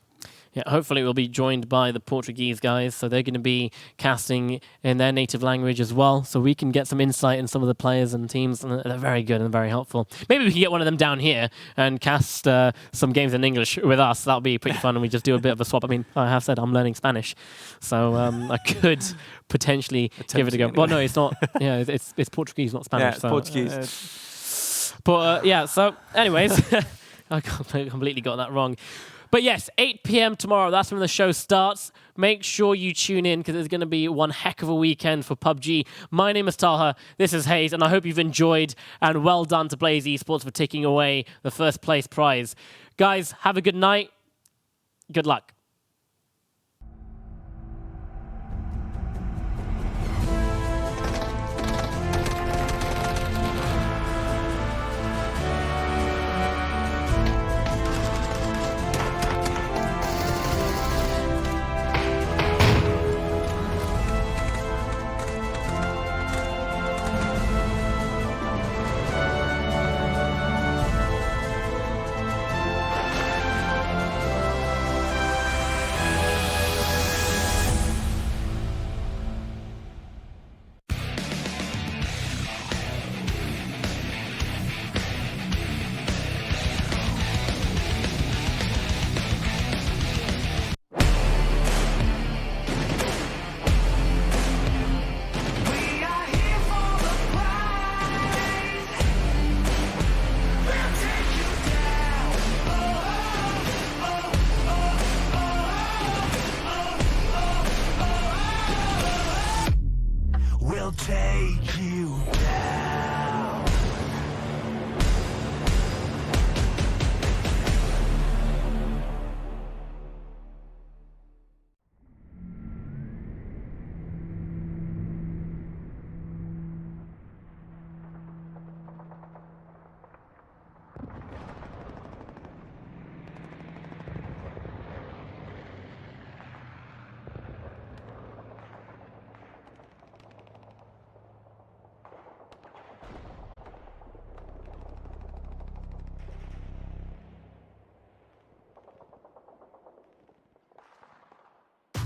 Yeah, hopefully we'll be joined by the Portuguese guys, so they're going to be casting in their native language as well, so we can get some insight in some of the players and teams, and they're very good and very helpful. Maybe we can get one of them down here and cast some games in English with us. That'll be pretty fun, and we just do a bit of a swap. I mean, I have said I'm learning Spanish, so I could potentially give it a go. Well, no, it's not. Yeah, it's Portuguese, not Spanish.
Yeah,
so,
Portuguese.
But yeah, so anyways, I completely got that wrong. But yes, 8 p.m. tomorrow, that's when the show starts. Make sure you tune in because it's going to be one heck of a weekend for PUBG. My name is Talha, this is HayZ, and I hope you've enjoyed, and well done to Blaze Esports for taking away the first place prize. Guys, have a good night. Good luck.